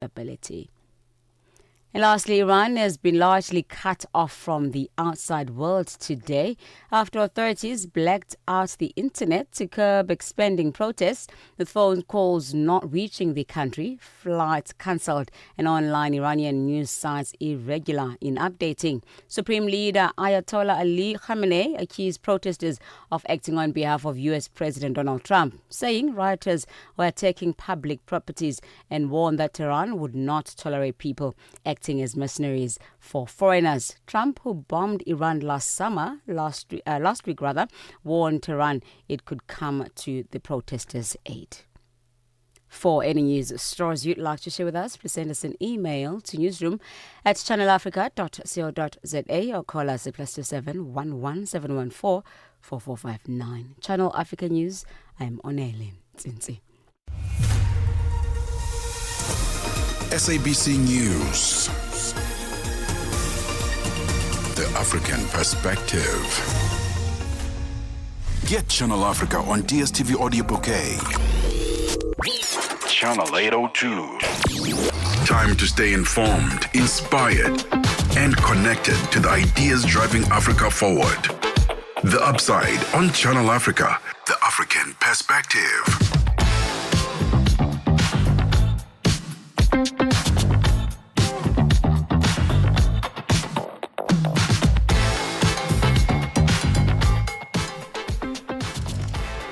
ability. And lastly, Iran has been largely cut off from the outside world today after authorities blacked out the internet to curb expanding protests, with phone calls not reaching the country, flights cancelled, and online Iranian news sites irregular in updating. Supreme Leader Ayatollah Ali Khamenei accused protesters of acting on behalf of U.S. President Donald Trump, saying rioters were attacking public properties, and warned that Tehran would not tolerate people acting as mercenaries for foreigners. Trump, who bombed Iran last week, warned Tehran it could come to the protesters' aid. For any news stories you'd like to share with us, please send us an email to newsroom@channelafrica.co.za or call us at +27 11 714 4459. Channel Africa News, I'm Onele Tsinzi. SABC News. The African Perspective. Get Channel Africa on DSTV Audio Bouquet. Channel 802. Time to stay informed, inspired, and connected to the ideas driving Africa forward. The Upside on Channel Africa. The African Perspective.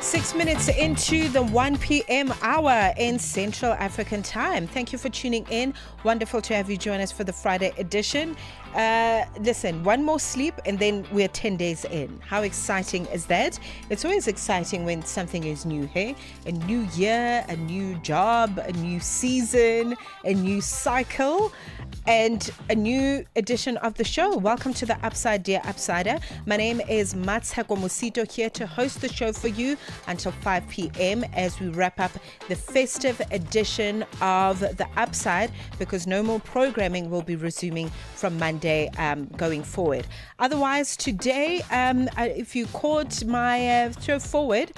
6 minutes into the 1 p.m. hour in Central African Time. Thank you for tuning in. Wonderful to have you join us for the Friday edition. Listen, one more sleep and then we're 10 days in. How exciting is that? It's always exciting when something is new, hey? A new year, a new job, a new season, a new cycle, and a new edition of the show. Welcome to the Upside, dear Upsider. My name is Mmatsheko Mosito, here to host the show for you until 5 p.m. as we wrap up the festive edition of the Upside, because no more programming will be resuming from Monday going forward. Otherwise, today, if you caught my throw forward,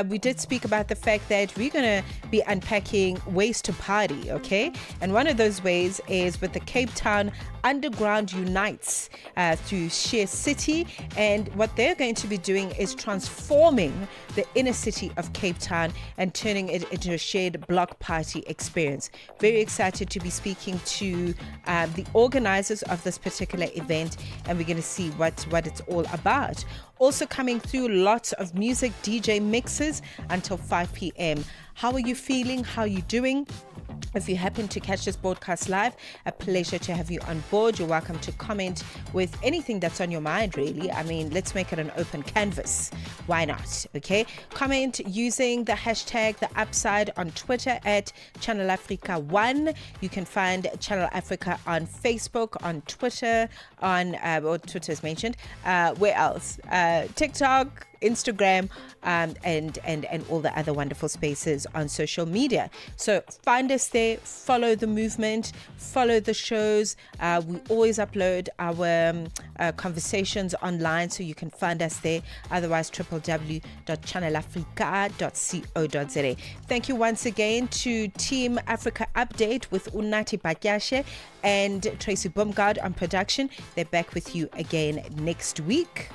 we did speak about the fact that we're going to be unpacking ways to party, okay? And one of those ways is with the Cape Town Underground Unites through Sheer City, and what they're going to be doing is transforming the inner city of Cape Town and turning it into a shared block party experience. Very excited to be speaking to the organizers of this particular event, and we're going to see what it's all about. Also coming through, lots of music, DJ mixes until 5 p.m. How are you feeling? How are you doing? If you happen to catch this broadcast live, a pleasure to have you on board. You're welcome to comment with anything that's on your mind, really. I mean, let's make it an open canvas. Why not? Okay. Comment using the hashtag The Upside on Twitter at Channel Africa 1. You can find Channel Africa on Facebook, on Twitter, on Twitter is mentioned. Where else? TikTok, Instagram, and all the other wonderful spaces on social media. So find us there, follow the movement, follow the shows. We always upload our conversations online, so you can find us there. Otherwise, www.channelafrica.co.za. Thank you once again to Team Africa Update with Unati Bagyashe and Tracy Bumgard on production. They're back with you again next week.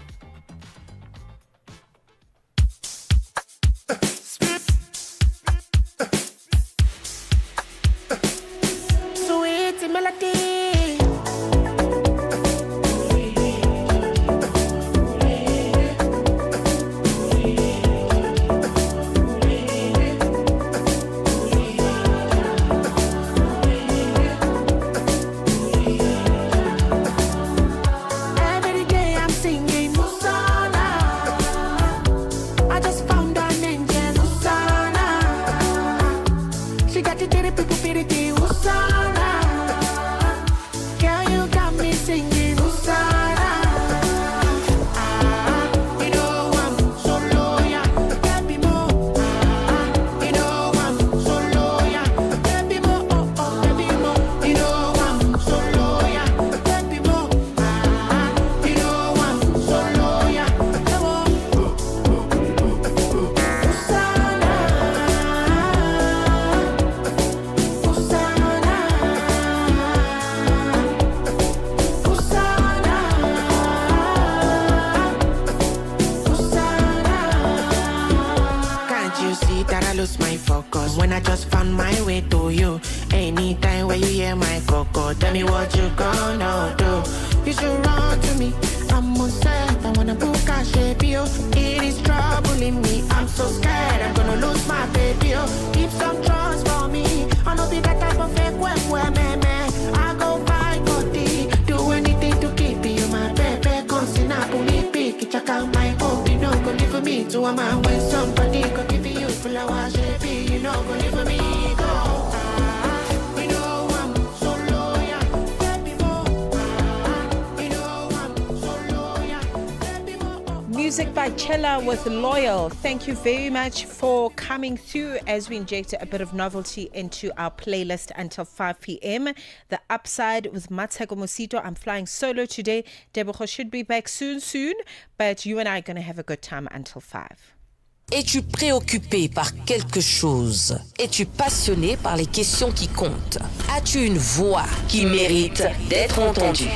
Anytime when you hear my coco, tell me what you gonna do. You should run to me. I'm on set, I wanna book a shape, yo. It is troubling me, I'm so scared I'm gonna lose my baby, yo. Keep some trust for me, I know be that type of fake where man. I go fight for thee, do anything to keep you, my baby. Constant up on me, pick it, check out my hope. You know, go live for me, to a man when somebody go give you full of wash, baby. You know, go live for me, go. Music by Chella with Loyal. Thank you very much for coming through as we inject a bit of novelty into our playlist until 5 p.m. The Upside with Mmatsheko Mosito. I'm flying solo today. Debocho should be back soon, but you and I are going to have a good time until 5. Es-tu préoccupé par quelque chose? Es-tu passionné par les questions qui comptent? As-tu une voix qui mérite d'être entendue?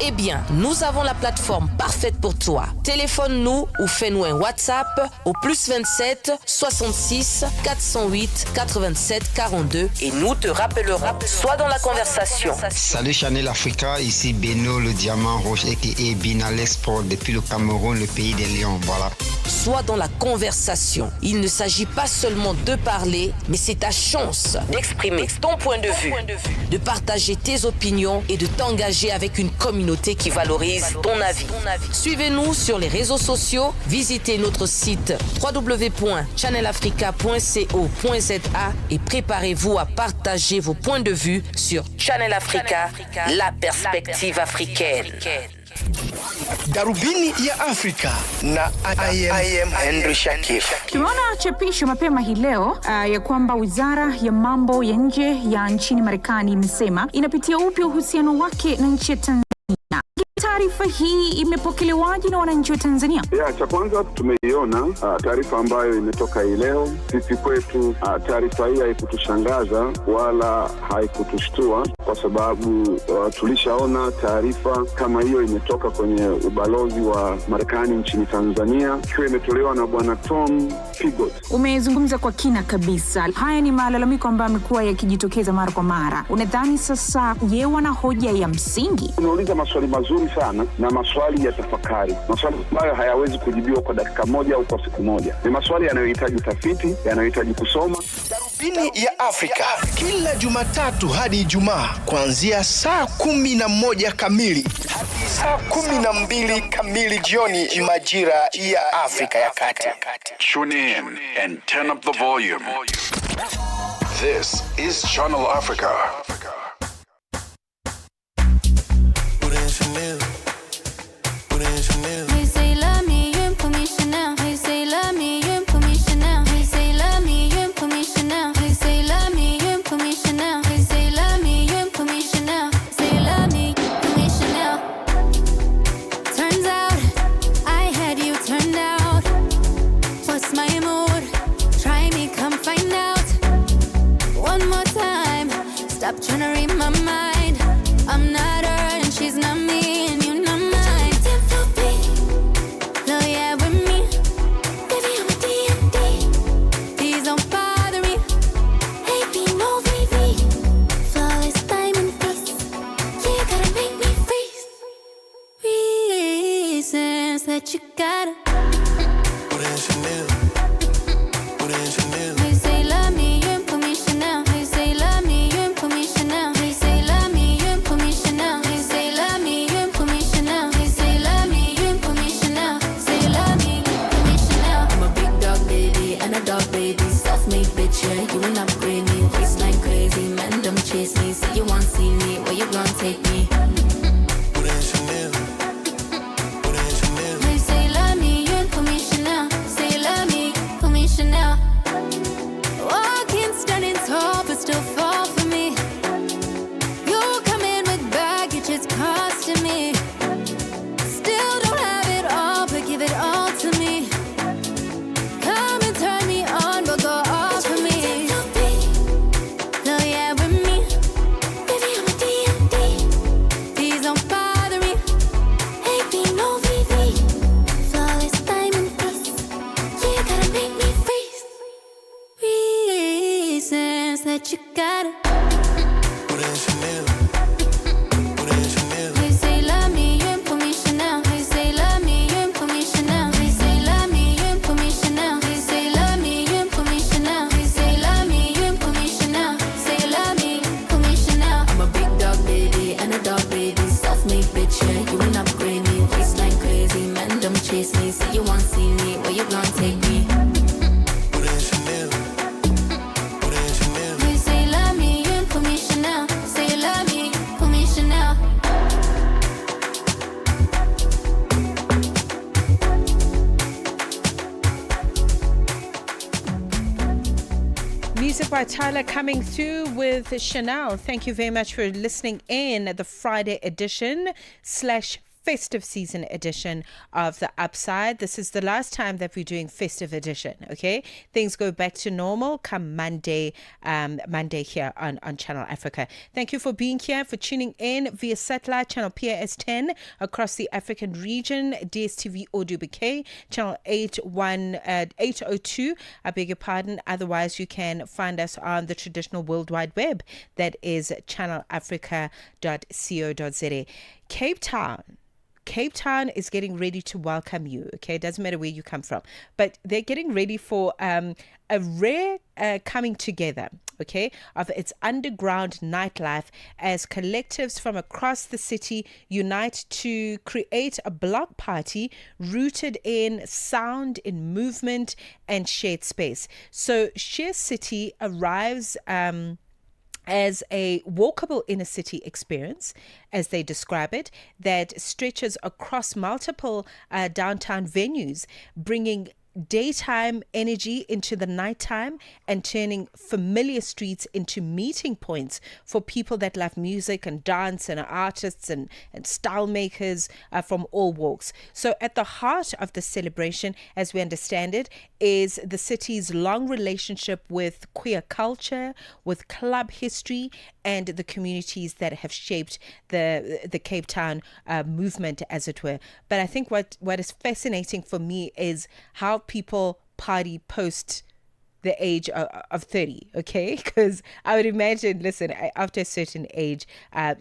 Eh bien, nous avons la plateforme parfaite pour toi. Téléphone-nous ou fais-nous un WhatsApp au +27 66 408 87 42 et nous te rappellerons. Sois dans la conversation. Salut Channel Africa, ici Beno le diamant rouge et Binal Sport depuis le Cameroun, le pays des lions. Voilà. Sois dans la conversation. Il ne s'agit pas seulement de parler, mais c'est ta chance d'exprimer ton point de vue, de partager tes opinions et de t'engager avec une communauté qui valorise ton avis. Suivez-nous sur les réseaux sociaux, visitez notre site www.channelafrica.co.za et préparez-vous à partager vos points de vue sur Channel Africa, la perspective africaine. Darubini ya Afrika na I am Henry Shakif. Tumeona chapisho mapema hii leo ya kwamba Wizara ya Mambo ya Nje ya nchini Marekani imesema inapitia upya uhusiano wake na nchi ya Tanzania. Taarifa hii imepokelewaje na wananchi wa Tanzania? Cha kwanza tumeiona taarifa ambayo imetoka hii leo. Sisi kwetu taarifa hii haikutushangaza wala haikutushtua kwa sababu tulishaona taarifa kama hiyo imetoka kwenye ubalozi wa Marekani nchini Tanzania, ikiwa imetolewa na bwana Tom Pigot. Umezungumza kwa kina kabisa. Haya ni malalamiko ambayo yamekuwa yakijitokeza mara kwa mara. Unadhani sasa wana hoja ya msingi? Unauliza maswali mazuri sana na maswali ya tafakari. Maswali ambayo hayawezi kujibiwa kwa dakika moja au kwa siku moja. Ni maswali yanayohitaji utafiti, yanayohitaji kusoma. Darubini ya Afrika kila Jumatatu hadi Ijumaa kuanzia saa 11 kamili hadi saa 12 kamili jioni majira ya Afrika ya Kati. Tune in and turn up the volume. This is Channel Africa. He say love me, you put me Chanel. He say love me, you put me Chanel. He say love me, you put me Chanel. He say love me, you put me Chanel. He say love me, you put me Chanel. Say love me, put me Chanel. Turns out I had you turned out. What's my mood? Try me, come find out. One more time, stop trying to read my mind. I'm not her and she's not me, and you not mine. No, yeah, with me, baby, I'm a D&D. Please don't bother me. Hey, be no VV. Flawless diamond face. You gotta make me freeze. Reasons that you gotta. He say love me, you put me Chanel. He say love me, you put me Chanel. He say love me, you put me Chanel. He say love me, you put me Chanel. He say love me, you put me Chanel. Say love me, put me Chanel. I'm a big dog baby and a dog baby. Self-made bitch, yeah, you ain't upgrade me. Waste like crazy, man, don't chase me. Say you want see me, where you gonna take me? He say love me, you put me Chanel. Say love me, put me Chanel. Walking, standing tall, but still fall for me. You come in with baggage, it's costing me. Still don't have it all, but give it all to me. Come and turn me on, but go off for me. No, yeah, with me, baby, I'm a D&D. right, Tyler coming through with Chanel. Thank you very much for listening in at the Friday edition slash festive season edition of The Upside. This is the last time that we're doing festive edition, okay? Things go back to normal come Monday here on Channel Africa. Thank you for being here, for tuning in via satellite, channel PAS 10 across the African region, DSTV Audio Bouquet, channel 802, I beg your pardon. Otherwise, you can find us on the traditional World Wide Web, that is channelafrica.co.za. Cape Town is getting ready to welcome you, okay? It doesn't matter where you come from, but they're getting ready for a rare coming together, okay, of its underground nightlife as collectives from across the city unite to create a block party rooted in sound, in movement, and shared space. So Share City arrives as a walkable inner city experience, as they describe it, that stretches across multiple downtown venues, bringing daytime energy into the nighttime and turning familiar streets into meeting points for people that love music and dance and artists and style makers from all walks. So at the heart of the celebration, as we understand it, is the city's long relationship with queer culture, with club history, and the communities that have shaped the Cape Town movement, as it were. But I think what is fascinating for me is how people party post the age of 30, okay? Because I would imagine, listen, after a certain age,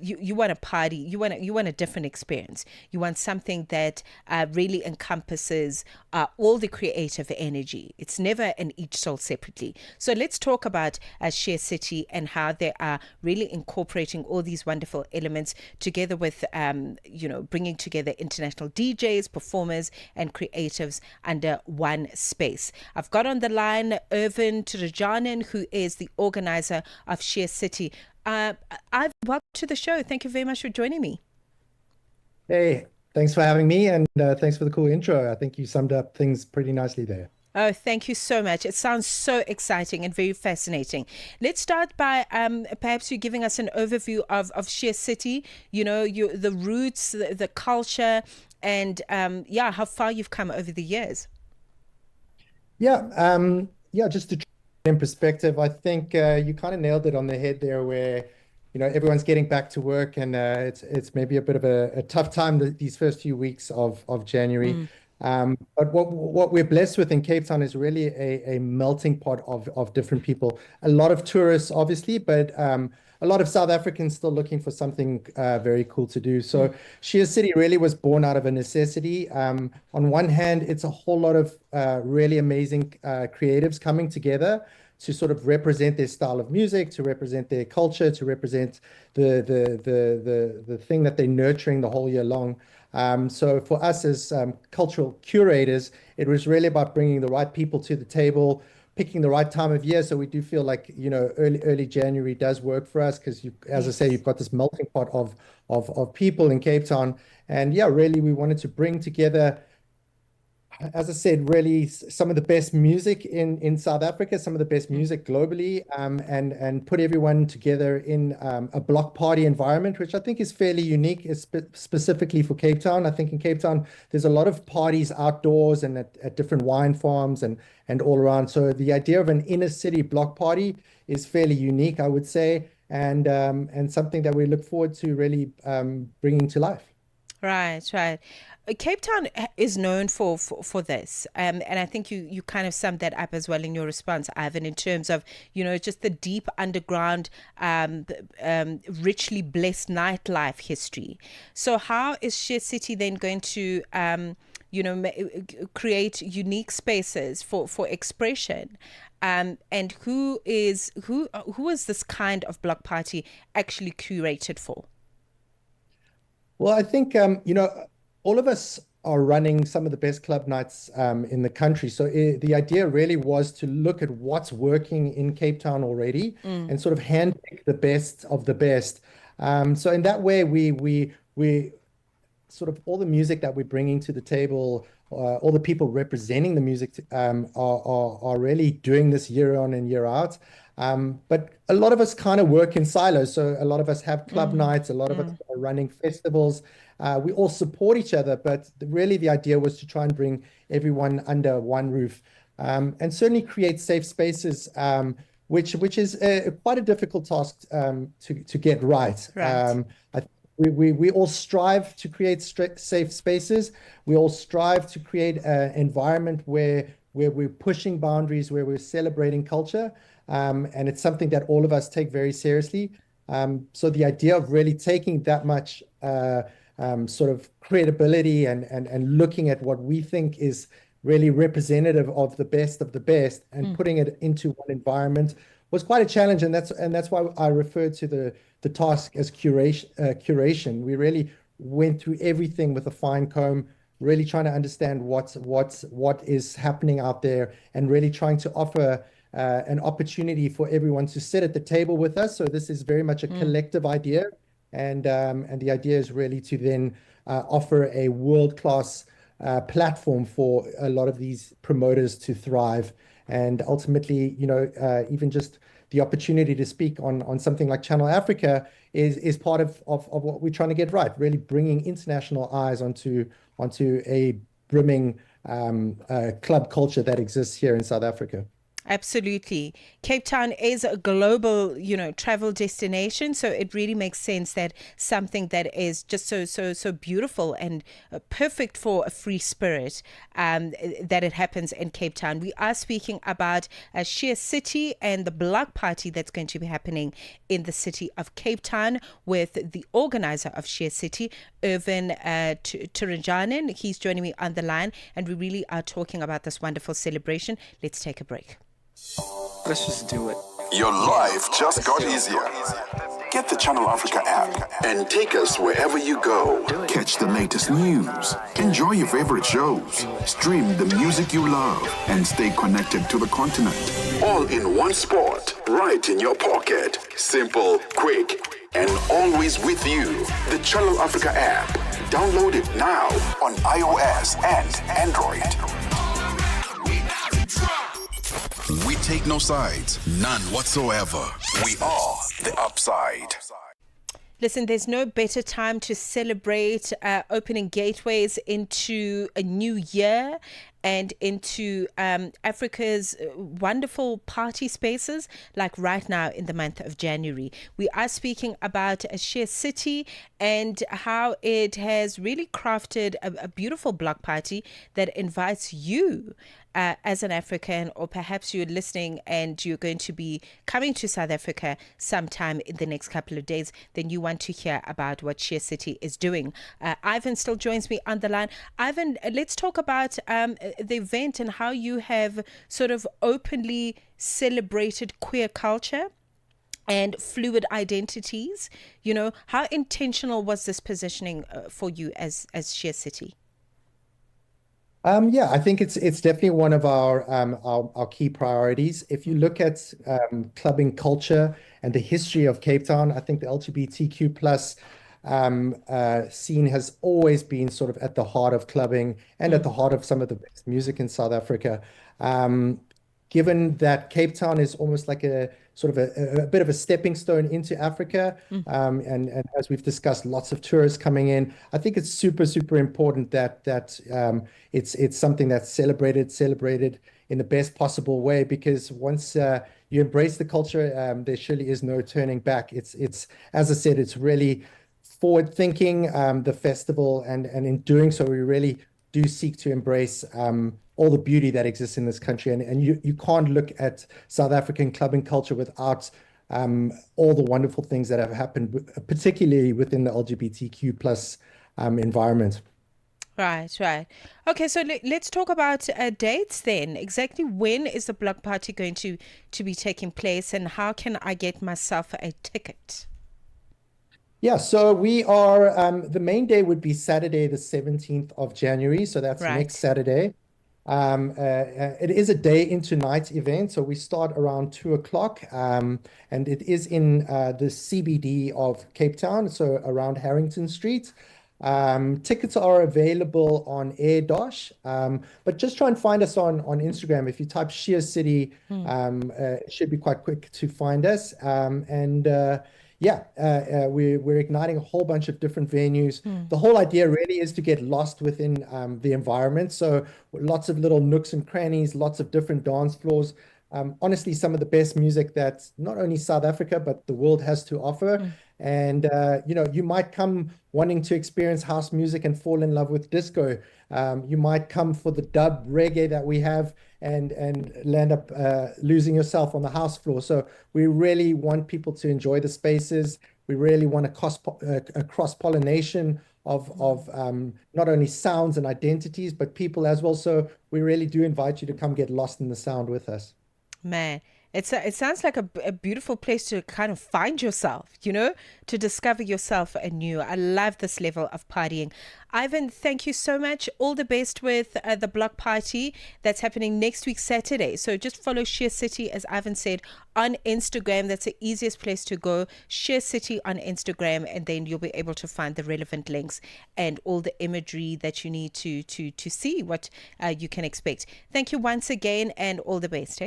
you want to party, you want a different experience. You want something that really encompasses all the creative energy. It's never an each sold separately. So let's talk about Share City and how they are really incorporating all these wonderful elements together with, bringing together international DJs, performers, and creatives under one space. I've got on the line Irvin Turajanan, who is the organizer of Share City. Welcome to the show. Thank you very much for joining me. Hey, thanks for having me, and thanks for the cool intro. I think you summed up things pretty nicely there. Oh, thank you so much. It sounds so exciting and very fascinating. Let's start by perhaps you giving us an overview of Share City, the roots, the culture, and how far you've come over the years. Just to try in perspective, I think you kind of nailed it on the head there, where everyone's getting back to work, and it's maybe a bit of a tough time these first few weeks of January. But what we're blessed with in Cape Town is really a melting pot of different people. A lot of tourists, obviously, but a lot of South Africans still looking for something very cool to do. So Share City really was born out of a necessity. On one hand, it's a whole lot of really amazing creatives coming together to sort of represent their style of music, to represent their culture, to represent the thing that they're nurturing the whole year long. So for us as cultural curators, it was really about bringing the right people to the table, picking the right time of year. So we do feel like, early January does work for us because, as I say, you've got this melting pot of people in Cape Town. And really, we wanted to bring together, as I said, really some of the best music in South Africa, some of the best music globally, and put everyone together in a block party environment, which I think is fairly unique, specifically for Cape Town. I think in Cape Town, there's a lot of parties outdoors and at different wine farms and all around. So the idea of an inner city block party is fairly unique, I would say, and something that we look forward to really bringing to life. Right. Cape Town is known for this, and I think you kind of summed that up as well in your response, Ivan, in terms of just the deep underground, richly blessed nightlife history. So how is Share City then going to create unique spaces for expression? And who is this kind of block party actually curated for? Well, I think, all of us are running some of the best club nights in the country. So the idea really was to look at what's working in Cape Town already and sort of handpick the best of the best. So in that way, we sort of all the music that we're bringing to the table, all the people representing the music are really doing this year on and year out. But a lot of us kind of work in silos. So a lot of us have club nights, a lot of us are running festivals. We all support each other, but really the idea was to try and bring everyone under one roof, and certainly create safe spaces, which is quite a difficult task to get right. Right. We all strive to create safe spaces. We all strive to create an environment where we're pushing boundaries, where we're celebrating culture. And it's something that all of us take very seriously. So the idea of really taking that much sort of credibility and looking at what we think is really representative of the best and putting it into one environment was quite a challenge. And that's why I refer to the task as curation. We really went through everything with a fine comb, really trying to understand what is happening out there, and really trying to offer an opportunity for everyone to sit at the table with us. So this is very much a collective idea, and the idea is really to then offer a world-class platform for a lot of these promoters to thrive. And ultimately, even just the opportunity to speak on something like Channel Africa is part of what we're trying to get right, really bringing international eyes onto a brimming club culture that exists here in South Africa. Absolutely. Cape Town is a global, travel destination. So it really makes sense that something that is just so beautiful and perfect for a free spirit, that it happens in Cape Town. We are speaking about Sheer City and the block party that's going to be happening in the city of Cape Town with the organizer of Sheer City, Irvin Turanjanin. He's joining me on the line, and we really are talking about this wonderful celebration. Let's take a break. Let's just do it. Your life just got easier. Get the Channel Africa app and take us wherever you go. Catch the latest news, enjoy your favorite shows, stream the music you love, and stay connected to the continent. All in one spot, right in your pocket. Simple, quick, and always with you. The Channel Africa app. Download it now on iOS and Android. We take no sides, none whatsoever. We are the upside. Listen, there's no better time to celebrate opening gateways into a new year and into Africa's wonderful party spaces, like right now in the month of January. We are speaking about a Sheer City and how it has really crafted a beautiful block party that invites you as an African, or perhaps you're listening and you're going to be coming to South Africa sometime in the next couple of days, then you want to hear about what Sheer City is doing. Ivan still joins me on the line. Ivan, let's talk about the event and how you have sort of openly celebrated queer culture and fluid identities. How intentional was this positioning for you as Sheer City? Yeah, I think it's definitely one of our key priorities. If you look at clubbing culture and the history of Cape Town, I think the LGBTQ plus scene has always been sort of at the heart of clubbing and at the heart of some of the best music in South Africa. Given that Cape Town is almost like a sort of a bit of a stepping stone into Africa, and as we've discussed, lots of tourists coming in, I think it's super important that it's something that's celebrated in the best possible way, because once you embrace the culture, there surely is no turning back. It's as I said, it's really forward thinking, the festival, and in doing so, we really do seek to embrace all the beauty that exists in this country. And you can't look at South African clubbing culture without all the wonderful things that have happened, particularly within the LGBTQ plus environment. Right. Okay, so let's talk about dates then. Exactly when is the block party going to be taking place, and how can I get myself a ticket? Yeah, so we are, the main day would be Saturday, the 17th of January. So that's next Saturday. It is a day into night event. So we start around 2 o'clock, and it is in the CBD of Cape Town, so around Harrington Street. Tickets are available on AirDosh, but just try and find us on Instagram. If you type Sheer City, it should be quite quick to find us. We're igniting a whole bunch of different venues. The whole idea really is to get lost within the environment. So lots of little nooks and crannies, lots of different dance floors. Honestly, some of the best music that not only South Africa, but the world has to offer. And, you might come wanting to experience house music and fall in love with disco. You might come for the dub reggae that we have and land up losing yourself on the house floor. So we really want people to enjoy the spaces. We really want a cross-pollination of not only sounds and identities, but people as well. So we really do invite you to come get lost in the sound with us. Man, it sounds like a beautiful place to kind of find yourself, to discover yourself anew. I love this level of partying. Ivan, thank you so much. All the best with the block party that's happening next week, Saturday. So just follow Sheer City, as Ivan said, on Instagram. That's the easiest place to go. Sheer City on Instagram, and then you'll be able to find the relevant links and all the imagery that you need to see what you can expect. Thank you once again, and all the best.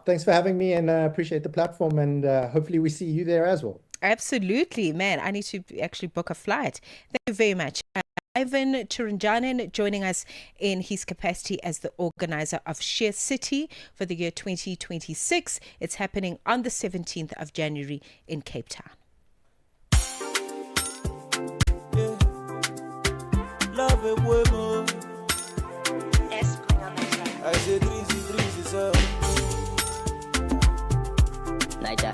Thanks for having me, and appreciate the platform, and hopefully we see you there as well. Absolutely, man. I need to actually book a flight. Thank you very much. Ivan Chiranjanan joining us in his capacity as the organizer of Sheer City for the year 2026. It's happening on the 17th of January in Cape Town. Love it way more. I said, so. Niger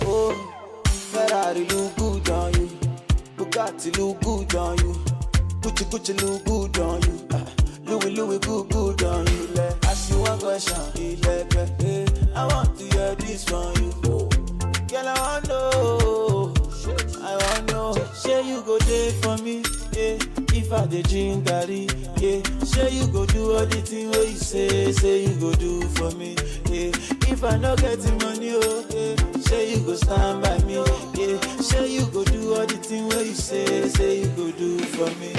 Oh, Ferrari look good on you, Bugatti look good on you, Gucci look good on you, Louis good on you. Ask you one question, I want to hear this from you. Girl, I want to know, say you go there for me, if I dey drink garri, say you go do all the thing where you say you go do for me, if I no get the money, say you go stand by me, say you go do all the thing where you say you go do for me.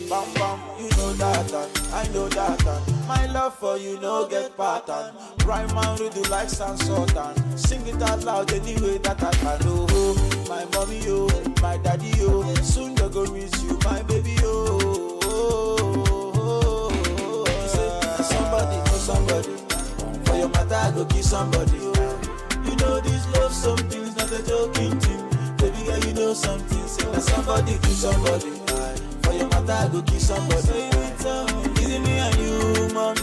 Bam bam, you know that, I know that, my love for you no get pattern. Rhyme and read you like San Sultan. Sing it out loud anyway that I can. Oh, my mommy, oh, my daddy, oh, soon they go miss you, my baby, oh. Somebody, for your matter I go kiss somebody. You know this love, something's not a joking thing. Baby girl, you know something. Say that somebody do somebody. For your matter I go kiss somebody. Say is it me and you, mommy?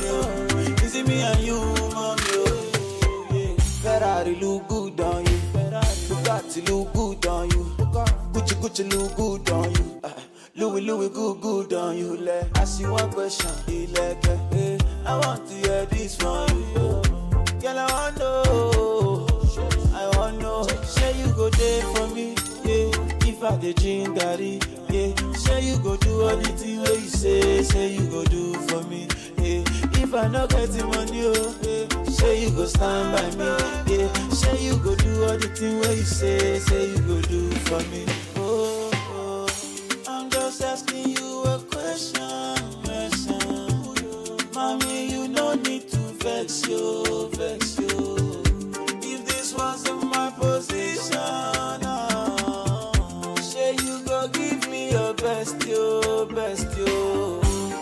Is it me and you, mommy? Ferrari look good on you, Bugatti look good on you, Gucci look good on you, Louis good on you. Ask you one question, I want to hear this from you. Girl, I want to know, say you go there for me, if I dey drink garri, say you go do all the thing where you say you go do for me, if I no get the money, say you go stand by me, say you go do all the thing where you say you go do for me. I'm just asking you a question. Mommy, you no need to vex you. If this wasn't my position, say you go give me your best, yo.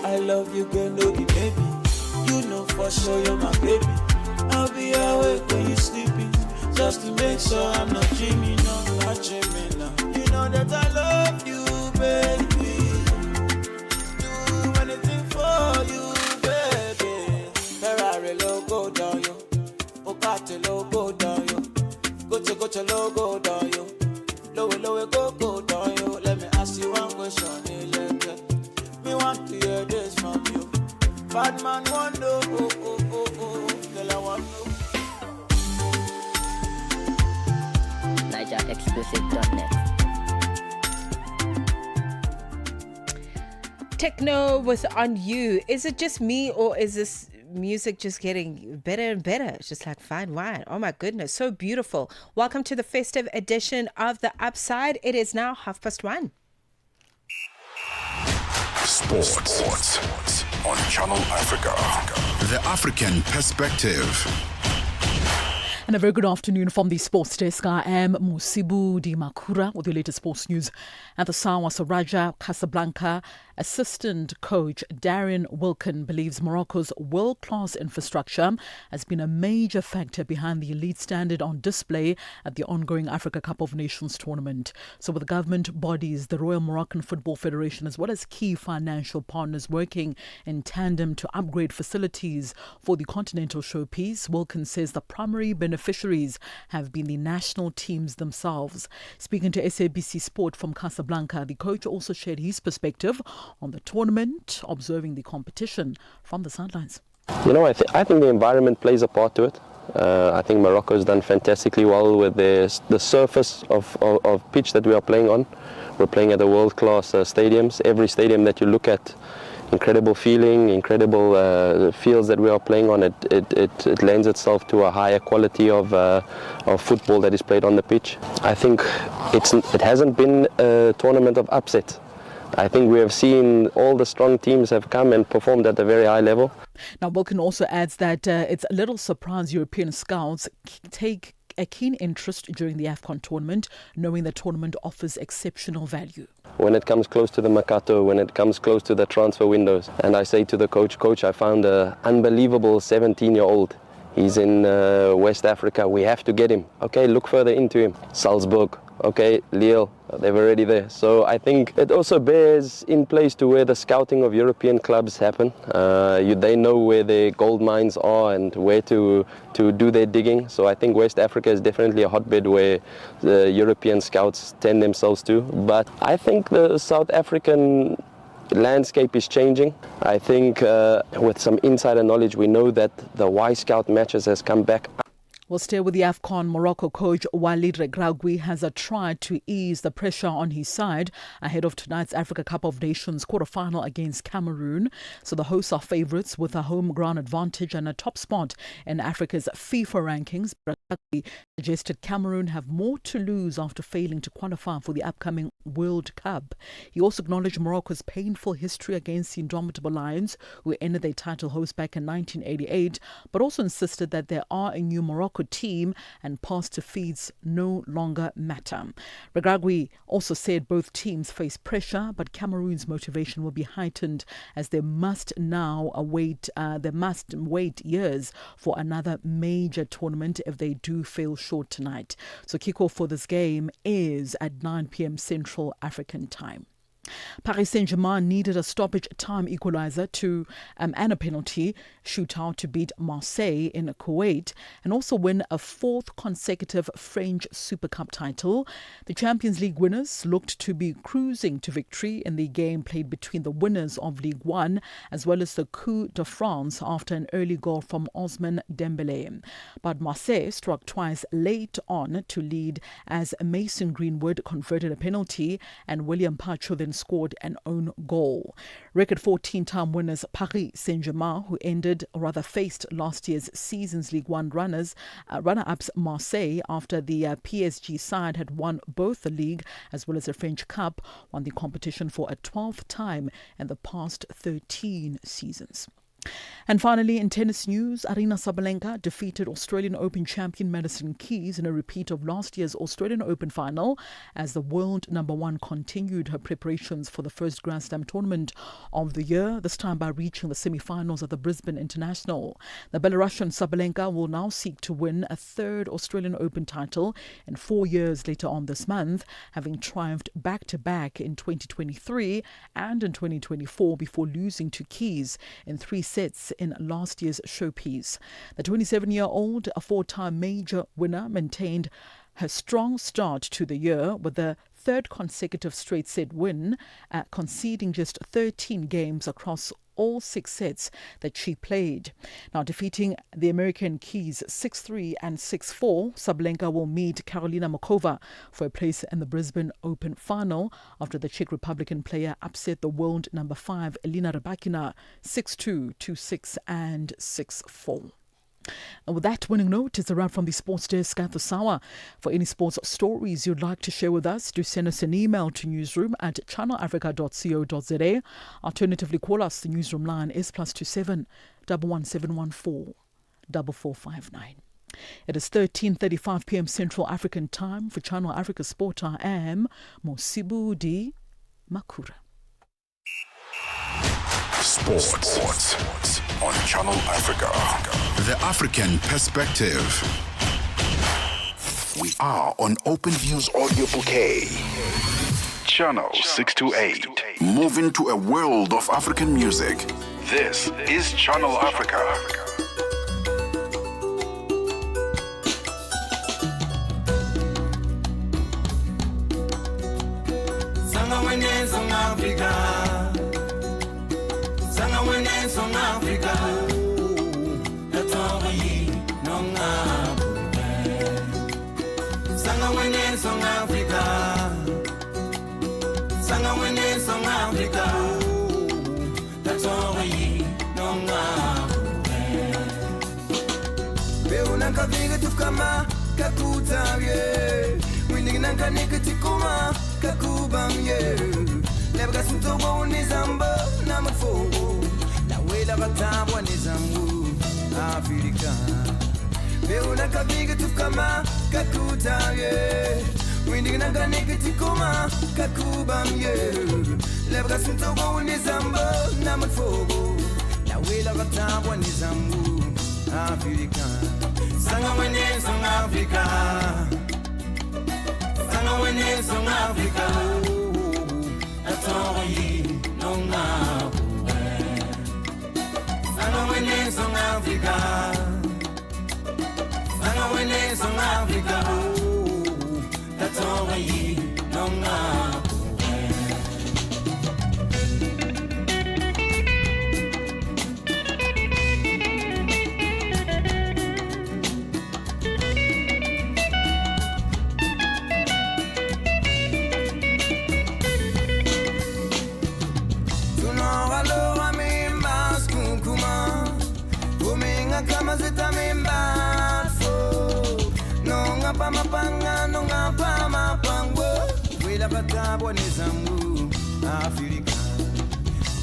I love you, girl, no be baby. You know for sure you're my baby. I'll be awake when you're sleeping, just to make sure I'm not dreaming, no, not dreaming, no. You know that I love you, baby. Do anything for you, baby. Ferrari logo down you, Bugatti logo down you, Gucci logo down you, Louis go down you. Let me ask you one question, me want to hear this from you. Bad man want to know, girl I want to know. NigerExclusive.net. Techno with On You. Is it just me, or is this music just getting better and better. It's just like fine wine. Oh my goodness, so beautiful. Welcome to the festive edition of The Upside. It is now 1:30. Sports on Channel Africa. The African perspective. And a very good afternoon from the sports desk. I am Musibu Di Makura with your latest sports news. At the Sawa Saraja Casablanca, assistant coach Darren Wilkin believes Morocco's world-class infrastructure has been a major factor behind the elite standard on display at the ongoing Africa Cup of Nations tournament. So with government bodies, the Royal Moroccan Football Federation, as well as key financial partners working in tandem to upgrade facilities for the continental showpiece, Wilkin says the primary beneficiaries have been the national teams themselves. Speaking to SABC Sport from Casablanca, the coach also shared his perspective on the tournament, observing the competition from the sidelines. You know, I think the environment plays a part to it. I think Morocco has done fantastically well with the surface of pitch that we are playing on. We're playing at the world-class stadiums. Every stadium that you look at, incredible feeling, incredible fields that we are playing on. It lends itself to a higher quality of football that is played on the pitch. I think it hasn't been a tournament of upset. I think we have seen all the strong teams have come and performed at a very high level. Now, Wilkin also adds that it's a little surprise European scouts take a keen interest during the AFCON tournament, knowing the tournament offers exceptional value. When it comes close to the Mercato, when it comes close to the transfer windows, and I say to the coach, I found an unbelievable 17-year-old. He's in West Africa. We have to get him. Okay, look further into him. Salzburg. Okay, Lille, they're already there. So I think it also bears in place to where the scouting of European clubs happen. They know where their gold mines are and where to do their digging. So I think West Africa is definitely a hotbed where the European scouts tend themselves to. But I think the South African landscape is changing. I think with some insider knowledge, we know that the Y Scout matches has come back. We'll stay with the AFCON. Morocco coach Walid Regragui has tried to ease the pressure on his side ahead of tonight's Africa Cup of Nations quarterfinal against Cameroon. So the hosts are favourites with a home ground advantage and a top spot in Africa's FIFA rankings. Regragui suggested Cameroon have more to lose after failing to qualify for the upcoming World Cup. He also acknowledged Morocco's painful history against the indomitable Lions, who ended their title host back in 1988, but also insisted that there are a new Morocco team and past defeats no longer matter. Regragui also said both teams face pressure, but Cameroon's motivation will be heightened as they must wait years for another major tournament if they do fail short tonight. So kickoff for this game is at 9 p.m. Central African time. Paris Saint-Germain needed a stoppage time equalizer and a penalty shootout to beat Marseille in Kuwait and also win a fourth consecutive French Super Cup title. The Champions League winners looked to be cruising to victory in the game played between the winners of Ligue 1 as well as the Coup de France after an early goal from Ousmane Dembélé. But Marseille struck twice late on to lead as Mason Greenwood converted a penalty and William Pacho then scored an own goal. Record 14-time winners Paris Saint-Germain, who faced last year's season's League One runner-ups Marseille after the PSG side had won both the league as well as the French Cup, won the competition for a 12th time in the past 13 seasons. And finally, in tennis news, Aryna Sabalenka defeated Australian Open champion Madison Keys in a repeat of last year's Australian Open final as the world number one continued her preparations for the first Grand Slam tournament of the year, this time by reaching the semi-finals at the Brisbane International. The Belarusian Sabalenka will now seek to win a third Australian Open title in 4 years later on this month, having triumphed back-to-back in 2023 and in 2024 before losing to Keys in 3 sets in last year's showpiece. The 27-year-old, a 4-time major winner, maintained her strong start to the year with the third consecutive straight set win, conceding just 13 games across all 6 sets that she played. Now, defeating the American Keys 6-3 and 6-4, Sabalenka will meet Karolina Muchova for a place in the Brisbane Open final after the Czech Republican player upset the world number 5 Elena Rybakina 6-2, 2-6 and 6-4. And with that winning note, it's a wrap from the Sports Desk at this hour. For any sports stories you'd like to share with us, do send us an email to newsroom@channelafrica.co.za. Alternatively, call us. The newsroom line is +27 11714 4459. It is 13:35 p.m. Central African Time. For Channel Africa Sport, I am Mosibudi Makura. Sports on Channel Africa. The African perspective. We are on Open Views Audio Bouquet. Channel 628. Moving to a world of African music. This is Channel Africa. Song Africa, that's all we know now. Song Africa, Song Africa, that's all we know now. Beuna kaviga tukama kakutavye, winning nanka nikatikuma kakubamye. Lebga sintobo nizamba namafogo. La batabwa nizangu Afrika Beuna kaviga tukama kakutaye Windi nanga nikatikoma kakubamye Lebga sintogo nizamba namatfogo La wela batabwa nizangu Afrika Sanga wene song Afrika Sanga wene song Afrika Atori nonga Song Africa, Song Africa, that's all we know now. Kama zita mimba fo Nonga pa mapanga, nonga pa mapango Wila katabwa nizangu Afrika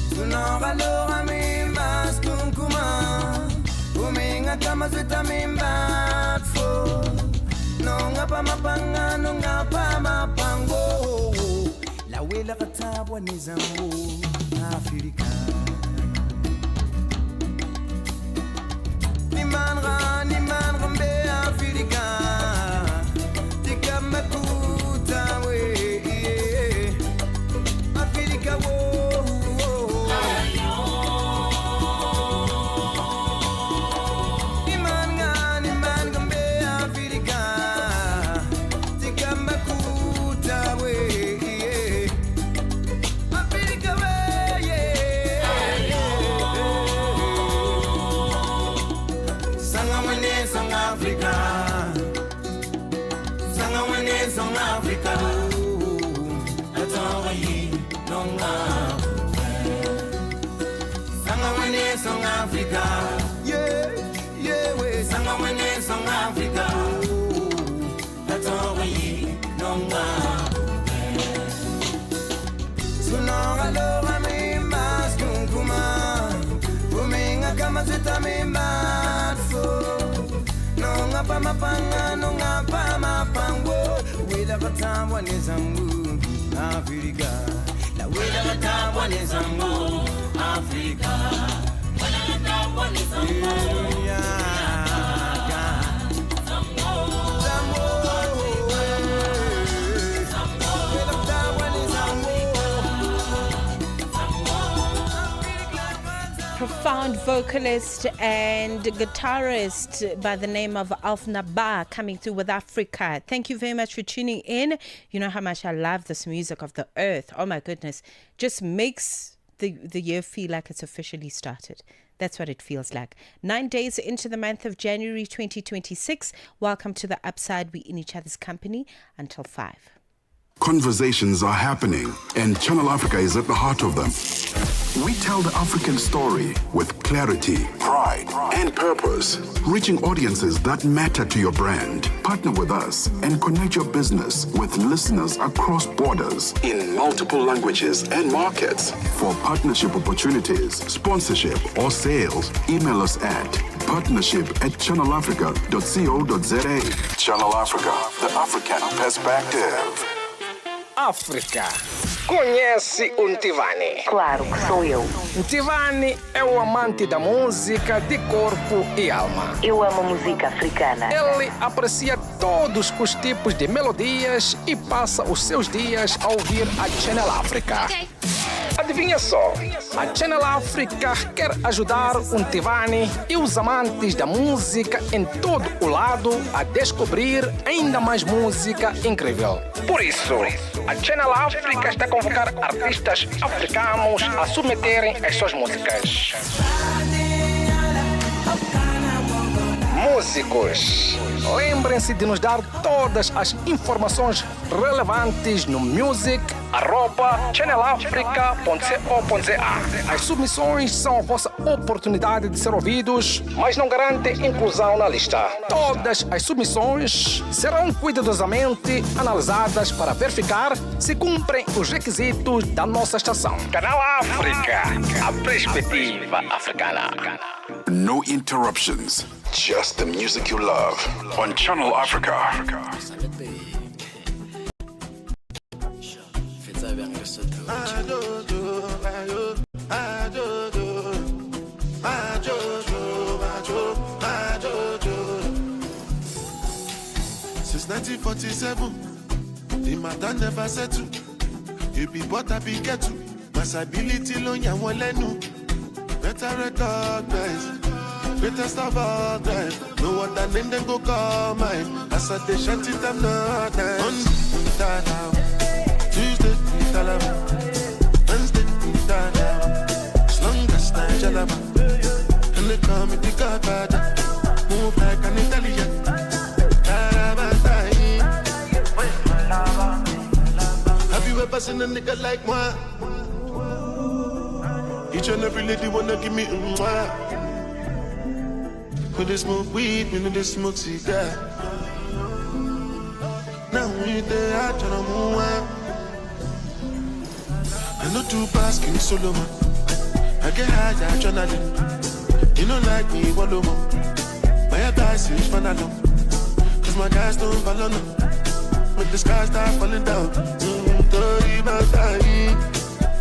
Tunonga loga mimba skunkuma Uminga kama zita mimba fo Nonga pa mapanga, nonga pa mapango La wila katabwa nizangu Afrika Ni man mbe Afrika Tika makuta we Afrika wo Ni man mbe Afrika Tika makuta we Afrika we Song Africa, Song Africa, that's all we know now. Song Africa, yeah, we Song Africa, that's all we know now. Sunora lora mi mas kunkuma, uminga kama zita mi matfo. Nonga pa mapanga, nonga pa mapango Wila katabwa nizangu Afrika La wila katabwa nizangu Afrika Wila katabwa nizangu Profound vocalist and guitarist by the name of Alf Naba coming through with Africa. Thank you very much for tuning in. You know how much I love this music of the earth. Oh my goodness. Just makes the year feel like it's officially started. That's what it feels like. 9 days into the month of January 2026. Welcome to the Upside. We in each other's company until 5. Conversations are happening, and Channel Africa is at the heart of them. We tell the African story with clarity, pride, and purpose, reaching audiences that matter to your brand. Partner with us and connect your business with listeners across borders in multiple languages and markets. For partnership opportunities, sponsorship, or sales, email us at partnership@channelafrica.co.za. Channel Africa, the African perspective. África. Conhece o Ntivani? Claro que sou eu. Ntivani é o amante da música de corpo e alma. Eu amo música africana. Ele aprecia todos os tipos de melodias e passa os seus dias a ouvir a Channel Africa. Adivinha só, a Channel Africa quer ajudar o Ntivani e os amantes da música em todo o lado a descobrir ainda mais música incrível. Por isso, a Channel Africa está a convocar artistas africanos a submeterem as suas músicas. Músicos, lembrem-se de nos dar todas as informações relevantes no music@channelafrica.co.za. As submissões são a vossa oportunidade de ser ouvidos, mas não garantem inclusão na lista. Todas as submissões serão cuidadosamente analisadas para verificar se cumprem os requisitos da nossa estação. Canal África, a perspectiva africana. No interruptions, just the music you love on Channel Africa. Since 1947, the matter never settle. You be what I be get to. My ability loan ya one lenu. Better recognize. Greatest of all time. No other name then go call mine. As I they shut it, I'm not nice. Monday, Talaba. Tuesday, Talaba. Wednesday, Talaba. As long as I Jalaba. And they call me the Godfather. Move like an Italian. Have you ever seen a nigga like moi? Each and every lady wanna give me a mwah. When they smoke weed, when they smoke cigar. Now we there, I try to move on. I know two pass King Solomon. I get high, I try to. You know like me, one more. My guys is fun alone. Cause my guys don't follow no. But the sky start falling down.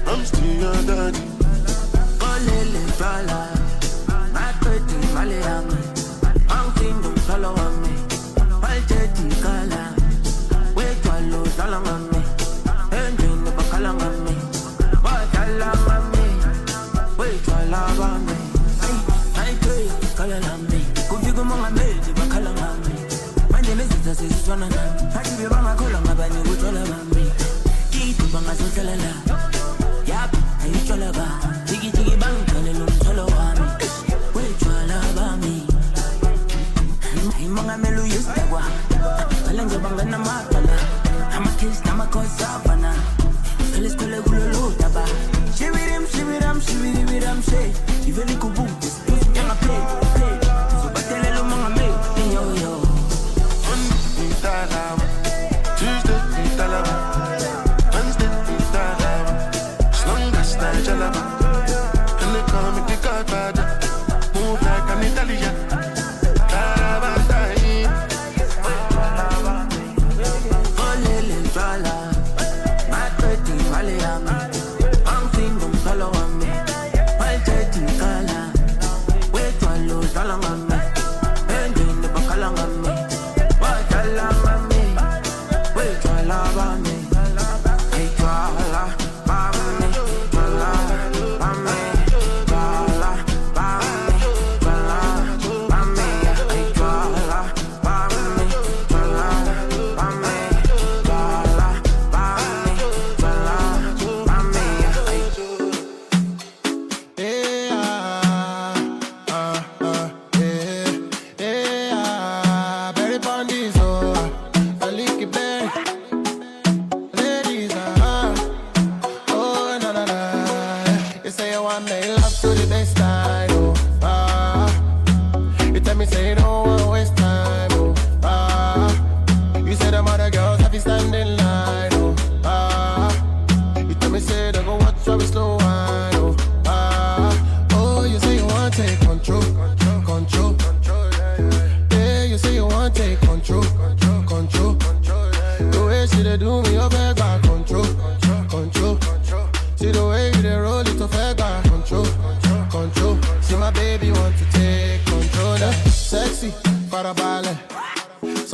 I'm still your daddy. Olele fala, my pretty Maliami. Mountain don't follow on me. Palcheti kala, wait to allo salang on me. Engine the bakalang on me. What alang on me? Wait to allo on me. I pray kalang on me. Kufigo mga made bakalang on me. Manje mezita se suswana na. Hati be banga kola mabani utola on me. Kitu banga sotelala. Yap, ayi chola ba. Tiki tiki bang kale lum solo wami. Wait to allo on me. Mga melu yustagwa Kalanga banga na mapala Hama kiss na makosapana Felis kule gulolo taba Shibirim, shibiram, shibiribiram she Iveli kubu, pusi nyanga play So batele lo mga me Yo yo Monday, Talaba. Tuesday, Talaba. Wednesday, Talaba. As long as I Jalaba. And they call me the Godfather. Move like an Italian.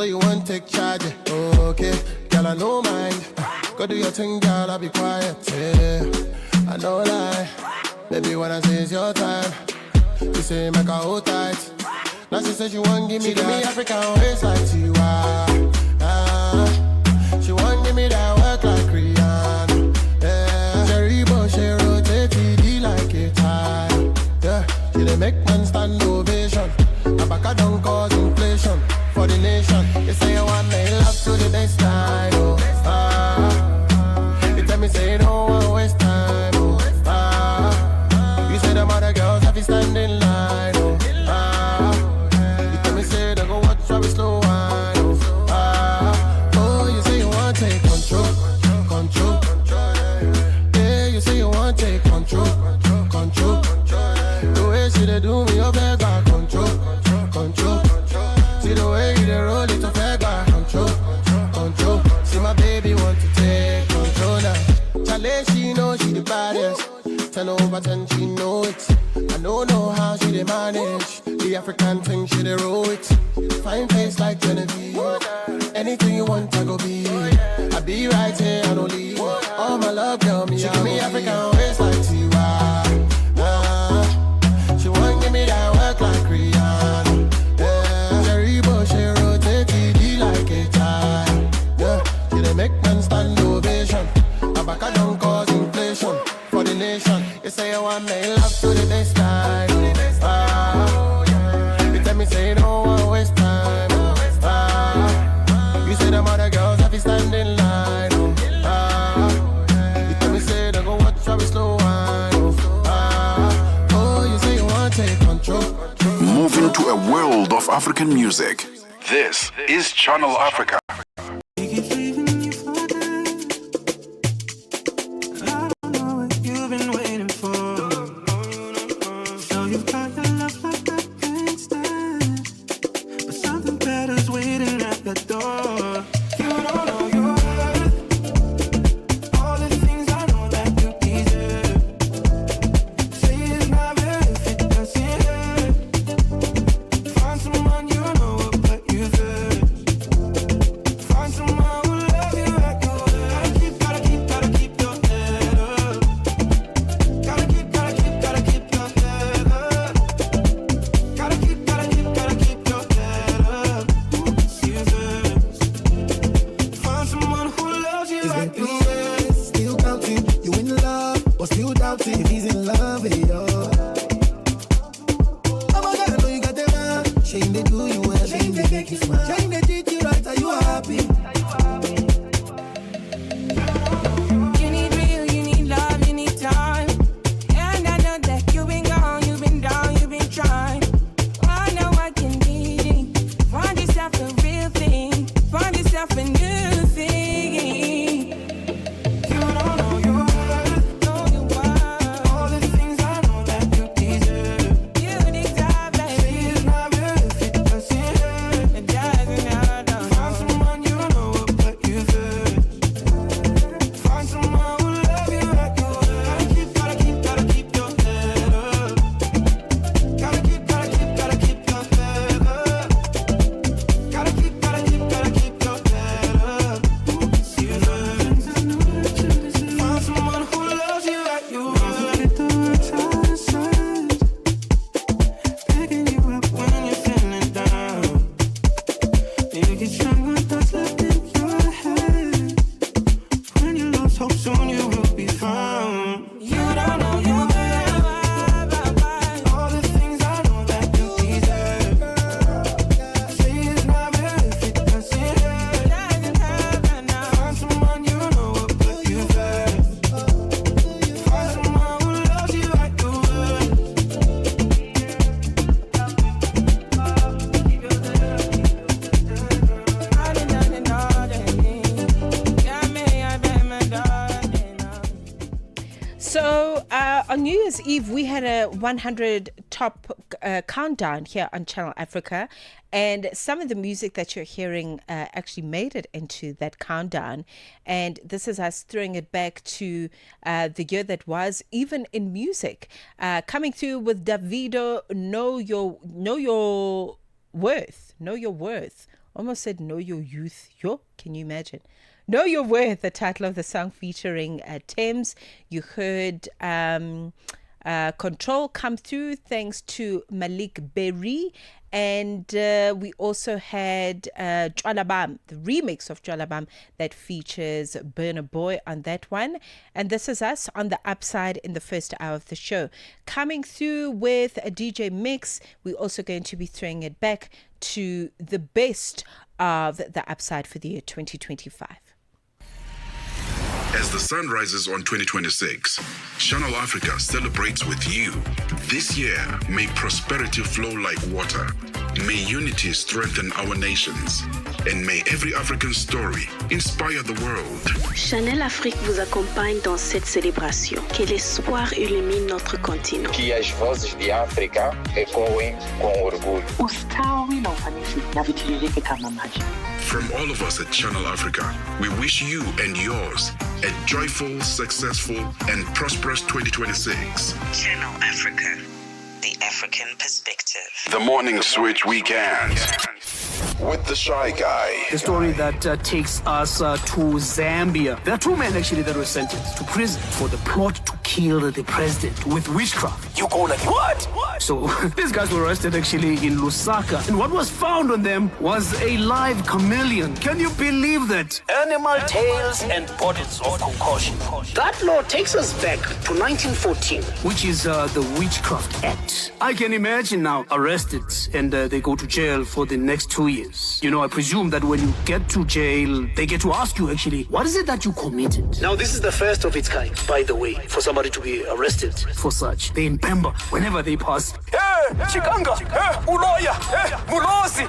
So you want to take charge, okay? Girl, I know mind. Go do your thing, girl, I'll be quiet, yeah. I know lie. Baby, when I say it's your time, you say make her hold tight. Now she says she want give me that African waist like Tiwa. She want give me that work like Rihanna. Yeah, Cherry Bush, she rotate TD like a tire. Yeah, she dey make man stand ovation. Abaka don't cause inflation for the nation. You say you want me love to the baseline, oh. You tell me say you don't want waste time, oh. You say them other girls have to stand in line, oh. You tell me say they go watch how we slow wine, oh. Oh, you say you want take control. Yeah, you say you want take control. The way she dey do me, you beg her control. See the way you dey roll it, you beg her control. See my baby want to take control now. Chale, she know she the baddest. 10 over 10, she know it. I don't know how she dey manage. The African thing, she dey roll it. Fine face like Genevieve. Anything you want, I go be. I be right here, I don't leave. All my love, girl, me. She give me African waist like Tiwa. She want give me that work like Rihanna. Yeah, Cherry Bush, she rotate TD like a tire. Yeah, she dey make man stand ovation. Abaka don't cause inflation for the nation. You say you want me love to the baseline. You tell me say you don't want waste time. You say them other girls have to stand in line. You tell me say they go watch how we slow wine. Oh, you say you want to take control. Moving to a world of African music. This is Channel Africa. You've been waiting for. So you've got your love like I can't stand. But something better's waiting at the door. You don't know your worth. All the things I know that you deserve. Say it's not real if it doesn't hurt. Find someone you know will put you first. Find someone who loves you at your word. Gotta keep your head up. Gotta keep your head up. Gotta keep your head up. You first. Find someone who loves you at your word. Still counting, you in love, but still doubting if he's in love with you. Oh my God, I know you got the man. Shame they do you well, shame they make you smile. Shame they treat you right, are you happy? You need real, you need love, you need time. And I know that you've been gone, you've been down, you've been trying. I know I can need it. Find yourself a real thing. Find yourself a new thing. You don't know your worth. Know your worth. All the things I know that you deserve. You deserve, baby. Say it's not real if it doesn't hurt. It doesn't hurt. Find someone you know will put you first. Find someone who love you at your word. Gotta keep your head up. Gotta keep your head up. Gotta keep your head up. See you first. Find someone who loves you at your word. Get the words out of sight. Picking you up when you're feeling down. You get stronger thoughts left in your head. When you lost hope, soon you will be found. You don't know your worth. All the things I know that you deserve. Say it's not real if it doesn't hurt. Find someone you know will put you first. Find someone who loves you at your word. So on New Year's Eve, we had a 100 top countdown here on Channel Africa. And some of the music that you're hearing actually made it into that countdown. And this is us throwing it back to the year that was, even in music. Coming through with Davido, Know Your Worth. Know Your Worth. Almost said Know Your Youth. Yo, can you imagine? Know Your Worth, the title of the song featuring Thames. You heard Control come through thanks to Malik Berry. And we also had Jwalabam, the remix of Jwalabam that features Burna Boy on that one. And this is us on the upside in the first hour of the show. Coming through with a DJ mix, we're also going to be throwing it back to the best of the upside for the year 2025. As the sun rises on 2026, Channel Africa celebrates with you. This year, may prosperity flow like water. May unity strengthen our nations. And may every African story inspire the world. Channel Afrique vous accompagne dans cette célébration. Que l'espoir illumine notre continent. Que as vozes de África ecoem com orgulho. Ustawi na ufanisi na vitiririke kama maji. From all of us at Channel Africa, we wish you and yours a joyful, successful, and prosperous 2026. Channel Africa, the African perspective. The Morning Switch Weekend with the Shy Guy. The story that takes us to Zambia. There are two men actually that were sentenced to prison for the plot to kill the president with witchcraft. You go like, what? So these guys were arrested actually in Lusaka. And what was found on them was a live chameleon. Can you believe that? Animal tails and bottles of concoction. That law takes us back to 1914, which is the Witchcraft Act. I can imagine now arrested and they go to jail for the next 2 years. You know, I presume that when you get to jail, they get to ask you actually, what is it that you committed? Now, this is the first of its kind, by the way, for somebody to be arrested for such. They remember whenever they pass, hey, Chikanga, hey, Uloya, hey, Mulozi.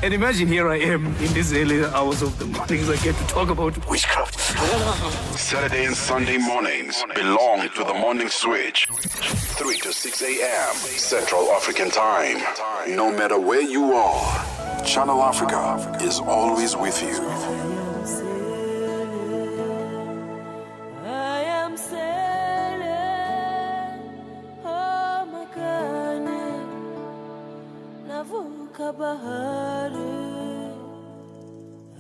And imagine here I am in these early hours of the mornings, I get to talk about witchcraft. Saturday and Sunday mornings belong to the Morning Switch. 3 to 6 a.m. Central African Time. No matter where you are, Channel Africa is always with you. I am sailing, oh my God, navuka bahari.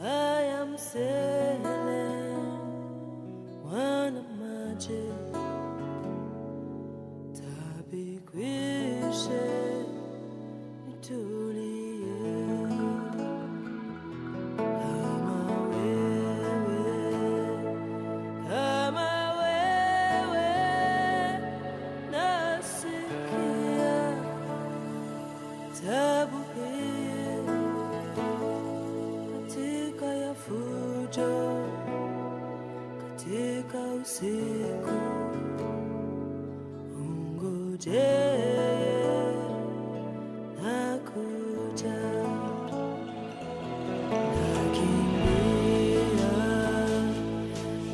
I am sailing, wana maji, tabikwishe, nitulie. Usiku ungoje nakuja,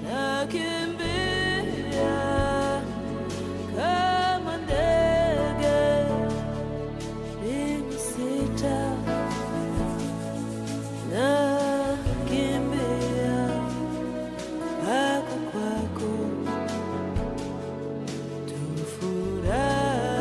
nakimbia kama ndege mbingu sita, nakimbia mpaka kwako tufurahi.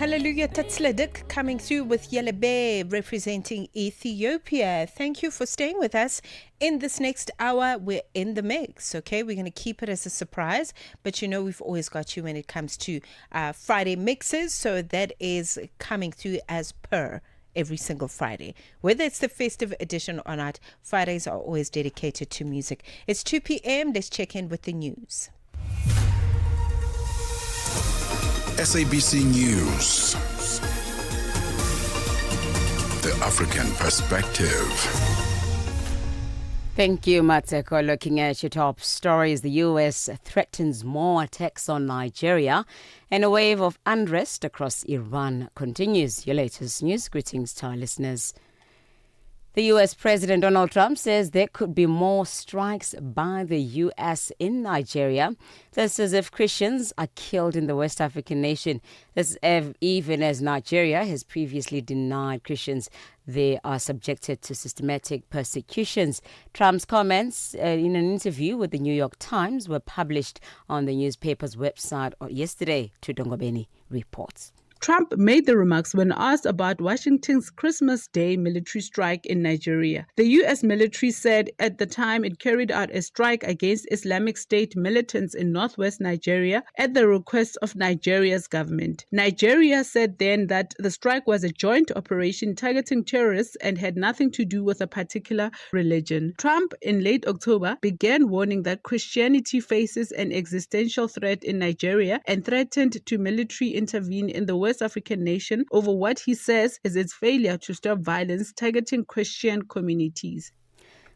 Hallelujah Tatsledik coming through with Yelebe representing Ethiopia. Thank you for staying with us. In this next hour, we're in the mix, okay? We're going to keep it as a surprise, but you know we've always got you when it comes to Friday mixes, so that is coming through as per every single Friday. Whether it's the festive edition or not, Fridays are always dedicated to music. It's 2 p.m. Let's check in with the news. SABC News. The African Perspective. Thank you, Mmatsheko. Looking at your top stories, the U.S. threatens more attacks on Nigeria, and a wave of unrest across Iran continues. Your latest news. Greetings to our listeners. The U.S. President Donald Trump says there could be more strikes by the U.S. in Nigeria. This is if Christians are killed in the West African nation. This is even as Nigeria has previously denied Christians they are subjected to systematic persecutions. Trump's comments in an interview with the New York Times were published on the newspaper's website yesterday, Tudongobeni reports. Trump made the remarks when asked about Washington's Christmas Day military strike in Nigeria. The U.S. military said at the time it carried out a strike against Islamic State militants in northwest Nigeria at the request of Nigeria's government. Nigeria said then that the strike was a joint operation targeting terrorists and had nothing to do with a particular religion. Trump, in late October, began warning that Christianity faces an existential threat in Nigeria and threatened to militarily intervene in the West African nation over what he says is its failure to stop violence targeting Christian communities.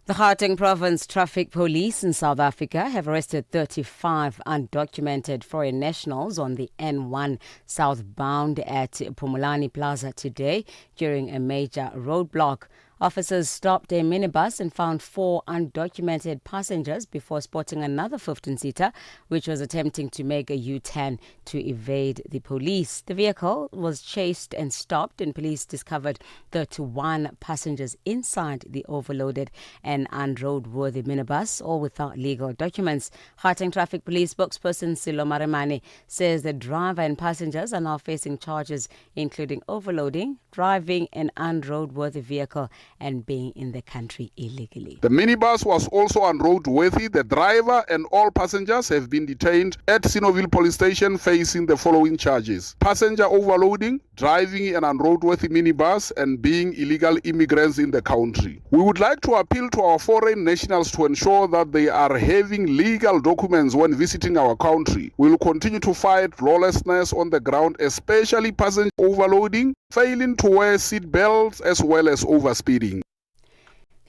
The Gauteng Province Traffic Police in South Africa have arrested 35 undocumented foreign nationals on the N1 southbound at Pumulani Plaza today during a major roadblock. Officers stopped a minibus and found 4 undocumented passengers before spotting another 15-seater, which was attempting to make a U-turn to evade the police. The vehicle was chased and stopped, and police discovered 31 passengers inside the overloaded and unroadworthy minibus, all without legal documents. Gauteng Traffic Police spokesperson Silo Maremane says the driver and passengers are now facing charges including overloading, driving an unroadworthy vehicle, and being in the country illegally. The minibus was also unroadworthy. The driver and all passengers have been detained at Sinoville Police Station facing the following charges: passenger overloading, driving an unroadworthy minibus, and being illegal immigrants in the country. We would like to appeal to our foreign nationals to ensure that they are having legal documents when visiting our country. We will continue to fight lawlessness on the ground, especially passenger overloading, failing to wear seat belts, as well as overspeeding.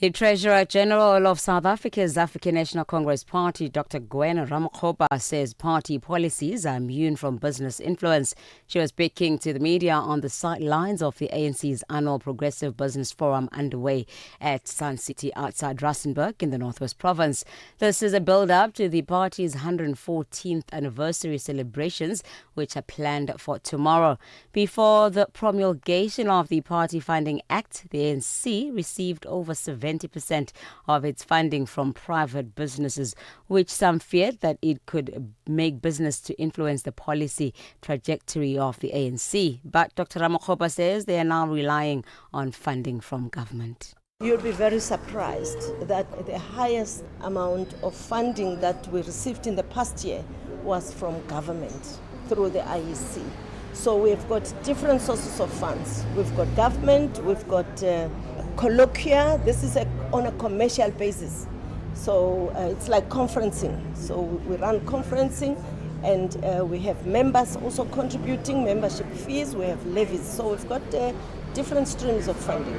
The Treasurer General of South Africa's African National Congress Party, Dr. Gwen Ramokgopa, says party policies are immune from business influence. She was speaking to the media on the sidelines of the ANC's annual Progressive Business Forum underway at Sun City outside Rustenburg in the Northwest Province. This is a build-up to the party's 114th anniversary celebrations, which are planned for tomorrow. Before the promulgation of the Party Funding Act, the ANC received over 70% of its funding from private businesses, which some feared that it could make business to influence the policy trajectory of the ANC. But Dr. Ramokgopa says they are now relying on funding from government. You'll be very surprised that the highest amount of funding that we received in the past year was from government through the IEC. So we've got different sources of funds. We've got government, we've got colloquia. This is on a commercial basis. So it's like conferencing. So we run conferencing, and we have members also contributing, membership fees, we have levies. So we've got different streams of funding.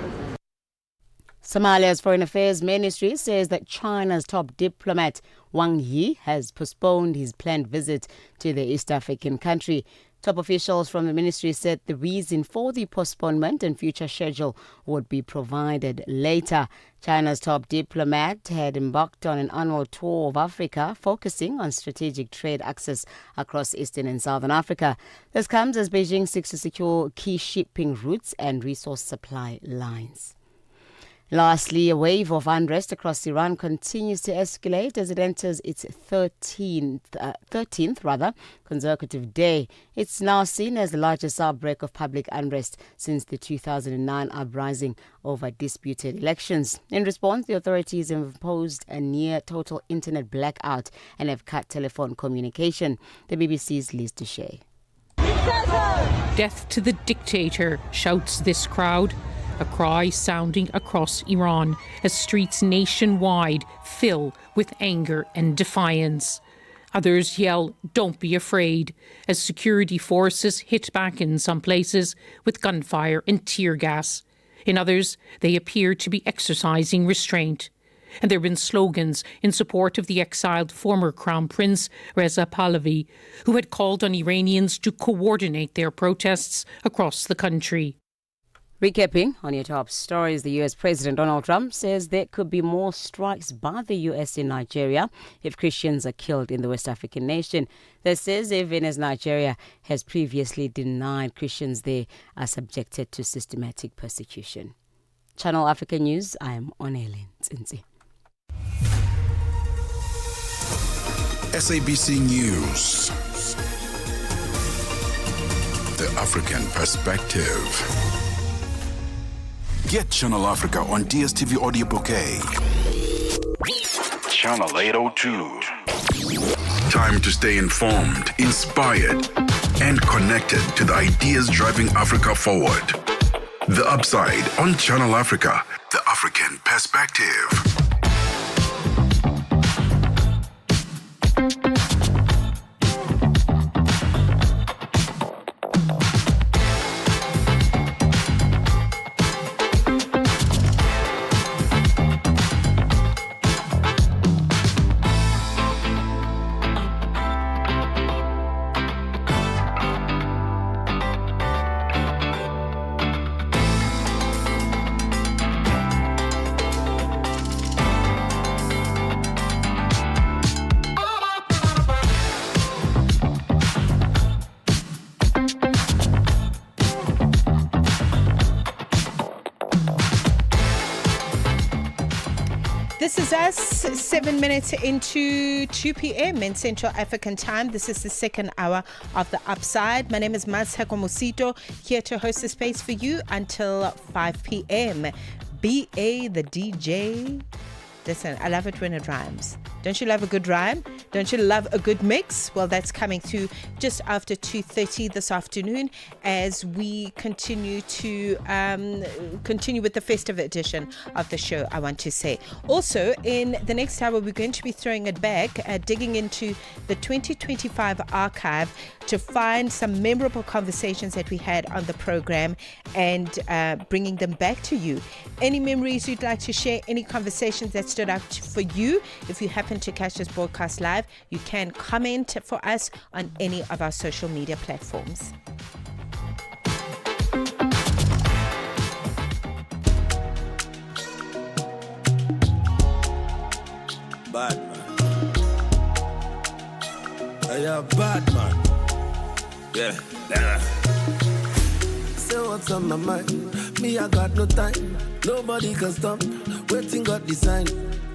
Somalia's Foreign Affairs Ministry says that China's top diplomat Wang Yi has postponed his planned visit to the East African country. Top officials from the ministry said the reason for the postponement and future schedule would be provided later. China's top diplomat had embarked on an annual tour of Africa, focusing on strategic trade access across Eastern and Southern Africa. This comes as Beijing seeks to secure key shipping routes and resource supply lines. Lastly, a wave of unrest across Iran continues to escalate as it enters its 13th consecutive day. It's now seen as the largest outbreak of public unrest since the 2009 uprising over disputed elections. In response, the authorities have imposed a near-total internet blackout and have cut telephone communication. The BBC's Liz Duché. Death to the dictator, shouts this crowd. A cry sounding across Iran as streets nationwide fill with anger and defiance. Others yell, "Don't be afraid," as security forces hit back in some places with gunfire and tear gas. In others, they appear to be exercising restraint. And there have been slogans in support of the exiled former Crown Prince Reza Pahlavi, who had called on Iranians to coordinate their protests across the country. Recapping on your top stories, the U.S. President Donald Trump says there could be more strikes by the U.S. in Nigeria if Christians are killed in the West African nation. That says even as Nigeria has previously denied Christians there are subjected to systematic persecution. Channel Africa News, I am Onele Nzinzi. SABC News. The African Perspective. Get Channel Africa on DSTV Audio Bouquet. Channel 802. Time to stay informed, inspired, and connected to the ideas driving Africa forward. The Upside on Channel Africa, the African Perspective. This is us, 7 minutes into 2 p.m. in Central African Time. This is the second hour of The Upside. My name is Mmatsheko Mosito, here to host the space for you until 5 p.m. B.A. the DJ. Listen, I love it when it rhymes. Don't you love a good rhyme? Don't you love a good mix? Well, that's coming through just after 2:30 this afternoon as we continue to continue with the festive edition of the show, I want to say. Also, in the next hour, we're going to be throwing it back, digging into the 2025 archive to find some memorable conversations that we had on the program and bringing them back to you. Any memories you'd like to share, any conversations that stood out for you, if you happen to catch this broadcast live, you can comment for us on any of our social media platforms. Bad man. Hey, yeah, bad man. Yeah. Say what's on my mind. Me, I got no time. Nobody can stop. Waiting God design.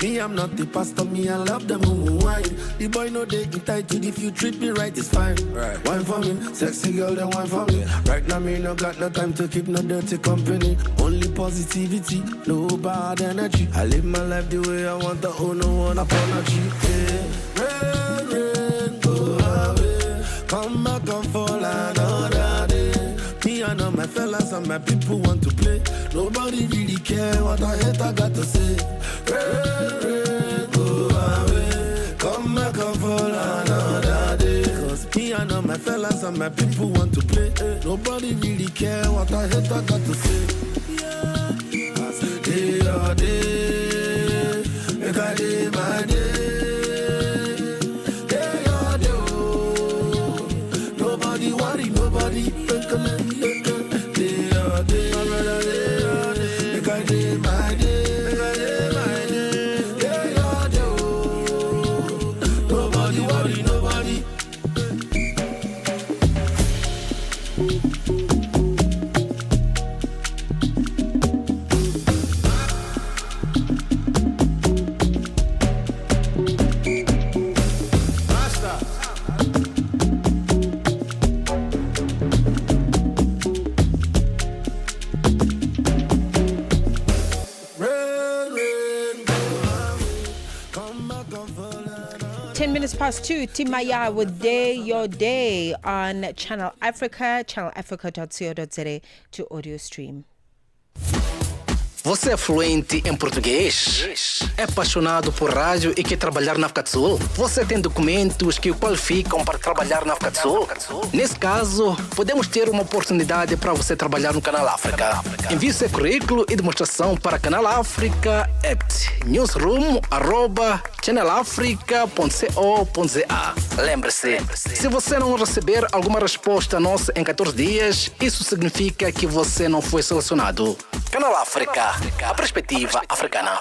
Me, I'm not the pastor. Me, I love them who wine. The boy no they tied to the if you treat me right, it's fine. Right. Wine for me, sexy girl, then wine for me. Right now, me no got no time to keep no dirty company. Only positivity, no bad energy. I live my life the way I want to own no one apology. Yeah. Rain, go away. Come back and fall another day. Me, I know my fellas and my people want to play. Nobody really care what I hate, I got to say. Rain, go away. Come back and fall another day. Cause me, I know my fellas and my people want to play. Nobody really care what I hate, I got to say. I say day or day, make I day my day. Day or day, oh. Nobody worry, nobody past 2, Timaya with Day Your Day on Channel Africa, channelafrica.co.za to audio stream. Você é fluente em português? É apaixonado por rádio e quer trabalhar na África do Sul? Você tem documentos que o qualificam para trabalhar na África do Sul? Nesse caso, podemos ter uma oportunidade para você trabalhar no Canal África. Envie seu currículo e demonstração para Canal África at newsroom@channelafrica.co.za. Lembre-se, se você não receber alguma resposta nossa em 14 dias, isso significa que você não foi selecionado. Canal África, a perspectiva africana.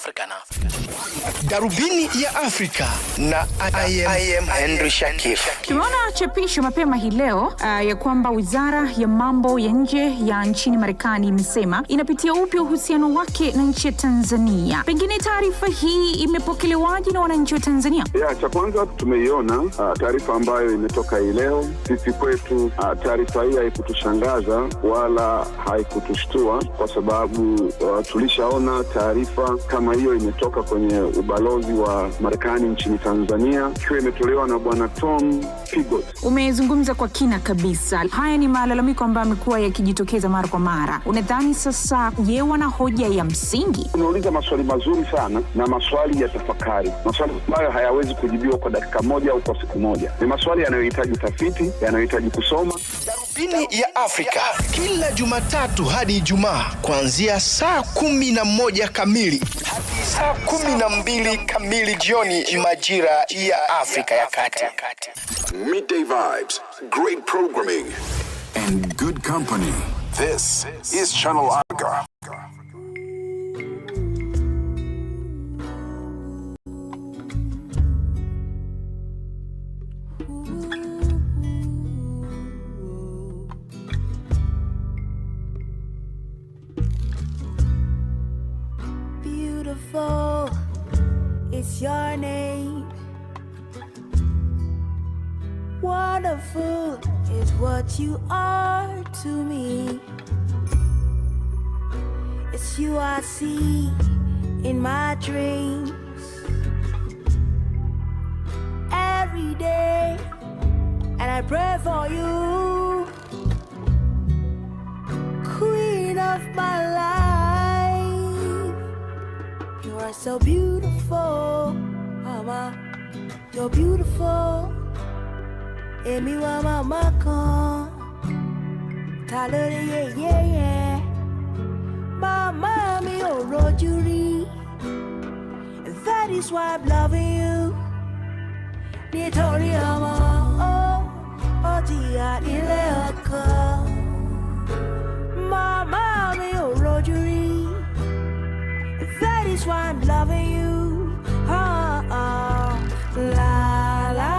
Darubini ya Afrika na I am Henry Shakif. Tumeona chapisho mapema hii leo ya kwamba wizara ya mambo ya nje ya nchini Marekani imesema inapitia upya uhusiano wake na nchi ya Tanzania. Pengine taarifa hii imepokelewaje na wananchi wa Tanzania? Cha kwanza tumeiona taarifa ambayo imetoka hii leo. Sisi kwetu taarifa hii haikutushangaza wala haikutushtua kwa sababu tulishaona taarifa kama hiyo imetoka kwenye ubalozi wa Marekani nchini Tanzania, ikiwa imetolewa na bwana Tom Pigot. Umezungumza kwa kina kabisa. Haya ni malalamiko ambayo yamekuwa yakijitokeza mara kwa mara. Unadhani sasa je, wana hoja ya msingi? Unauliza maswali mazuri sana na maswali ya tafakari. Maswali ambayo hayawezi kujibiwa kwa dakika moja au kwa siku moja. Ni maswali yanayohitaji tafiti, yanayohitaji kusoma. Darubini ya Afrika kila Jumatatu hadi Ijumaa kuanzia saa 11 kamili hadi saa 12 kamili jioni majira ya Afrika ya Kati. Midday vibes, great programming, and good company. This is Channel Africa. Beautiful is your name. Wonderful is what you are to me. It's you I see in my dreams every day, and I pray for you, queen of my life. You are so beautiful, mama, you're beautiful. Emi wa mama kan talere yeah. Mama mi ò rojú rí. That is why I'm loving you. Nítorí ọmọ ó jìyà nílé ọkọ. Mama mi ò rojú rí. That is why I'm loving you. La la.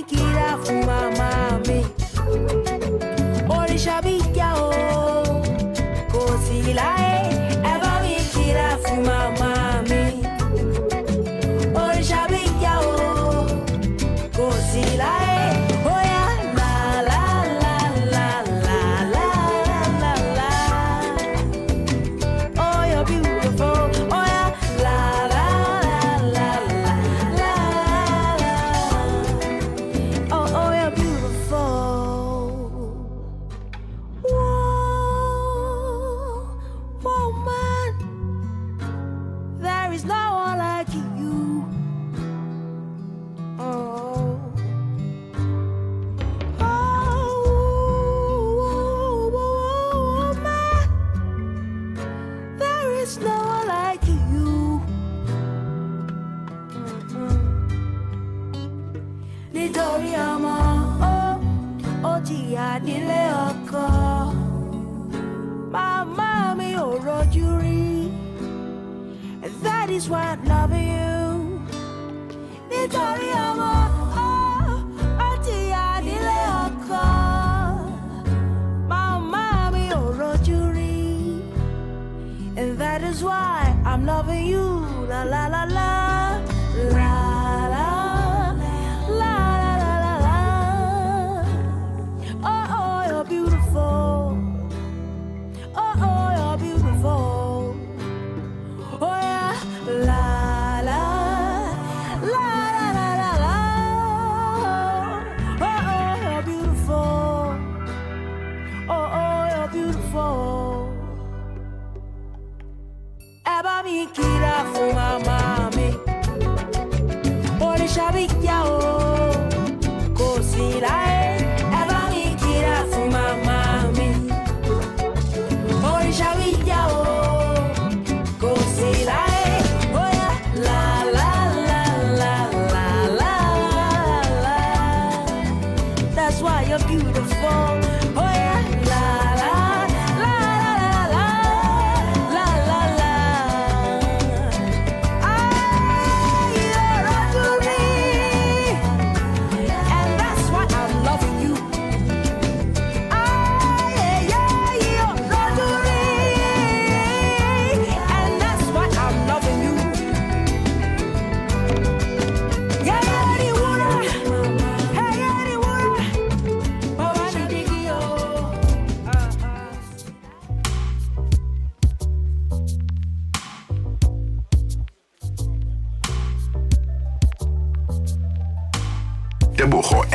Kira fún màmá mi, òrìṣà bí ìyá o, kò sí láyé. Ẹ bá mi kira fún màmá mi, òrìṣà bí ìyá o, kò sí láyé. Oya la la la la la la la la. Oh, you're beautiful. Oya la la la la la la. Oh, you're beautiful. Whoa, woman, there is no one like you. Oh, woman, there is no one like you. Nítorí ọmọ ó jìyà nílé ọkọ. Màmá mi ò rojú rí. That is why I'm loving you. Nítorí ọmọ ó jìyà nílé ọkọ. Màmá mi ò rojú rí. And that is why I'm loving you. La la la la la la. abamikira fuma mami olishabija o kosilae abamikira fuma mami olishabija o kosilae oya la la la la la la la that's why you're beautiful.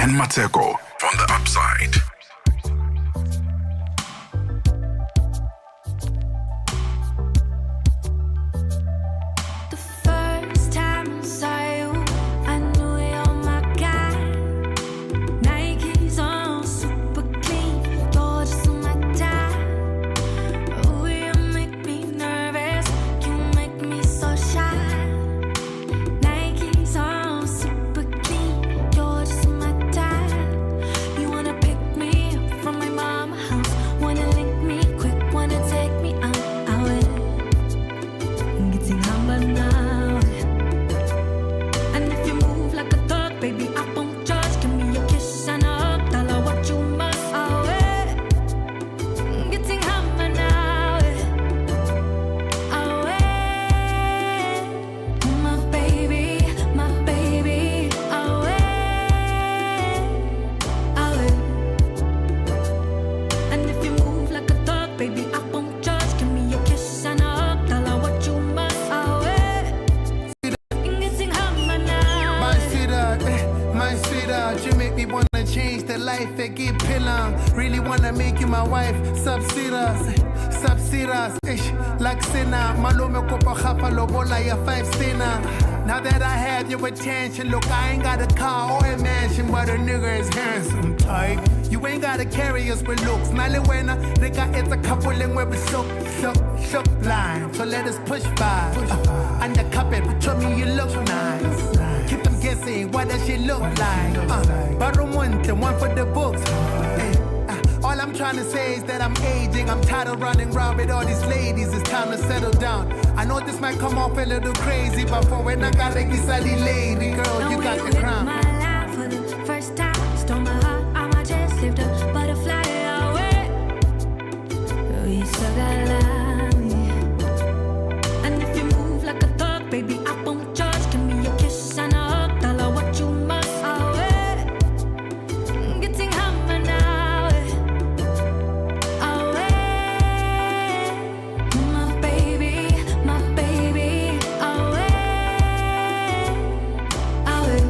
And Mmatsheko from the upside. Really wanna make you my wife. Sub-serious, like sinner. Malume kopa khapa lobola ya 5 stina. Now that I have your attention, look, I ain't got a car or a mansion, but a nigga is handsome type. You ain't gotta carry us with looks. Nale wena, nigga, it's a couple and where we shook line. So let us push by. Undercover, but show me you look nice. Keep them guessing, what does she look like? Barum one for the books. All I'm trying to say is that I'm aging. I'm tired of running around with all these ladies. It's time to settle down. I know this might come off a little crazy, but for when I got a gisali lady, girl, you got the crown. My life for the first time, stole my heart, I might just lift a butterfly away. We still got love, and if you move like a thug, baby, I won't judge. Give me a kiss and a hug, tell her what you must away. Getting hammered now, away. My baby, away, away.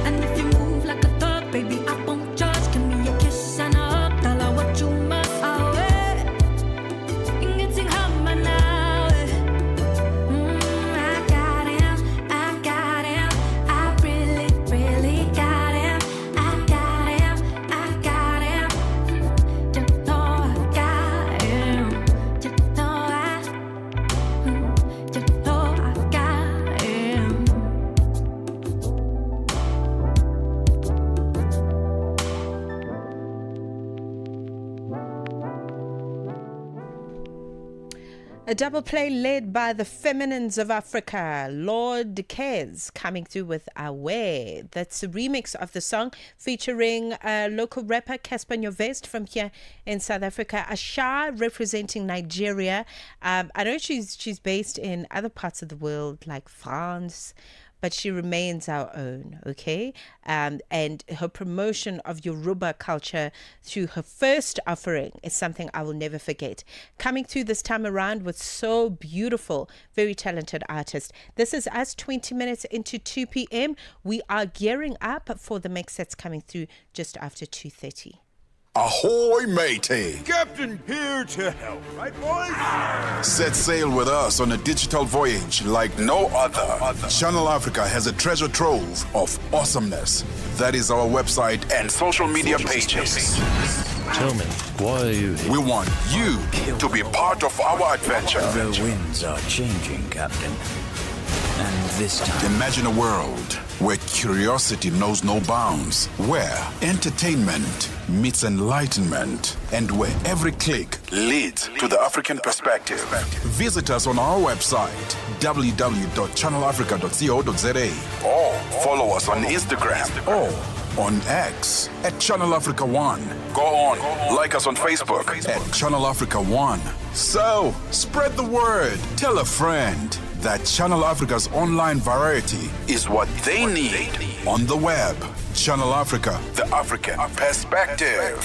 And if you move like a thug, baby, I won't judge. Give me a kiss and a hug, tell her what you must away. Getting hammered now, I got him, I really, really got him. I got him, just know I got him. Just know I got him. A double play led by the Feminines of Africa, Lord Kez, coming through with Away. That's a remix of the song featuring local rapper Casper Nyovest from here in South Africa. Asha representing Nigeria. I know she's based in other parts of the world like France, but she remains our own, okay? And her promotion of Yoruba culture through her first offering is something I will never forget. Coming through this time around with so beautiful, very talented artist. This is us 20 minutes into 2 p.m. We are gearing up for the mix that's coming through just after 2:30. Ahoy, matey! Captain here to help, right, boys? Set sail with us on a digital voyage like no other. Channel Africa has a treasure trove of awesomeness. That is our website and social media pages. Tell me, why are you here? We want you to be part of our adventure. The winds are changing, Captain. And this time... Imagine a world where curiosity knows no bounds, where entertainment meets enlightenment, and where every click leads to the African perspective. Visit us on our website, www.channelafrica.co.za, or follow us on Instagram or on X at Channel Africa One. Go on, like us on Facebook at Channel Africa One. So, spread the word. Tell a friend that Channel Africa's online variety is what they need on the web. Channel Africa, the African perspective.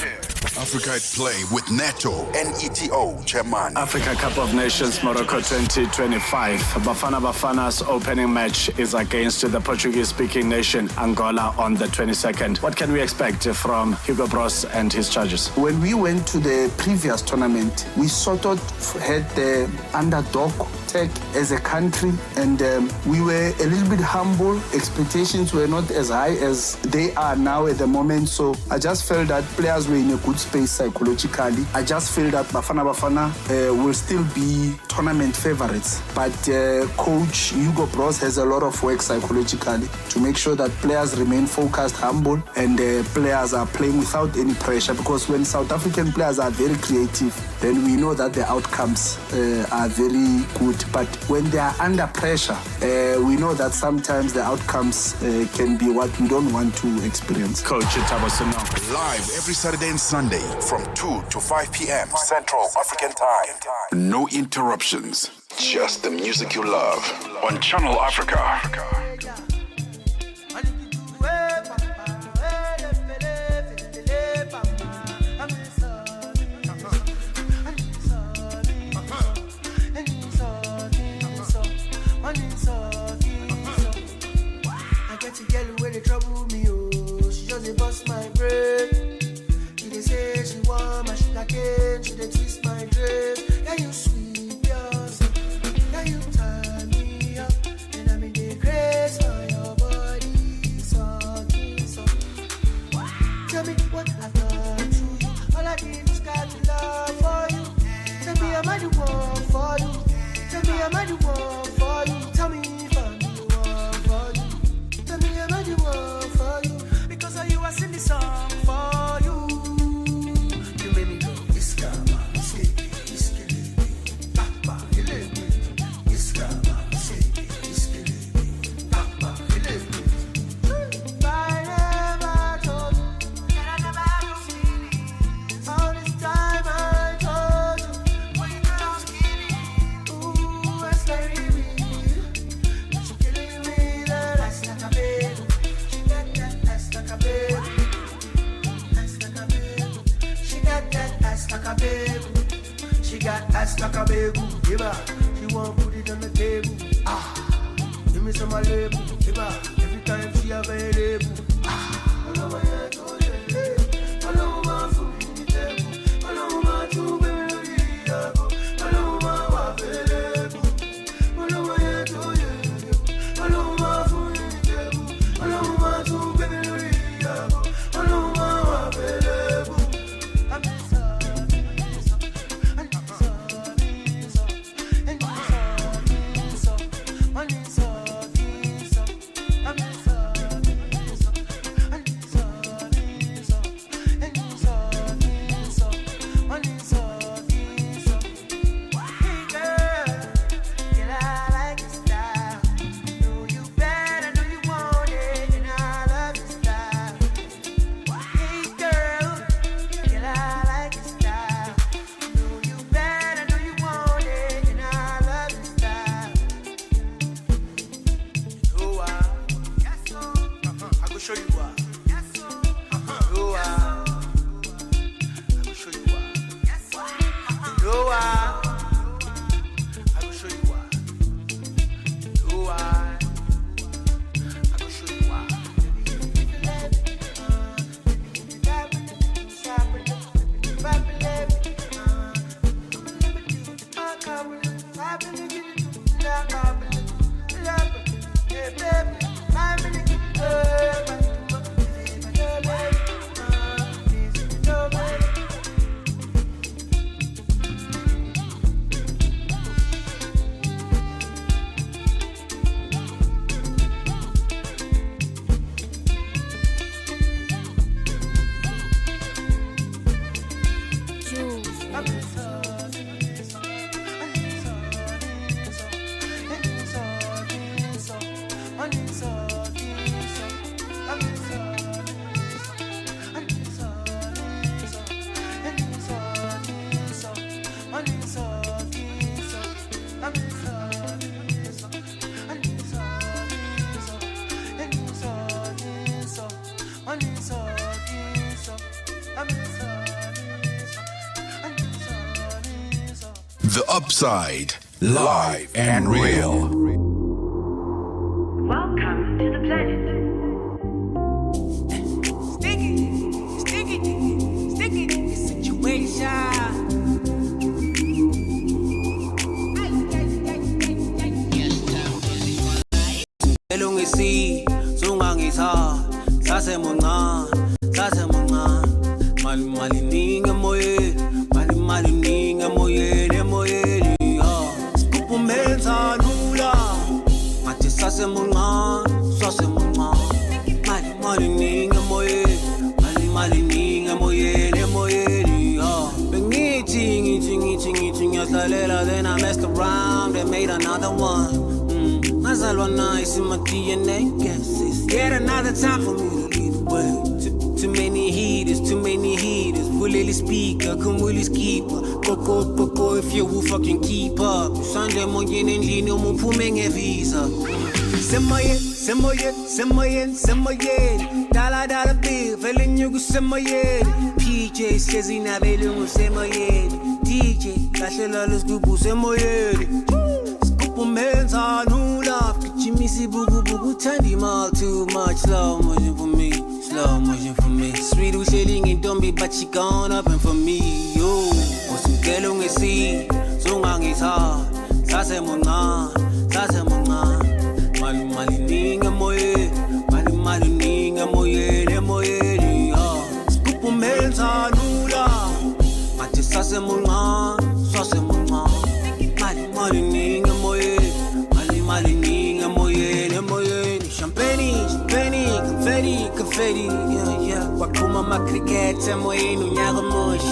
Africa at Play with Neto and ETO Chairman. Africa Cup of Nations Morocco 2025. Bafana Bafana's opening match is against the Portuguese-speaking nation Angola on the 22nd. What can we expect from Hugo Bros and his charges? When we went to the previous tournament, we sort of had the underdog tag as a country, and we were a little bit humble. Expectations were not as high as they are now at the moment. So I just felt that players were in a good space psychologically. I just feel that Bafana will still be tournament favorites. But coach Hugo Bros has a lot of work psychologically to make sure that players remain focused, humble, and players are playing without any pressure. Because when South African players are very creative, then we know that the outcomes are very good. But when they are under pressure, we know that sometimes the outcomes can be what we don't want to experience. Coach Tabosino. Live every Saturday and Sunday from 2 to 5 p.m. Central African Time. No interruptions. Just the music you love on Channel Africa. The girl where they trouble me, oh, she just dey bust my brain. She dey say she want my shit again, she dey twist my dress. Yeah, you sweet, yours. Yeah, you turn me up, and I'm in the grace for your body, so. Tell me what I've done to you. All I need is got to love for you. Tell me am I the one for you? Tell me am I the one for you? Tell me if I'm the one for you. Tell me am I the one for you? Because of you I sing this song for you. You made me go Iskama, Seki, Iskele, Papa, Ilebe, Iskama, Seki, Iskele, Papa, Ilebe. I never told you that I never had no feelings. All this time I told you when you thought I was kidding. Ooh, that's very real. But you're killing me, that ice like a baby. She got that ice like a baby. Ice like a baby. She got that ice like a baby. She got ice like a baby. Give her. She won't put it on the table. Ah, give me some of my label. Give her. Every time she available. Ah, all over here, all over for me, table. All over to baby, all over available. All over here, all over for me, table. All over to baby, all over available. I'm The Upside, live and real. Welcome to the planet. Sticky situation. Elungisi sungangitha sasemunca mali ningi emoyeni mali ningi emoyeni sikupumenza lula ngathi sasemunca mali ningi emoyeni bengithi ngiyahlalela, then I messed around and made another one. Ngazalwa nice in my DNA, guess it's yet another time for me to lead the way. Too many heaters, Fully speaker, come will his keeper. Coco, if you will fucking keep up. Sunday morning endlini umuphume ngevisa. Semoyen. Dala big, feeling you semoyen. PJ says he never lungu semoyen. DJ, kahlela lesigubu semoyen. Menza no love, Jimmy Bugu Tandy Mal too much slow motion for me. Sweet shading and don't be but she gone up and for me, yo. Was in Gelung a sea, so long is hard. Sasemona, Mali Ninga Moye, Scoop Menza no love, Mati Sasemona, Mali Ninga Moye. Champagne, confetti, yeah. Wakuma makrikete moyenu nyaga mush.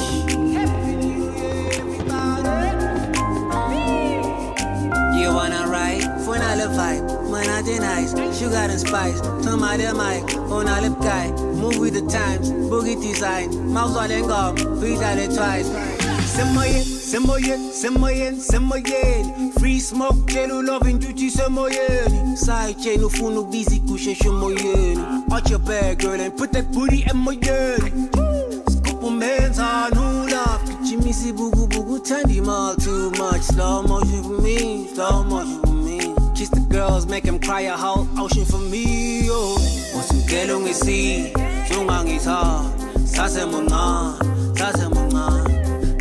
You wanna ride? Funale vibe, man I nice. Sugar and spice, tomato mic, on a lip guy. Move with the times, boogie design. Mouse all and gum, breathe at it twice. Semoyen. Free smoke, jello loving duty, semoyen. Side chain, no phone, no busy, kushe, shemoyen. Out your bag, girl, and put that booty in my yen. Scoop men's on no love. Jimmy Bugu, Tandy Mal, too much. Slow motion for me. Kiss the girls, make them cry a whole ocean for me, yo. What's in Gelung is sea, Sungang is hard. Sasemona.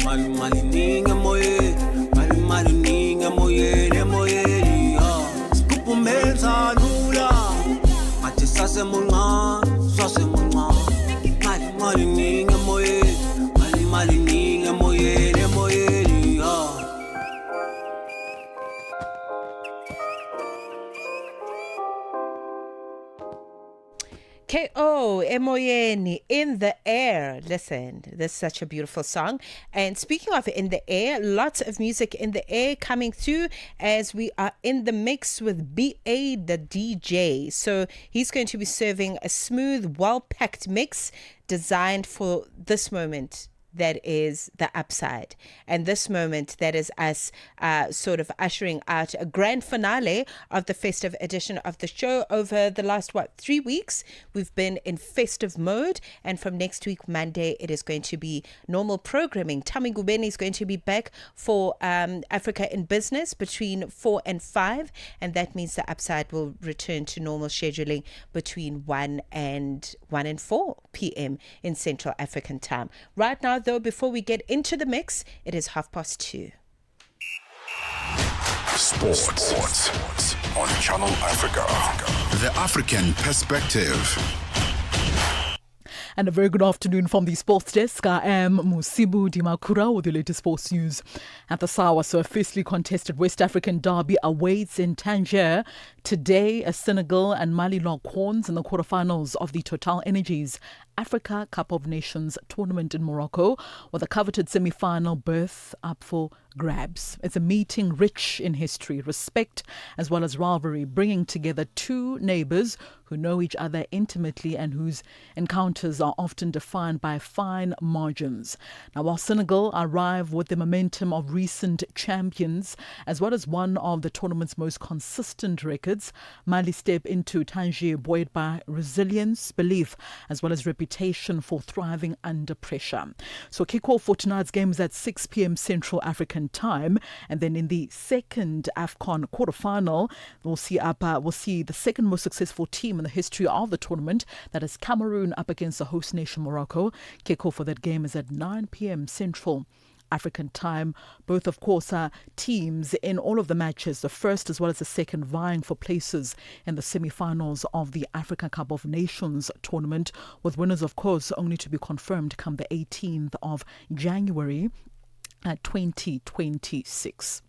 Mali ninga moyeni Scoop menza nula Mati sasemunga Mali ninga moyeni K.O. Emoyeni, In the Air. Listen, this is such a beautiful song. And speaking of in the air, lots of music in the air coming through as we are in the mix with B.A. the DJ. So he's going to be serving a smooth, well-packed mix designed for this moment. That is the upside. And this moment, that is us sort of ushering out a grand finale of the festive edition of the show. Over the last, 3 weeks, we've been in festive mode. And from next week, Monday, it is going to be normal programming. Tami Ngubeni is going to be back for Africa in Business between 4 and 5. And that means the upside will return to normal scheduling between 1 and 4 p.m. in Central African time. Right now, though, before we get into the mix, it is 2:30. Sports on Channel Africa. The African perspective. And a very good afternoon from the sports desk. I am Musibu Dimakura with the latest sports news. At the Sawa, so a fiercely contested West African derby awaits in Tangier. Today, Senegal and Mali lock horns in the quarterfinals of the Total Energies Africa Cup of Nations tournament in Morocco, with a coveted semi-final berth up for grabs. It's a meeting rich in history, respect, as well as rivalry, bringing together two neighbours who know each other intimately and whose encounters are often defined by fine margins. Now, while Senegal arrive with the momentum of recent champions, as well as one of the tournament's most consistent records, Mali step into Tangier buoyed by resilience, belief, as well as reputation for thriving under pressure. So kick-off for tonight's game is at 6 p.m. Central African African time. And then in the second AFCON quarterfinal, we'll see the second most successful team in the history of the tournament. That is Cameroon up against the host nation Morocco. Kickoff for that game is at 9 p.m. Central African time. Both, of course, are teams in all of the matches, the first as well as the second, vying for places in the semi-finals of the Africa Cup of Nations tournament, with winners, of course, only to be confirmed come the 18th of January 2026.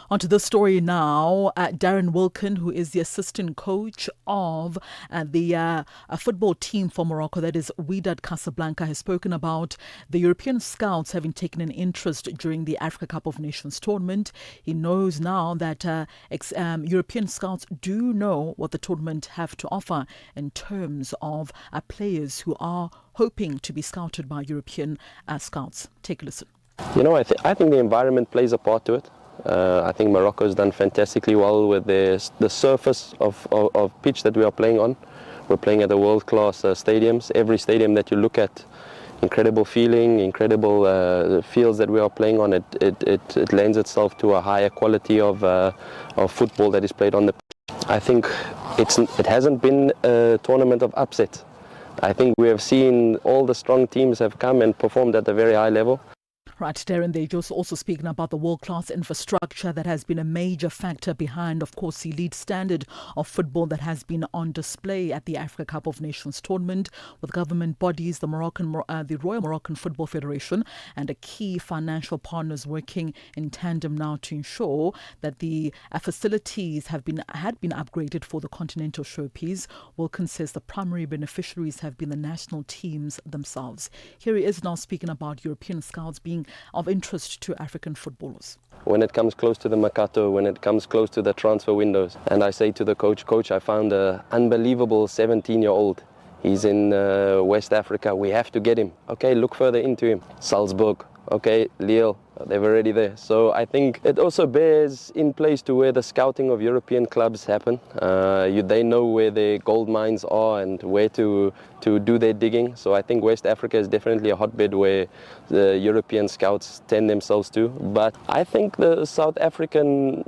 Onto the story now. Darren Wilkin, who is the assistant coach of the football team for Morocco, that is Wydad Casablanca, has spoken about the European scouts having taken an interest during the Africa Cup of Nations tournament. He knows now that European scouts do know what the tournament have to offer in terms of players who are hoping to be scouted by European scouts. Take a listen. You know, I think the environment plays a part to it. I think Morocco has done fantastically well with the surface of pitch that we are playing on. We're playing at the world-class stadiums. Every stadium that you look at, incredible feeling, incredible fields that we are playing on. It lends itself to a higher quality of football that is played on the pitch. I think it hasn't been a tournament of upset. I think we have seen all the strong teams have come and performed at a very high level. Right, Darren, they're just also speaking about the world-class infrastructure that has been a major factor behind, of course, the elite standard of football that has been on display at the Africa Cup of Nations tournament, with government bodies, the Royal Moroccan Football Federation, and the key financial partners working in tandem now to ensure that the facilities had been upgraded for the continental showpiece. Wilkins says the primary beneficiaries have been the national teams themselves. Here he is now speaking about European scouts being of interest to African footballers. When it comes close to the Mercato, when it comes close to the transfer windows, and I say to the coach, I found an unbelievable 17-year-old. He's in West Africa. We have to get him. Okay, look further into him. Salzburg, okay, Lille, they're already there. So I think it also bears in place to where the scouting of European clubs happen. They know where their gold mines are and where to do their digging. So I think West Africa is definitely a hotbed where the European scouts tend themselves to. But I think the South African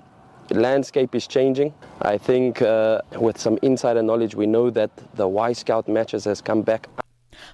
landscape is changing. I think with some insider knowledge, we know that the Y-Scout matches has come back.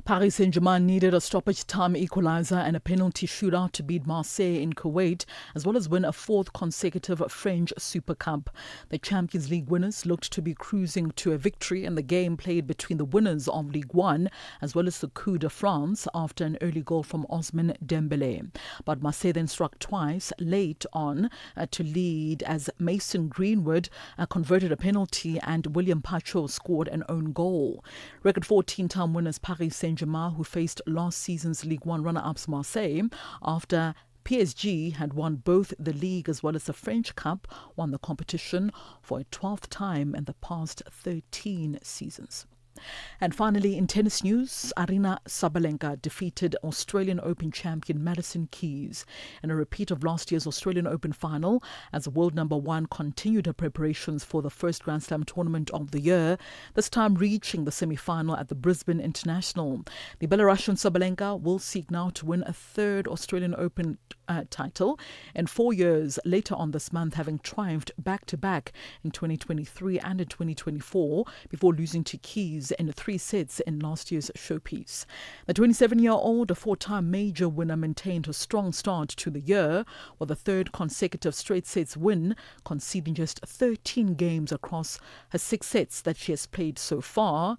Paris Saint-Germain needed a stoppage time equalizer and a penalty shootout to beat Marseille in Kuwait, as well as win a fourth consecutive French Super Cup. The Champions League winners looked to be cruising to a victory in the game played between the winners of Ligue 1 as well as the Coup de France after an early goal from Ousmane Dembélé. But Marseille then struck twice late on to lead as Mason Greenwood converted a penalty and William Pacho scored an own goal. Record 14-time winners Paris Saint-Germain, who faced last season's Ligue 1 runner-ups Marseille after PSG had won both the league as well as the French Cup, won the competition for a 12th time in the past 13 seasons. And finally, in tennis news, Aryna Sabalenka defeated Australian Open champion Madison Keys in a repeat of last year's Australian Open final as world number one continued her preparations for the first Grand Slam tournament of the year, this time reaching the semi-final at the Brisbane International. The Belarusian Sabalenka will seek now to win a third Australian Open title in 4 years later on this month, having triumphed back-to-back in 2023 and in 2024 before losing to Keys in 3 sets in last year's showpiece. The 27-year-old, a 4-time major winner, maintained her strong start to the year with a third consecutive straight sets win, conceding just 13 games across her 6 sets that she has played so far.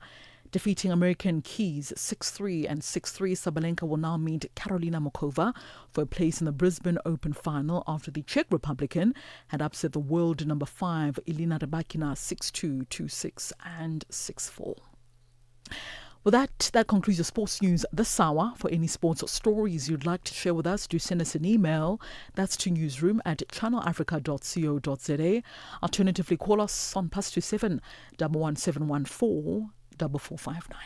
Defeating American Keys 6-3 and 6-3, Sabalenka will now meet Karolina Muchova for a place in the Brisbane Open final after the Czech Republican had upset the world number 5 Elena Rybakina 6-2, 2-6 and 6-4. With that concludes your sports news this hour. For any sports stories you'd like to share with us, do send us an email. That's to newsroom@channelafrica.co.za. Alternatively, call us on +27 11714 4459.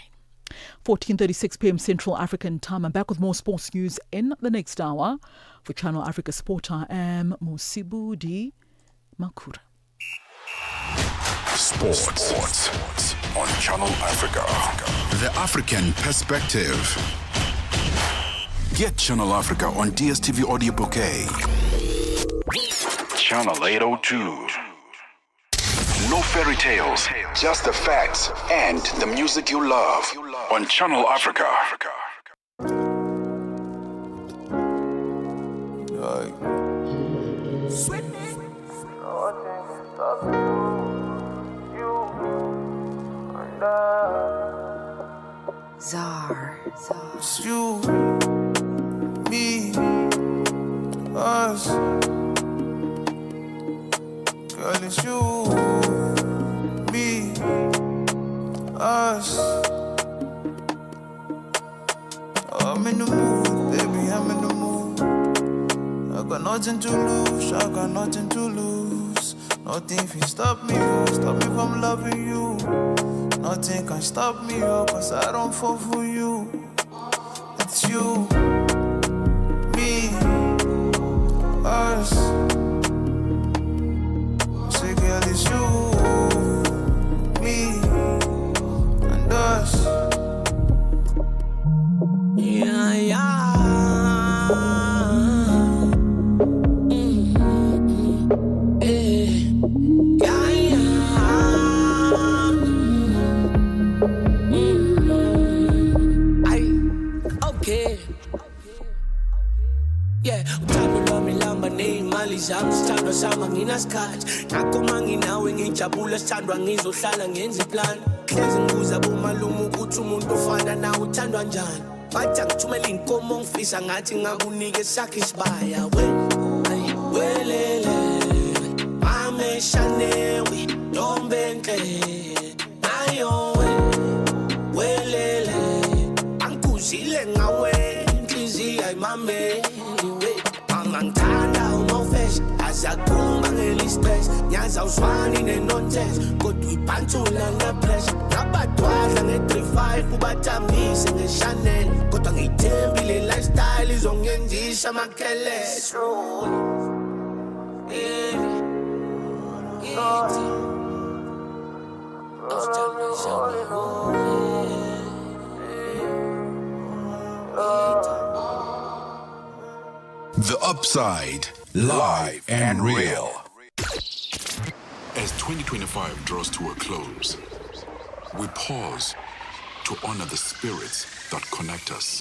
14:36 p.m. Central African Time. I'm back with more sports news in the next hour. For Channel Africa Sport, I am Mosito Makura. Sports on Channel Africa. The African perspective. Get Channel Africa on DSTV Audio Bouquet. Channel 802. No fairy tales, just the facts and the music you love on Channel Africa. Czar. It's you, me, us. Girl, it's you, me, us. I'm in the mood, baby, I'm in the mood. I got nothing to lose, I got nothing to lose. Nothing can stop me from loving you. Nothing can stop me, cause I don't fall for you. It's you, me, us. Say, girl, it's you, me, and us. Yeah, yeah. Sithandwa sama nginasikhathi nakho manginawe ngijabula sithandwa ngizohlala ngenza iplan hlezi ngibuza bomalume ukuthi umuntu ofana nawe uthandwa njani bathi angithumela inkomo ngifisa ngathi ngakunike sakhe isibaya welele ameshanewe ndombenhle nayo welele angikuzile ngawe inhliziyo ayimameli angangithanda unofesh azakhuluma ngelistress nyaza uswani nenonsense kodwa uyiphanthula ngepressure nabadwadla nge-35 ubatambise nge-Chanel kodwa ngiyithembile lifestyle izongenzisha amakhelesho The Upside, live and real. As 2025 draws to a close, we pause to honor the spirits that connect us.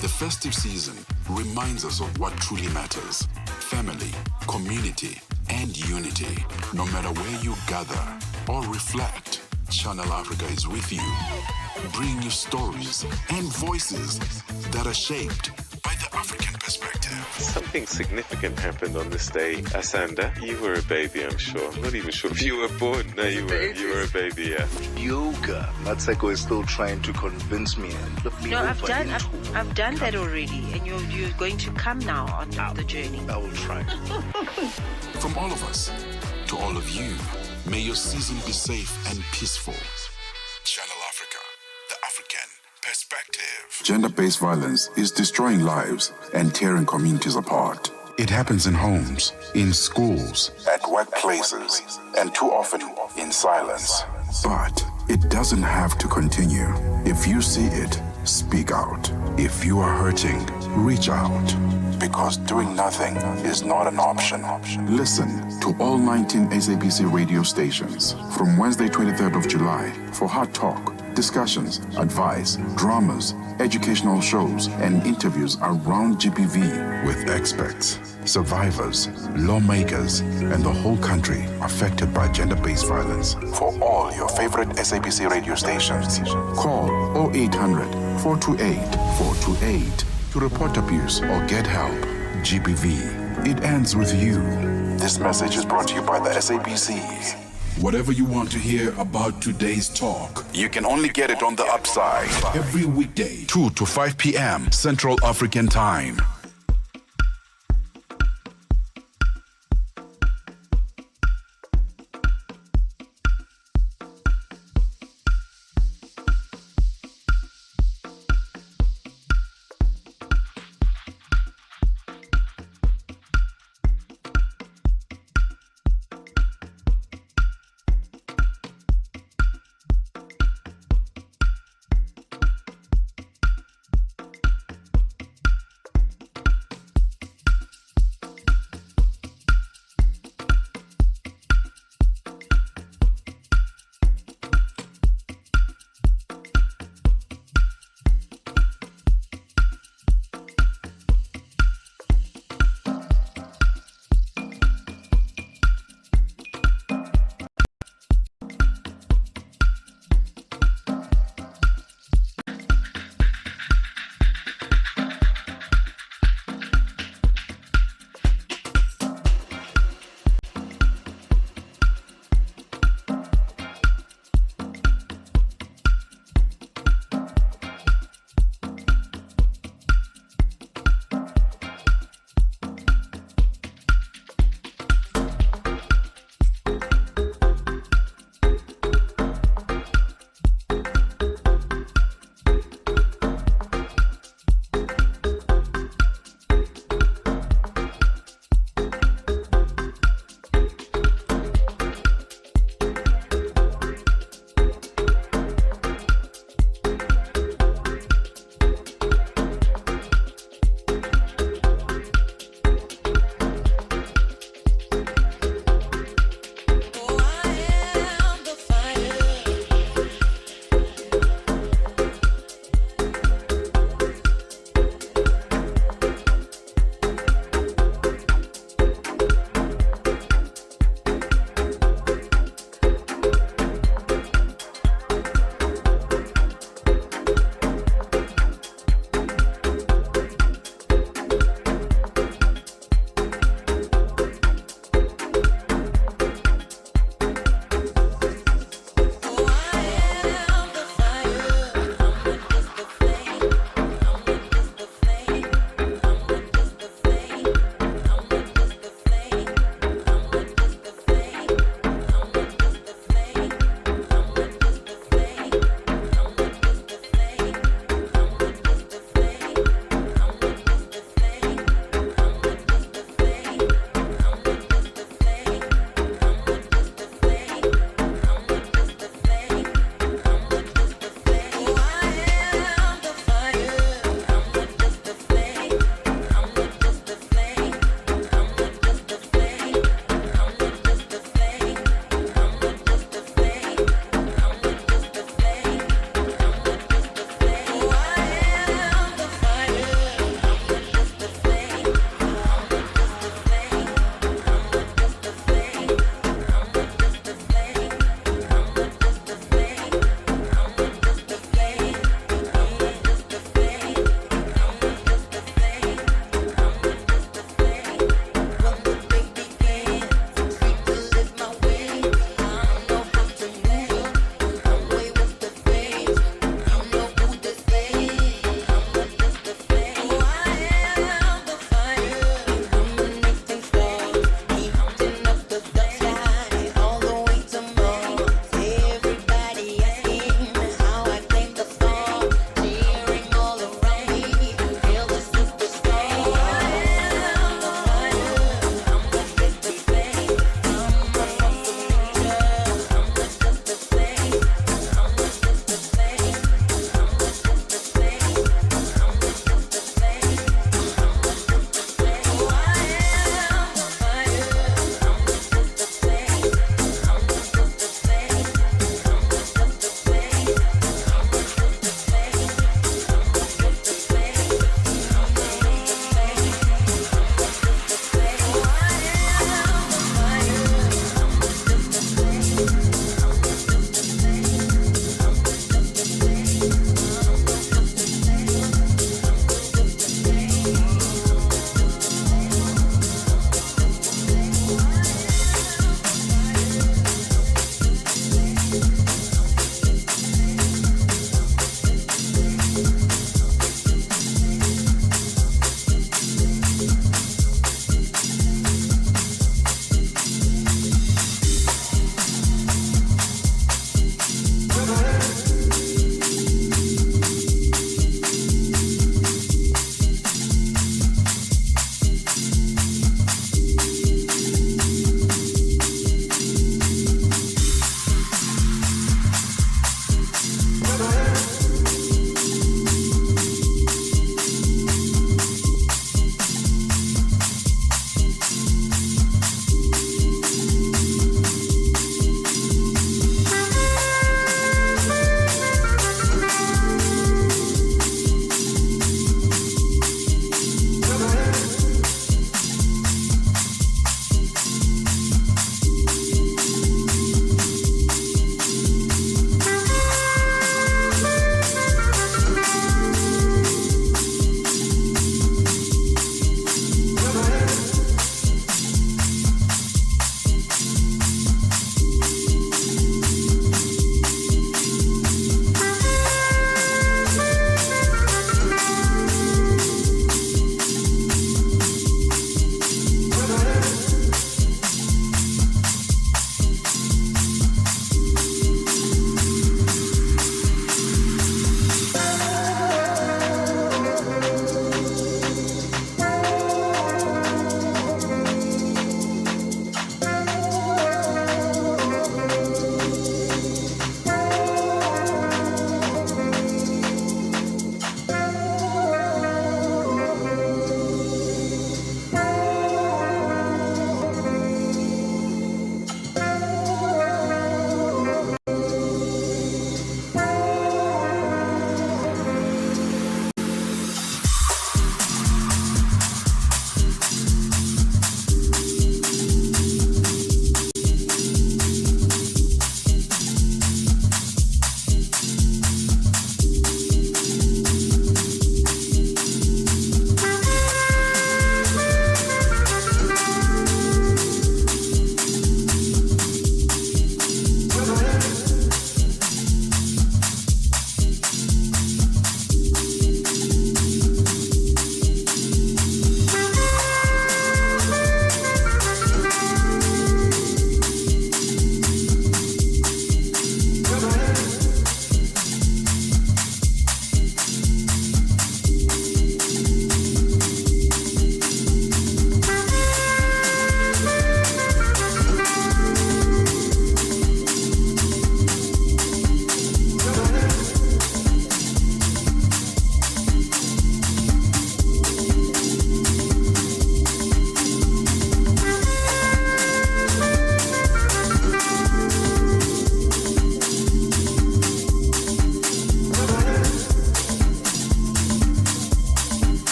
The festive season reminds us of what truly matters: family, community, and unity. No matter where you gather or reflect, Channel Africa is with you, bringing you stories and voices that are shaped by the African perspective. Something significant happened on this day. Asanda, you were a baby, I'm sure. I'm not even sure if you were born. No, you were. You were a baby, yeah. Yoga. Mmatsheko is still trying to convince me and flip me over. I've done that already, and you're going to come now on the journey. I will try. From all of us to all of you, may your season be safe and peaceful. Channel Africa, the African perspective. Gender-based violence is destroying lives and tearing communities apart. It happens in homes, in schools, at workplaces, and too often in silence. But it doesn't have to continue. If you see it, speak out. If you are hurting, reach out. Because doing nothing is not an option. Listen to all 19 SABC radio stations from Wednesday, 23rd of July for Hard Talk, discussions, advice, dramas, educational shows, and interviews around GBV with experts, survivors, lawmakers, and the whole country affected by gender-based violence. For all your favorite SABC radio stations, call 0800 428 428 to report abuse or get help. GBV, it ends with you. This message is brought to you by the SABC. Whatever you want to hear about today's talk, you can only get it on The Upside. Every weekday, 2 to 5 p.m. Central African Time.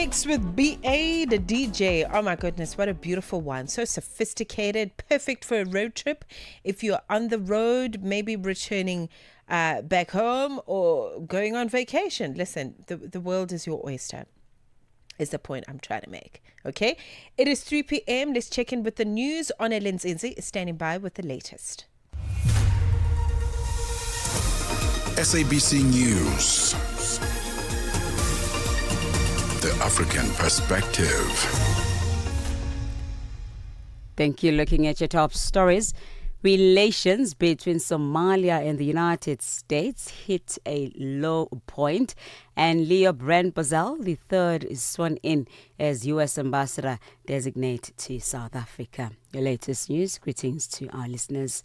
mix with BA, the DJ. Oh my goodness, what a beautiful one. So sophisticated, perfect for a road trip. If you're on the road, maybe returning back home or going on vacation. Listen, the world is your oyster, is the point I'm trying to make. Okay? It is 3 p.m. Let's check in with the news. Onelin Zinzi is standing by with the latest. SABC News. The African Perspective. Thank you. Looking at your top stories. Relations between Somalia and the United States hit a low point, and Leo Brand Bozell III is sworn in as U.S. Ambassador designate to South Africa. Your latest news. Greetings to our listeners.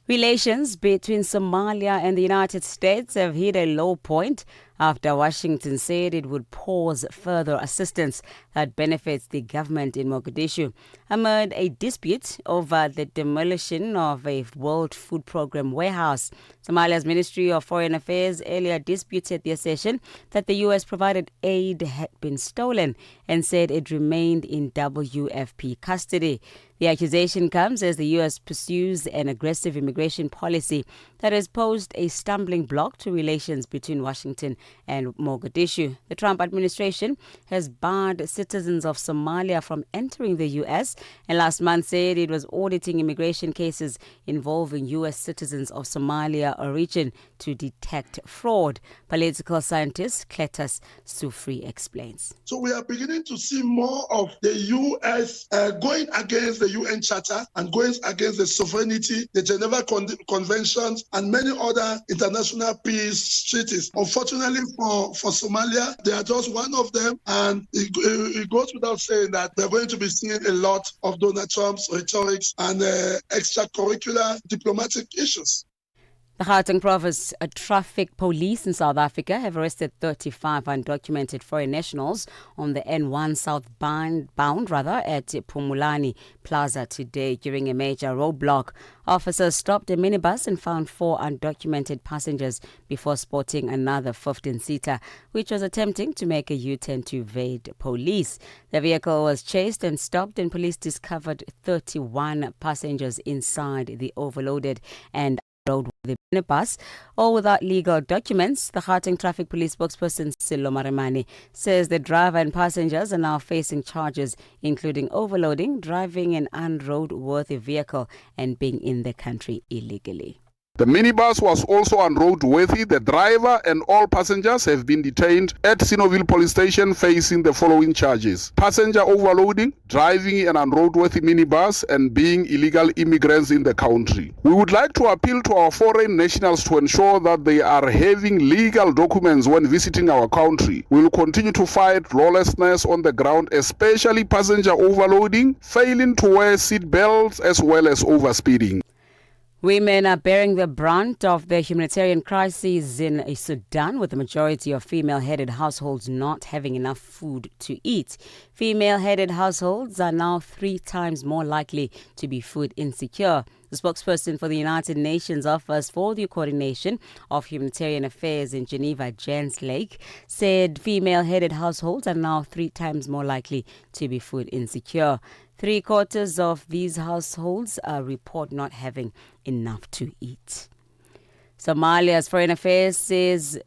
Relations between Somalia and the United States have hit a low point after Washington said it would pause further assistance that benefits the government in Mogadishu amid a dispute over the demolition of a World Food Programme warehouse. Somalia's Ministry of Foreign Affairs earlier disputed the assertion that the U.S. provided aid had been stolen and said it remained in WFP custody. The accusation comes as the U.S. pursues an aggressive immigration policy that has posed a stumbling block to relations between Washington and Mogadishu. The Trump administration has barred citizens of Somalia from entering the U.S. and last month said it was auditing immigration cases involving U.S. citizens of Somalia origin to detect fraud. Political scientist Cletus Sufri explains. So we are beginning to see more of the U.S. Going against the UN Charter and going against the sovereignty, the Geneva Conventions, and many other international peace treaties. Unfortunately for Somalia, they are just one of them, and it goes without saying that they're going to be seeing a lot of Donald Trump's rhetorics and extracurricular diplomatic issues. The Gauteng Province Traffic Police in South Africa have arrested 35 undocumented foreign nationals on the N1 southbound at Pumulani Plaza today during a major roadblock. Officers stopped a minibus and found 4 undocumented passengers before spotting another 15-seater, which was attempting to make a U-turn to evade police. The vehicle was chased and stopped, and police discovered 31 passengers inside the overloaded and road with the minibus, all without legal documents. The Gauteng Traffic Police spokesperson Silo Maremane says the driver and passengers are now facing charges including overloading, driving an unroadworthy vehicle and being in the country illegally. The minibus was also unroadworthy. The driver and all passengers have been detained at Sinoville Police Station facing the following charges: passenger overloading, driving an unroadworthy minibus, and being illegal immigrants in the country. We would like to appeal to our foreign nationals to ensure that they are having legal documents when visiting our country. We will continue to fight lawlessness on the ground, especially passenger overloading, failing to wear seat belts, as well as overspeeding. Women are bearing the brunt of the humanitarian crisis in Sudan, with the majority of female-headed households not having enough food to eat. Female-headed households are now 3 times more likely to be food insecure. The spokesperson for the United Nations Office for the Coordination of Humanitarian Affairs in Geneva, Jens Lake, said female-headed households are now 3 times more likely to be food insecure. 3/4 of these households report not having enough to eat. Somalia's Foreign Affairs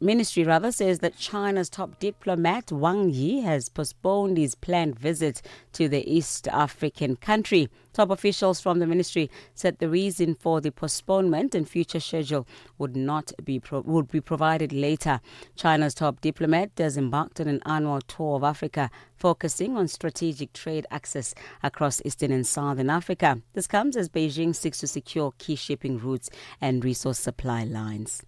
Ministry says that China's top diplomat Wang Yi has postponed his planned visit to the East African country. Top officials from the ministry said the reason for the postponement and future schedule would be provided later. China's top diplomat has embarked on an annual tour of Africa, focusing on strategic trade access across Eastern and Southern Africa. This comes as Beijing seeks to secure key shipping routes and resource supply lines.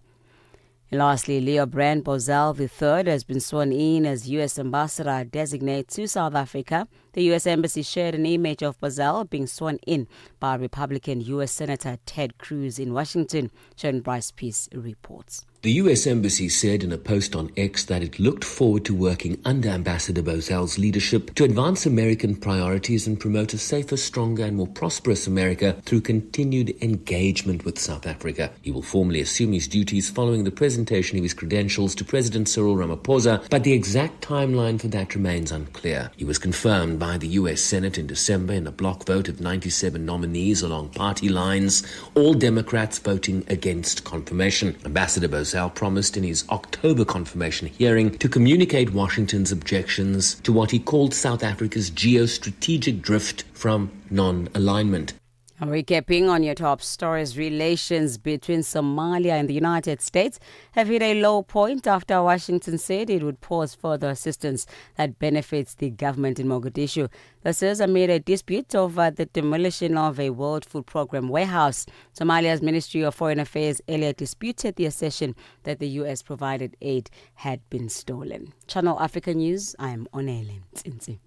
And lastly, Leo Brand Bozell III has been sworn in as U.S. Ambassador designate to South Africa The U.S. Embassy shared an image of Bazell being sworn in by Republican U.S. Senator Ted Cruz in Washington. Sharon Bryce Peace reports. The U.S. Embassy said in a post on X that it looked forward to working under Ambassador Bozell's leadership to advance American priorities and promote a safer, stronger and more prosperous America through continued engagement with South Africa. He will formally assume his duties following the presentation of his credentials to President Cyril Ramaphosa, but the exact timeline for that remains unclear. He was confirmed by the U.S. Senate in December in a block vote of 97 nominees along party lines, all Democrats voting against confirmation. Ambassador Bozell promised in his October confirmation hearing to communicate Washington's objections to what he called South Africa's geostrategic drift from non-alignment. Recapping on your top stories, relations between Somalia and the United States have hit a low point after Washington said it would pause further assistance that benefits the government in Mogadishu. This is amid a dispute over the demolition of a World Food Programme warehouse. Somalia's Ministry of Foreign Affairs earlier disputed the assertion that the U.S. provided aid had been stolen. Channel Africa News, I am Onele Ntsinzi.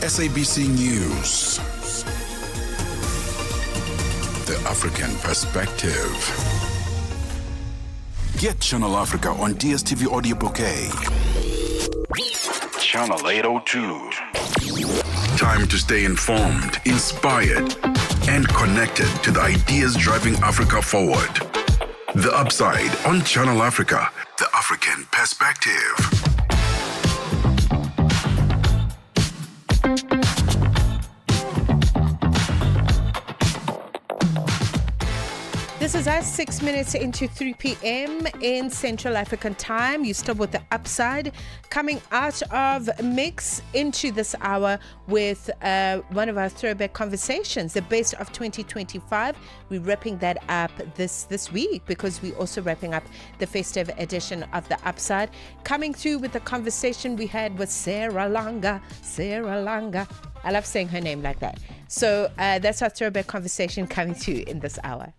SABC News. The African Perspective. Get Channel Africa on DSTV Audio Bouquet. Channel 802. Time to stay informed, inspired, and connected to the ideas driving Africa forward. The Upside on Channel Africa. The African Perspective. This is us 6 minutes into 3 p.m. in Central African time. You still with the Upside, coming out of mix into this hour with one of our throwback conversations, the best of 2025. We're wrapping that up this week because we're also wrapping up the festive edition of the Upside. Coming through with the conversation we had with Sarah Langa. I love saying her name like that. So that's our throwback conversation coming through in this hour.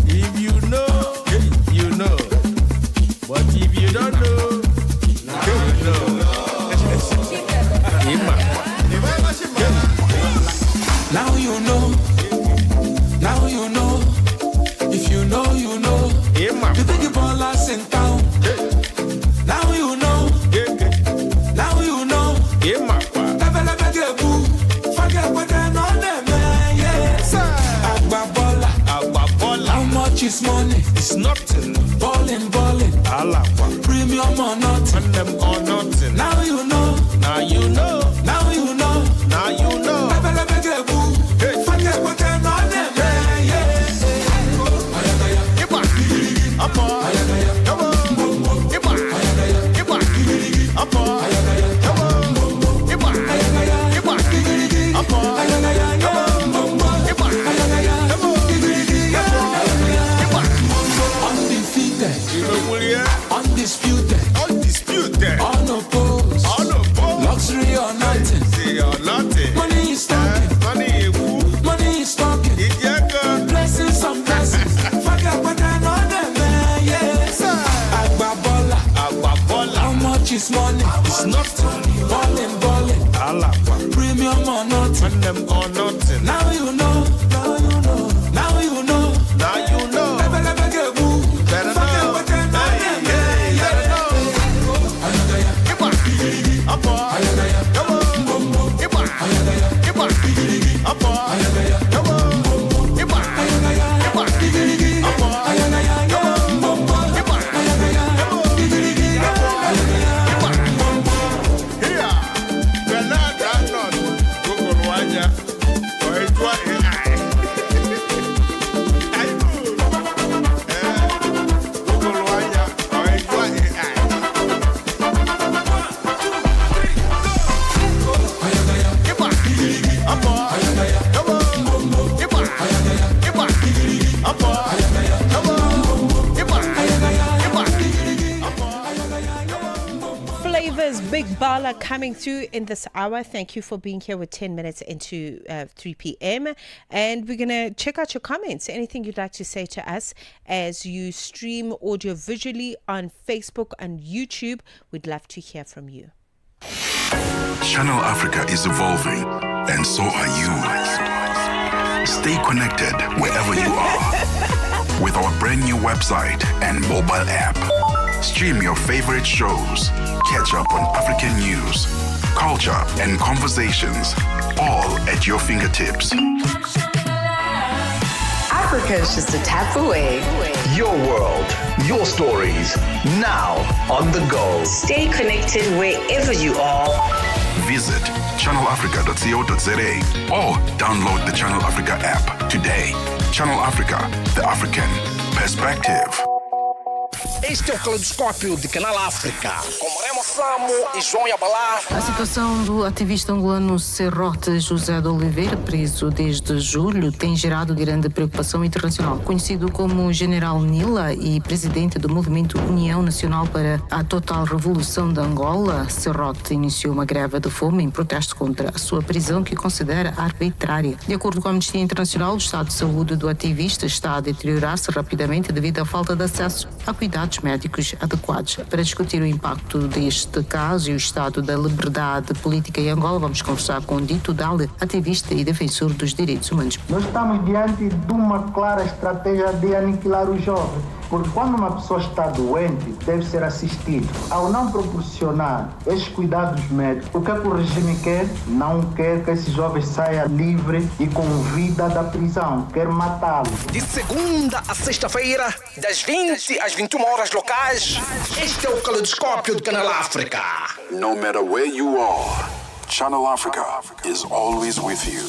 If you know, you know. But if you don't know, now you know. Now you know. Now you know. If you know, you know. You think you ball us in town. Now you know. Now you know. Forget what I know them, yes. How much is money? It's nothing. Ballin'. Premium or nothing. And them or nothing. Now you know. Now you know. Now you know. Now you know. Forget what I know them, yes. Undisputed, unopposed, luxury or caller coming through in this hour. Thank you for being here with 10 minutes into 3 p.m. And we're going to check out your comments. Anything you'd like to say to us as you stream audio visually on Facebook and YouTube. We'd love to hear from you. Channel Africa is evolving, and so are you. Stay connected wherever you are with our brand new website and mobile app. Stream your favorite shows, catch up on African news, culture, and conversations, all at your fingertips. Africa is just a tap away. Your world, your stories, now on the go. Stay connected wherever you are. Visit channelafrica.co.za or download the Channel Africa app today. Channel Africa, the African perspective. Este é o Caleidoscópio de Canal África, com Remo Samo e João Yabalá. A situação do ativista angolano Serrote José de Oliveira, preso desde julho, tem gerado grande preocupação internacional. Conhecido como General Nila e presidente do movimento União Nacional para a Total Revolução de Angola, Serrote iniciou uma greve de fome em protesto contra a sua prisão, que considera arbitrária. De acordo com a Amnistia Internacional, o estado de saúde do ativista está a deteriorar-se rapidamente devido à falta de acesso a cuidados médicos adequados. Para discutir o impacto deste caso e o estado da liberdade política em Angola, vamos conversar com Dito Dale, ativista e defensor dos direitos humanos. Nós estamos diante de uma clara estratégia de aniquilar o jovem, porque quando uma pessoa está doente, deve ser assistido. Ao não proporcionar esses cuidados médicos, o que o regime quer? Não quer que esse jovem saia livre e com vida da prisão, quer matá-lo. De segunda a sexta-feira, das 20 às 21 horas locais, este é o Caleidoscópio de Canal África. No matter where you are, Channel Africa is always with you.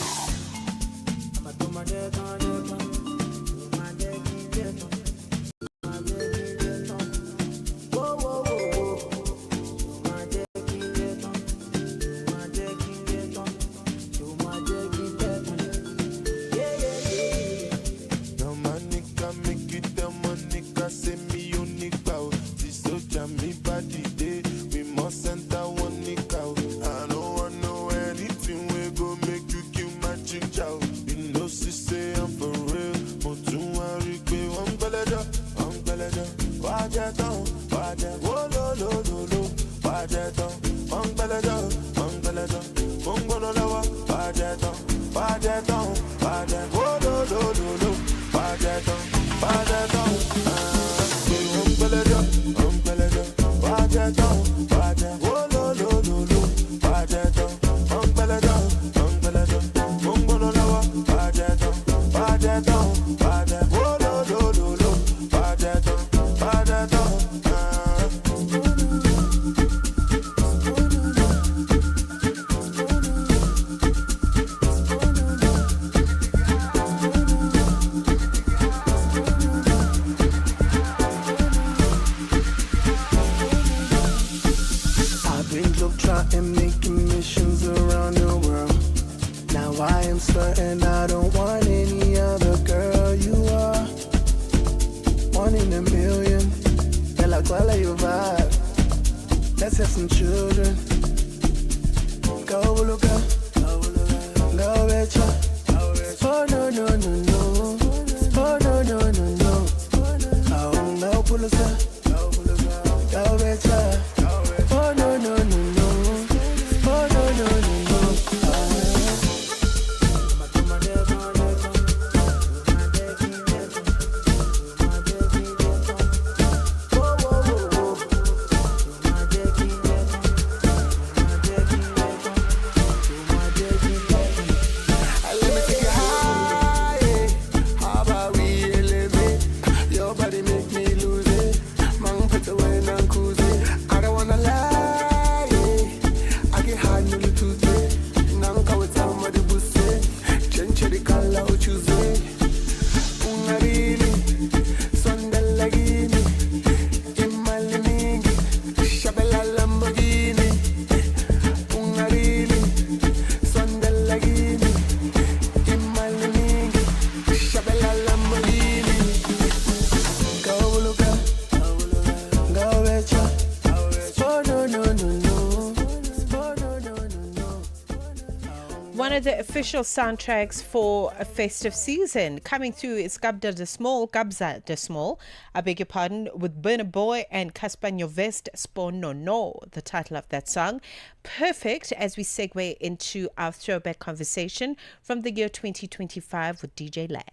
of the official soundtracks for a festive season. Coming through is Gabza de Small, I beg your pardon, with Burna Boy and Casper Nyovest Sponono, the title of that song. Perfect as we segue into our throwback conversation from the year 2025 with DJ Lag.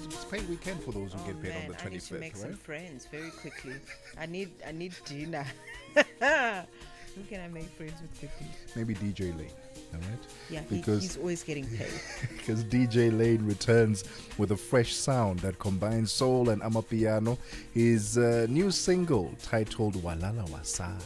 It's paid weekend for those who get paid on the 25th, I need to make some right? friends very quickly. I need dinner. Who can I make friends with quickly? Maybe DJ Lane, all right? Yeah, because he's always getting paid. Because DJ Lane returns with a fresh sound that combines soul and amapiano. His new single titled Walala Wasala,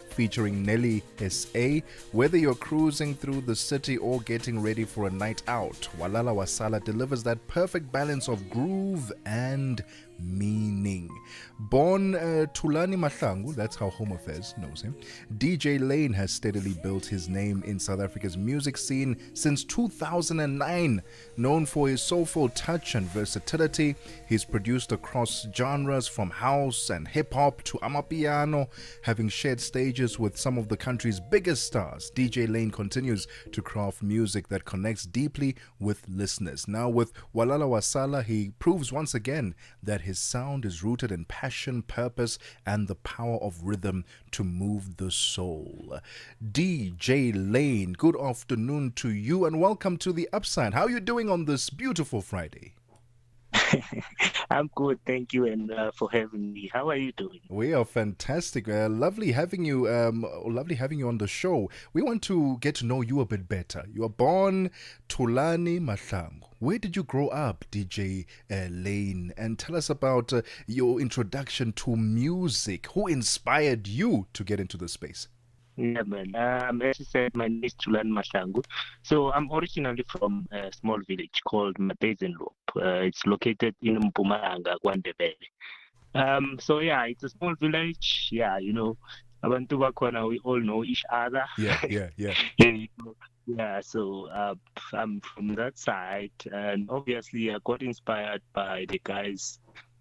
featuring Nelly S.A. Whether you're cruising through the city or getting ready for a night out, Walala Wasala delivers that perfect balance of groove and meaning. Born Tulani Mahlangu, that's how Home Affairs knows him, DJ Lane has steadily built his name in South Africa's music scene since 2009. Known for his soulful touch and versatility, he's produced across genres from house and hip-hop to amapiano. Having shared stages with some of the country's biggest stars, DJ Lane continues to craft music that connects deeply with listeners. Now with Walala Wasala, he proves once again that his sound is rooted in passion, purpose, and the power of rhythm to move the soul. DJ Lane, good afternoon to you and welcome to The Upside. How are you doing on this beautiful Friday? I'm good, thank you, and for having me. How are you doing? We are fantastic. Lovely having you. Lovely having you on the show. We want to get to know you a bit better. You are born Tulani Mahlangu. Where did you grow up, DJ Lane? And tell us about your introduction to music. Who inspired you to get into the space? Yeah, man. As you said, my name is Tulani Mahlangu. So I'm originally from a small village called Matezenlop. It's located in Mpumalanga, KwaNdebele. So yeah, it's a small village. Yeah, you know, Abantu Bakwana, we all know each other. Yeah. Yeah, so I'm from that side, and obviously I got inspired by the guys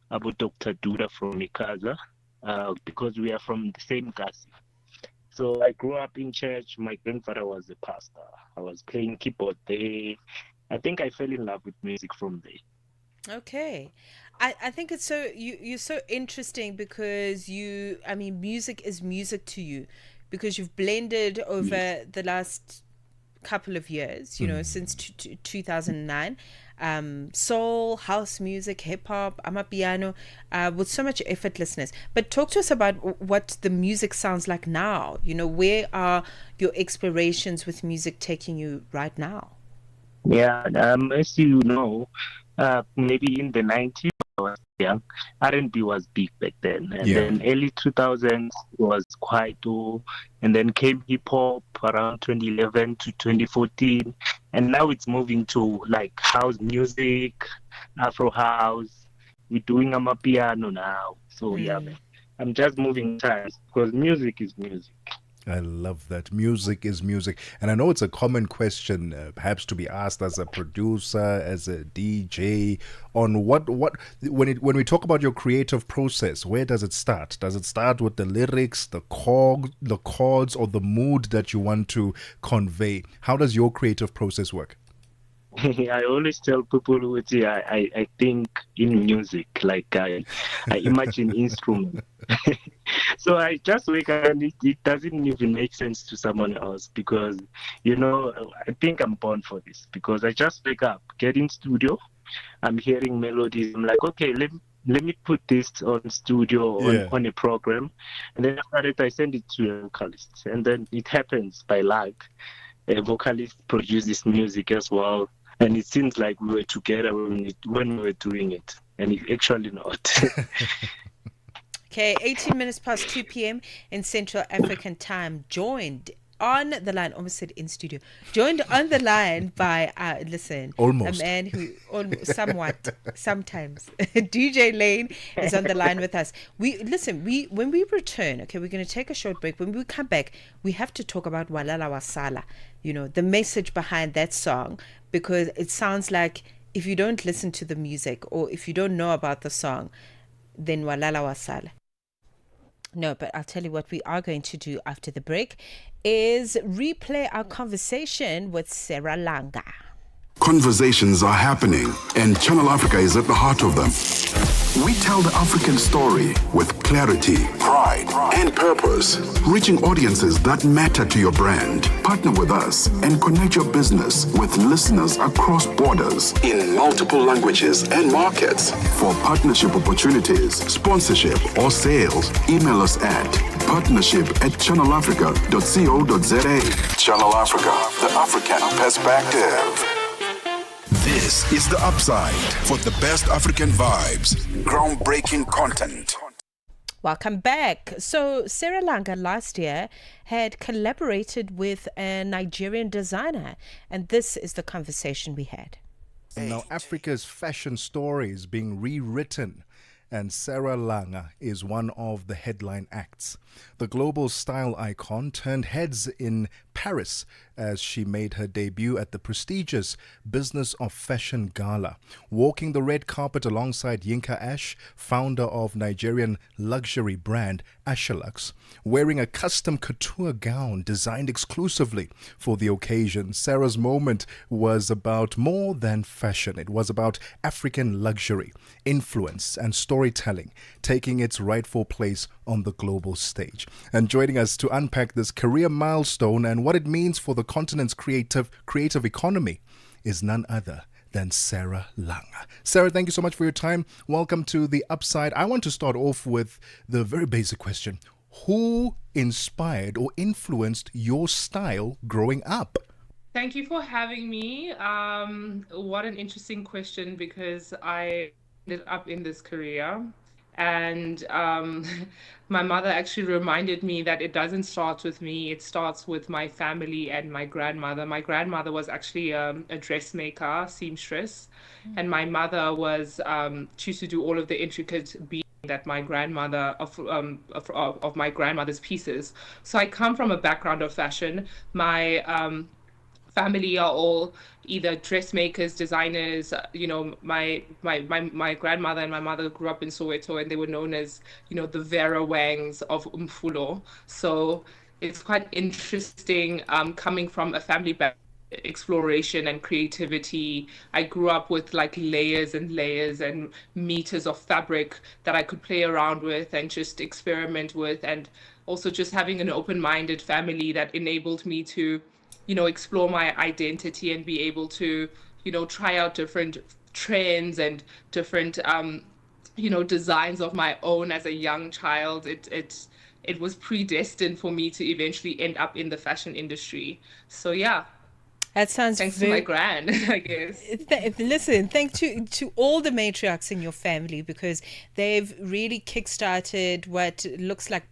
about Dr. Duda from Mikaza, because we are from the same kasi. So I grew up in church. My grandfather was a pastor. I was playing keyboard there. I think I fell in love with music from there. Okay. I think it's you're so interesting because music is music to you because you've blended over the last couple of years, you know, since 2009, soul, house music, hip-hop, amapiano, with so much effortlessness. But talk to us about what the music sounds like now. You know, where are your explorations with music taking you right now? Yeah, as you know, maybe in the 90s, I was young. R&B was big back then. And then early 2000s was Kwaito. And then came hip-hop around 2011 to 2014. And now it's moving to like house music, Afro house. We're doing amapiano now. So yeah, man, I'm just moving times because music is music. I love that. Music is music. And I know it's a common question, perhaps to be asked as a producer, as a DJ, on what when we talk about your creative process, where does it start? Does it start with the lyrics, the chords, or the mood that you want to convey? How does your creative process work? I always tell people, I think in music, like I imagine instruments. So I just wake up and it doesn't even make sense to someone else because, you know, I think I'm born for this because I just wake up, get in studio, I'm hearing melodies. I'm like, okay, let me put this on studio on a program. And then after that, I send it to a vocalist. And then it happens by luck. A vocalist produces music as well. And it seems like we were together when we were doing it. And it's actually not. Okay, 18 minutes past 2 p.m. in Central African time. Joined on the line, almost said in studio, joined on the line by, almost a man who, sometimes, DJ Lane is on the line with us. When we return, okay, we're going to take a short break. When we come back, we have to talk about Walala Wasala, you know, the message behind that song, because it sounds like if you don't listen to the music or if you don't know about the song, then Walala Wasala. No, but I'll tell you what we are going to do after the break is replay our conversation with Sarah Langa. Conversations are happening, and Channel Africa is at the heart of them. We tell the African story with clarity, pride, and purpose, reaching audiences that matter to your brand. Partner with us and connect your business with listeners across borders in multiple languages and markets. For partnership opportunities, sponsorship, or sales, email us at partnership@channelafrica.co.za. Channel Africa, the African perspective. This is The Upside for the best African vibes, groundbreaking content. Welcome back. So Sarah Langa last year had collaborated with a Nigerian designer, and this is the conversation we had. And now Africa's fashion story is being rewritten, and Sarah Langa is one of the headline acts. The global style icon turned heads in Paris as she made her debut at the prestigious Business of Fashion Gala, walking the red carpet alongside Yinka Ash, founder of Nigerian luxury brand Ashalux. Wearing a custom couture gown designed exclusively for the occasion, Sarah's moment was about more than fashion. It was about African luxury, influence, and storytelling, taking its rightful place on the global stage. And joining us to unpack this career milestone and what it means for the continent's creative economy is none other than Sarah Langa. Sarah, thank you so much for your time. Welcome to The Upside. I want to start off with the very basic question. Who inspired or influenced your style growing up? Thank you for having me. What an interesting question, because I ended up in this career. And my mother actually reminded me that it doesn't start with me, it starts with my family and my grandmother. My grandmother was actually a dressmaker, seamstress, and my mother was she used to do all of the intricate beading that my grandmother of my grandmother's pieces. So I come from a background of fashion. My family are all either dressmakers, designers. My grandmother and my mother grew up in Soweto, and they were known as, the Vera Wangs of Umfulo. So it's quite interesting coming from a family background, exploration and creativity. I grew up with like layers and layers and meters of fabric that I could play around with and just experiment with, and also just having an open-minded family that enabled me to explore my identity and be able to, try out different trends and different, designs of my own as a young child. It was predestined for me to eventually end up in the fashion industry. So yeah. That sounds thanks to my gran, I guess. Listen, thanks to all the matriarchs in your family, because they've really kickstarted what looks like a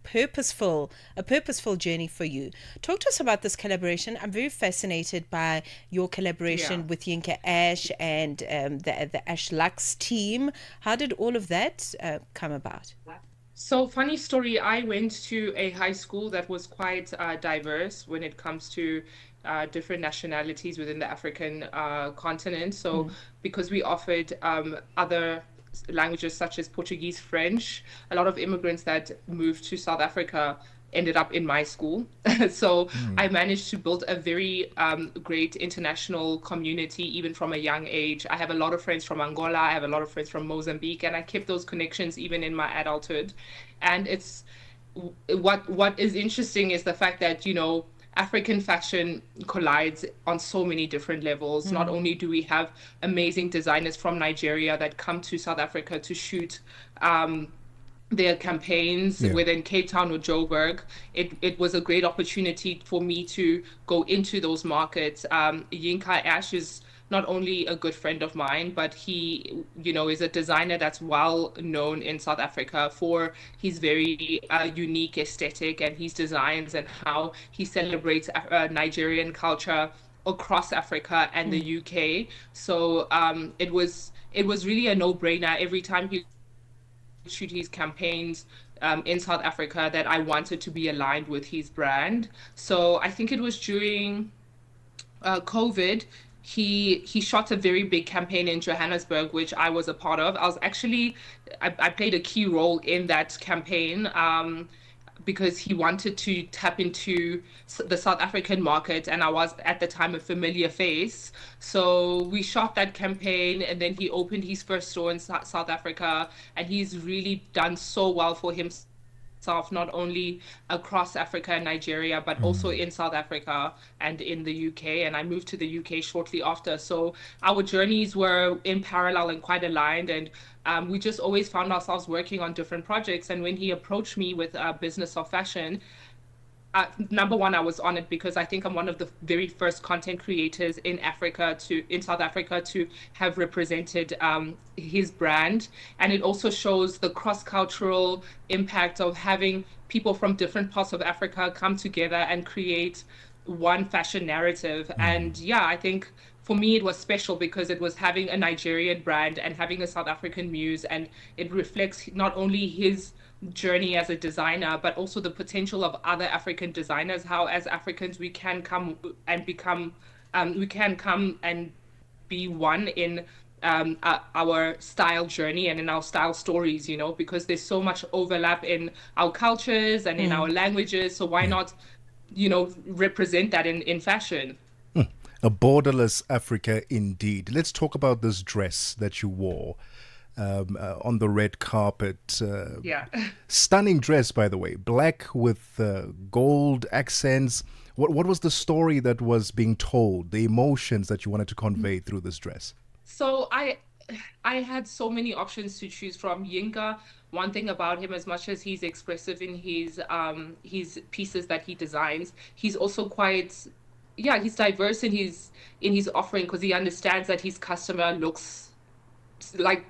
purposeful journey for you. Talk to us about this collaboration. I'm very fascinated by your collaboration with Yinka Ash and the Ashlux team. How did all of that come about? So, funny story, I went to a high school that was quite diverse when it comes to different nationalities within the African continent. So because we offered other languages such as Portuguese, French, a lot of immigrants that moved to South Africa ended up in my school. So I managed to build a very great international community, even from a young age. I have a lot of friends from Angola, I have a lot of friends from Mozambique, and I kept those connections even in my adulthood. And it's what is interesting is the fact that, African fashion collides on so many different levels. Not only do we have amazing designers from Nigeria that come to South Africa to shoot their campaigns, whether in Cape Town or Joburg. It was a great opportunity for me to go into those markets. Yinka Ash is not only a good friend of mine, but he, is a designer that's well known in South Africa for his very unique aesthetic and his designs and how he celebrates Nigerian culture across Africa and the UK. So it was really a no-brainer every time he shoot his campaigns in South Africa that I wanted to be aligned with his brand. So I think it was during COVID. He shot a very big campaign in Johannesburg, which I was a part of. I played a key role in that campaign because he wanted to tap into the South African market, and I was at the time a familiar face. So we shot that campaign, and then he opened his first store in South Africa, and he's really done so well for himself, not only across Africa and Nigeria, but also in South Africa and in the UK. And I moved to the UK shortly after. So our journeys were in parallel and quite aligned. And we just always found ourselves working on different projects. And when he approached me with a business of fashion, number one, I was honored because I think I'm one of the very first content creators in South Africa to have represented his brand. And it also shows the cross-cultural impact of having people from different parts of Africa come together and create one fashion narrative. And yeah, I think for me it was special because it was having a Nigerian brand and having a South African muse, and it reflects not only his journey as a designer, but also the potential of other African designers, how as Africans we can come and be one in our style journey and in our style stories, because there's so much overlap in our cultures and in our languages. So why not, represent that in fashion? A borderless Africa indeed. Let's talk about this dress that you wore on the red carpet. Yeah. Stunning dress, by the way. Black with gold accents. What was the story that was being told, the emotions that you wanted to convey through this dress? So I had so many options to choose from. Yinka, one thing about him, as much as he's expressive in his pieces that he designs, he's also he's diverse in his offering, because he understands that his customer looks like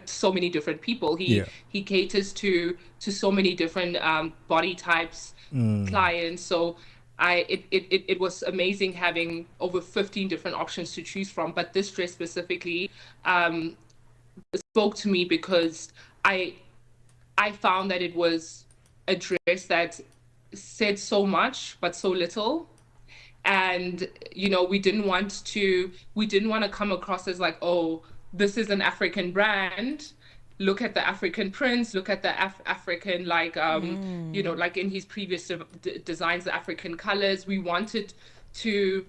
so many different people. He caters to so many different body types, clients. So it was amazing having over 15 different options to choose from. But this dress specifically spoke to me because I found that it was a dress that said so much but so little. And we didn't want to come across as like, oh, this is an African brand, look at the African prints, look at the African, like like in his previous designs, the African colors. We wanted to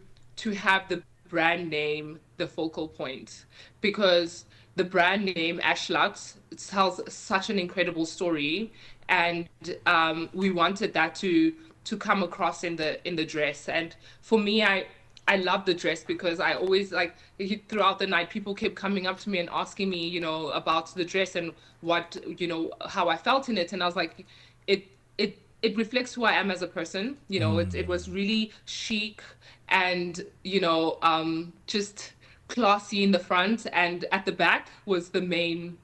have the brand name the focal point, because the brand name Ashlux tells such an incredible story, and we wanted that to come across in the dress. And for me, I love the dress because I always, like, throughout the night, people kept coming up to me and asking me, about the dress and what, how I felt in it. And I was like, it reflects who I am as a person. It was really chic and, just classy in the front, and at the back was the main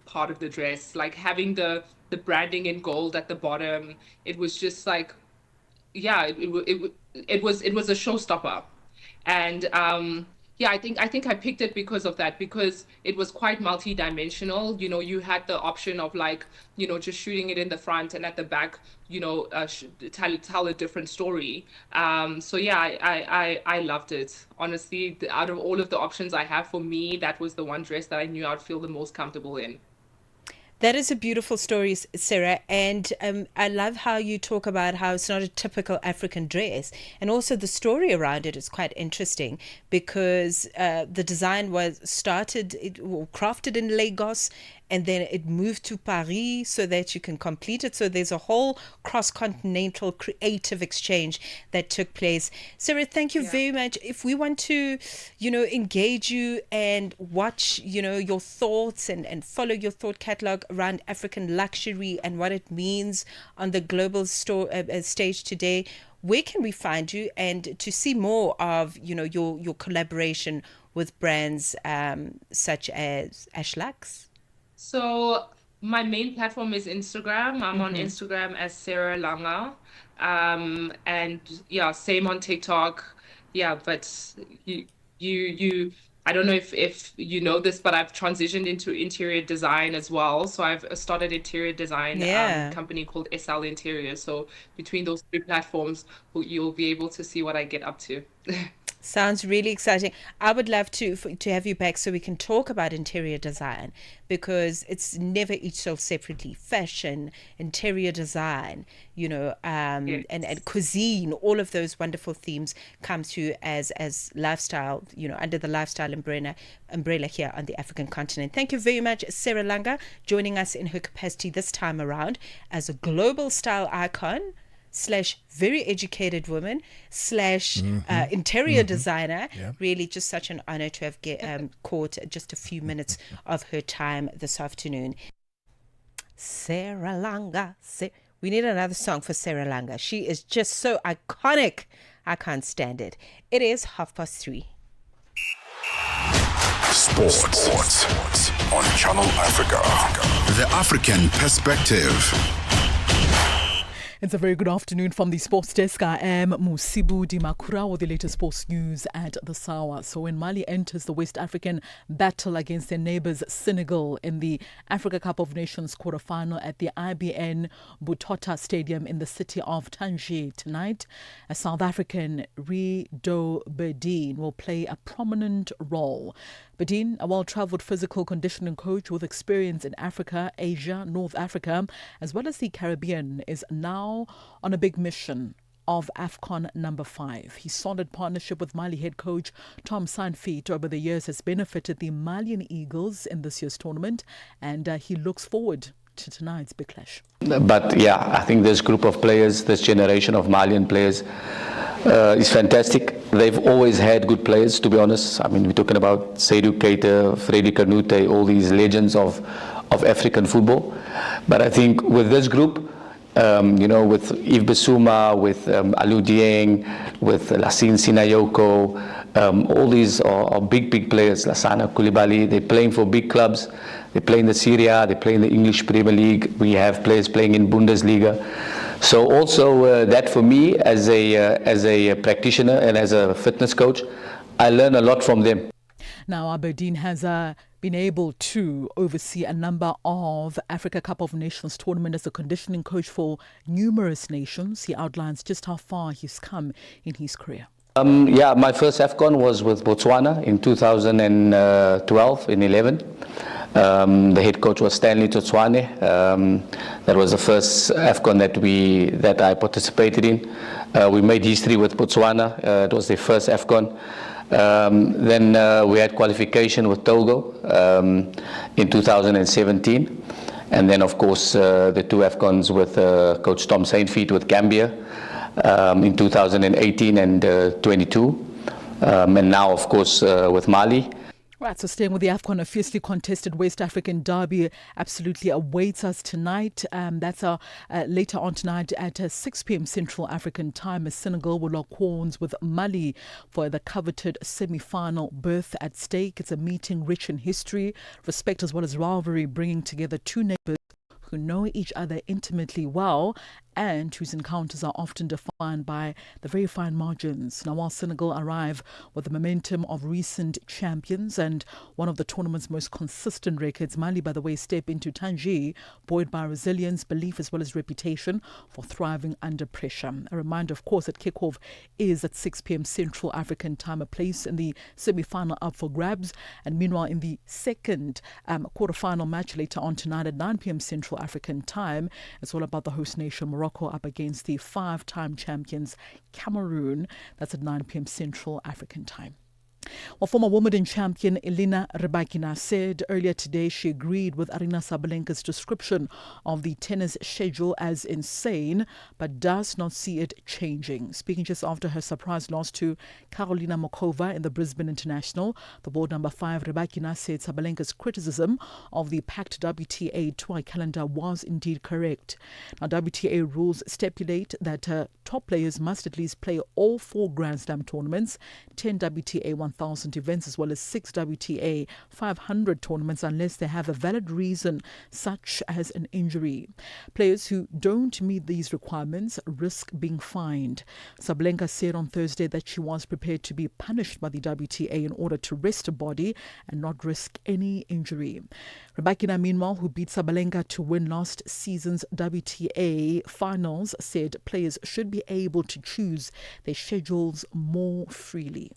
part of the dress, like having the branding in gold at the bottom. It was just like, yeah, it was a showstopper. And I think I picked it because of that, because it was quite multi-dimensional. You had the option of, like, just shooting it in the front, and at the back, tell a different story. So yeah, I loved it. Honestly, out of all of the options I have, for me, that was the one dress that I knew I'd feel the most comfortable in. That is a beautiful story, Sarah. And I love how you talk about how it's not a typical African dress. And also the story around it is quite interesting, because the design was crafted in Lagos, and then it moved to Paris so that you can complete it. So there's a whole cross-continental creative exchange that took place. Sarah, thank you very much. If we want to, engage you and watch, your thoughts and follow your thought catalog around African luxury and what it means on the global stage today, where can we find you, and to see more of, your collaboration with brands such as Ashlux? So my main platform is Instagram. I'm on Instagram as Sarah Langa. And yeah, same on TikTok. Yeah, but you I don't know if you know this, but I've transitioned into interior design as well. So I've started interior design company called SL Interior. So between those three platforms, you'll be able to see what I get up to. Sounds really exciting. I would love to have you back so we can talk about interior design, because it's never each sold separately. Fashion, interior design, and cuisine, all of those wonderful themes come through as lifestyle, under the lifestyle umbrella here on the African continent. Thank you very much, Sarah Langa, joining us in her capacity this time around as a global style icon / very educated woman / interior designer. Yeah. Really just such an honor to have caught just a few minutes of her time this afternoon. Sarah Langa. We need another song for Sarah Langa. She is just so iconic. I can't stand it. It is 3:30. Sports on Channel Africa. The African perspective. It's a very good afternoon from the sports desk. I am Musibu Dimakura with the latest sports news at the Sawa. So when Mali enters the West African battle against their neighbours Senegal in the Africa Cup of Nations quarterfinal at the IBN Butota Stadium in the city of Tangier tonight, a South African Rido Bedin will play a prominent role. Bedin, a well-travelled physical conditioning coach with experience in Africa, Asia, North Africa, as well as the Caribbean, is now on a big mission of AFCON number 5. His solid partnership with Mali head coach Tom Saintfiet over the years has benefited the Malian Eagles in this year's tournament, and he looks forward to tonight's big clash. But yeah, I think this group of players, this generation of Malian players, is fantastic. They've always had good players, to be honest. I mean, we're talking about Seydou Keita, Freddy Kanouté, all these legends of African football. But I think with this group, with Yves Bissouma, with Alou Dieng, with Lassine Sinayoko, all these are big players. Lassana Koulibaly, they're playing for big clubs. They play in the Serie A, they play in the English Premier League. We have players playing in Bundesliga. So also that for me as a practitioner and as a fitness coach, I learn a lot from them. Now, Aberdeen has been able to oversee a number of Africa Cup of Nations tournament as a conditioning coach for numerous nations. He outlines just how far he's come in his career. My first AFCON was with Botswana in 2012, in 11. The head coach was Stanley Totswane. That was the first AFCON that I participated in. We made history with Botswana. It was their first AFCON. Then we had qualification with Togo in 2017. And then, of course, the two AFCONs with Coach Tom Saintfiet with Gambia in 2018 and 22. And now, of course, with Mali. Right, so staying with the AFCON, a fiercely contested West African derby absolutely awaits us tonight. That's later on tonight at 6 p.m. Central African time, as Senegal will lock horns with Mali for the coveted semi-final berth at stake. It's a meeting rich in history, respect as well as rivalry, bringing together two neighbours who know each other intimately well and whose encounters are often defined by the very fine margins. Now, while Senegal arrive with the momentum of recent champions and one of the tournament's most consistent records, Mali, by the way, step into Tangier buoyed by resilience, belief as well as reputation for thriving under pressure. A reminder, of course, that kickoff is at 6 p.m. Central African time, a place in the semi-final up for grabs. And meanwhile, in the second quarter-final match later on tonight at 9 p.m. Central African time, it's all about the host nation Morocco up against the 5-time champions Cameroon. That's at 9 p.m. Central African time. Well, former Wimbledon champion Elena Rybakina said earlier today she agreed with Aryna Sabalenka's description of the tennis schedule as insane, but does not see it changing. Speaking just after her surprise loss to Karolina Mokova in the Brisbane International, the world number 5 Rybakina said Sabalenka's criticism of the packed WTA tour calendar was indeed correct. Now, WTA rules stipulate that top players must at least play all 4 Grand Slam tournaments, 10 WTA 1000 events as well as 6 WTA 500 tournaments unless they have a valid reason such as an injury. Players who don't meet these requirements risk being fined. Sabalenka said on Thursday that she was prepared to be punished by the WTA in order to rest her body and not risk any injury. Rybakina, meanwhile, who beat Sabalenka to win last season's WTA finals, said players should be able to choose their schedules more freely.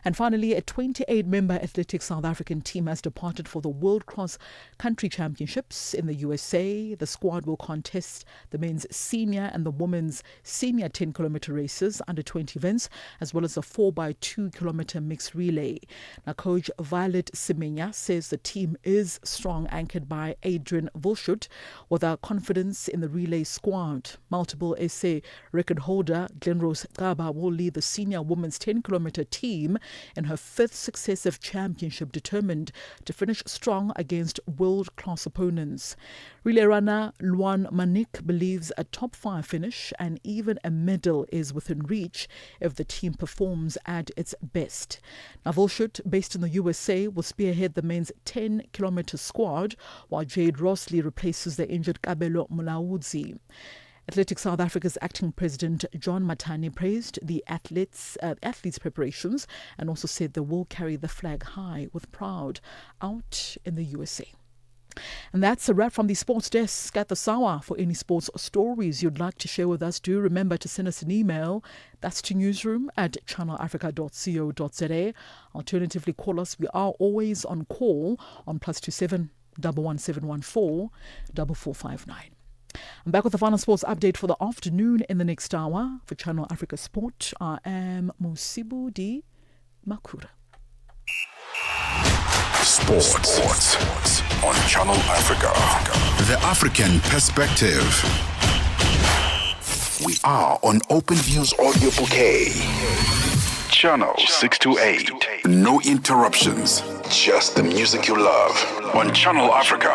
And finally, a 28-member athletics South African team has departed for the World Cross Country Championships in the USA. The squad will contest the men's senior and the women's senior 10-kilometer races, under 20 events, as well as a 4x2-kilometer mixed relay. Now, coach Violet Semenya says the team is strong, anchored by Adrian Vulshut, with our confidence in the relay squad. Multiple SA record holder Glenrose Kaba will lead the senior women's 10-kilometer team in her 5th successive championship, determined to finish strong against world-class opponents. Relay runner Luan Manik believes a top 5 finish and even a medal is within reach if the team performs at its best. Now, Vulshut, based in the USA, will spearhead the men's 10-kilometer squad, while Jade Rossley replaces the injured Kabelo Mulaudzi. Athletics South Africa's acting president John Matani praised the athletes' preparations and also said they will carry the flag high with pride out in the USA. And that's a wrap from the sports desk at the SAWA. For any sports stories you'd like to share with us, do remember to send us an email. That's to newsroom@channelafrica.co.za. Alternatively, call us. We are always on call on +27 11714 4459. I'm back with the final sports update for the afternoon in the next hour. For Channel Africa Sport, I am Musibu Di Makura. Sports on Channel Africa. The African perspective. We are on Open Views Audio Bouquet. Channel 628. No interruptions. Just the music you love on Channel Africa.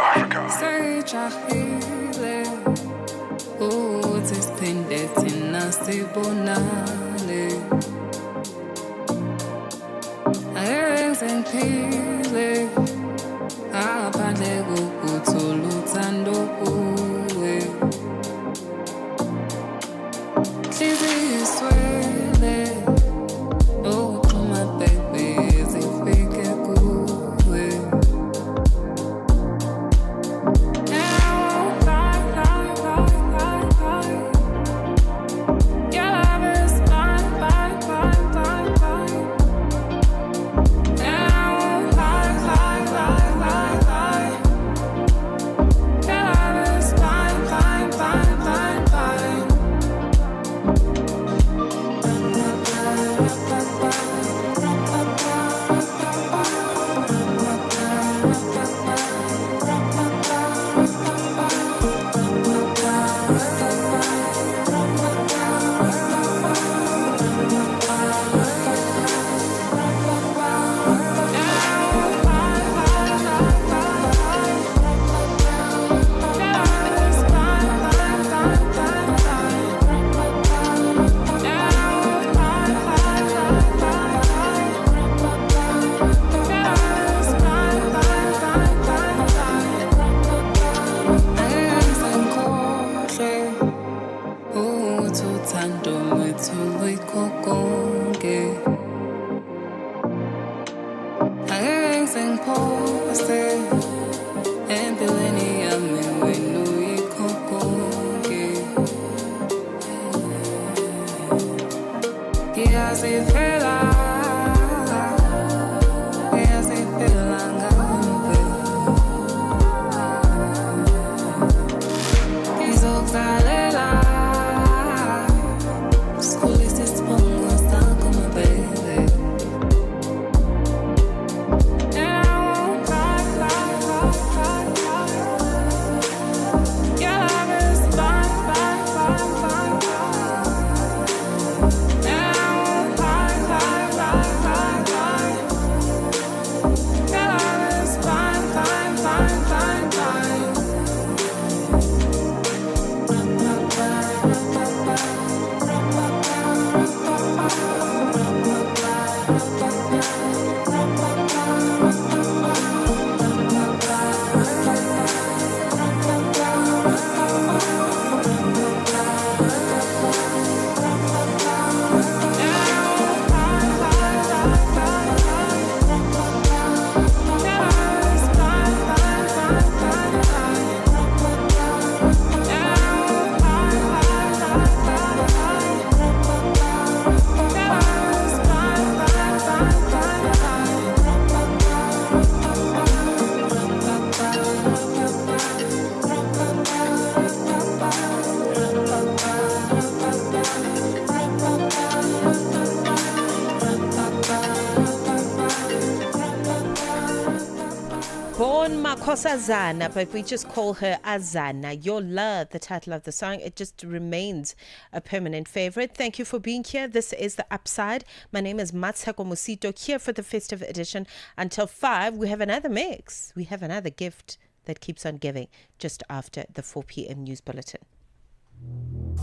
born Makhosazana, but we just call her Azana. Your Love, the title of the song, it just remains a permanent favorite. Thank you for being here. This is The Upside. My name is Mmatsheko Mosito, here for the festive edition. Until 5, we have another mix. We have another gift that keeps on giving just after the 4 p.m. news bulletin.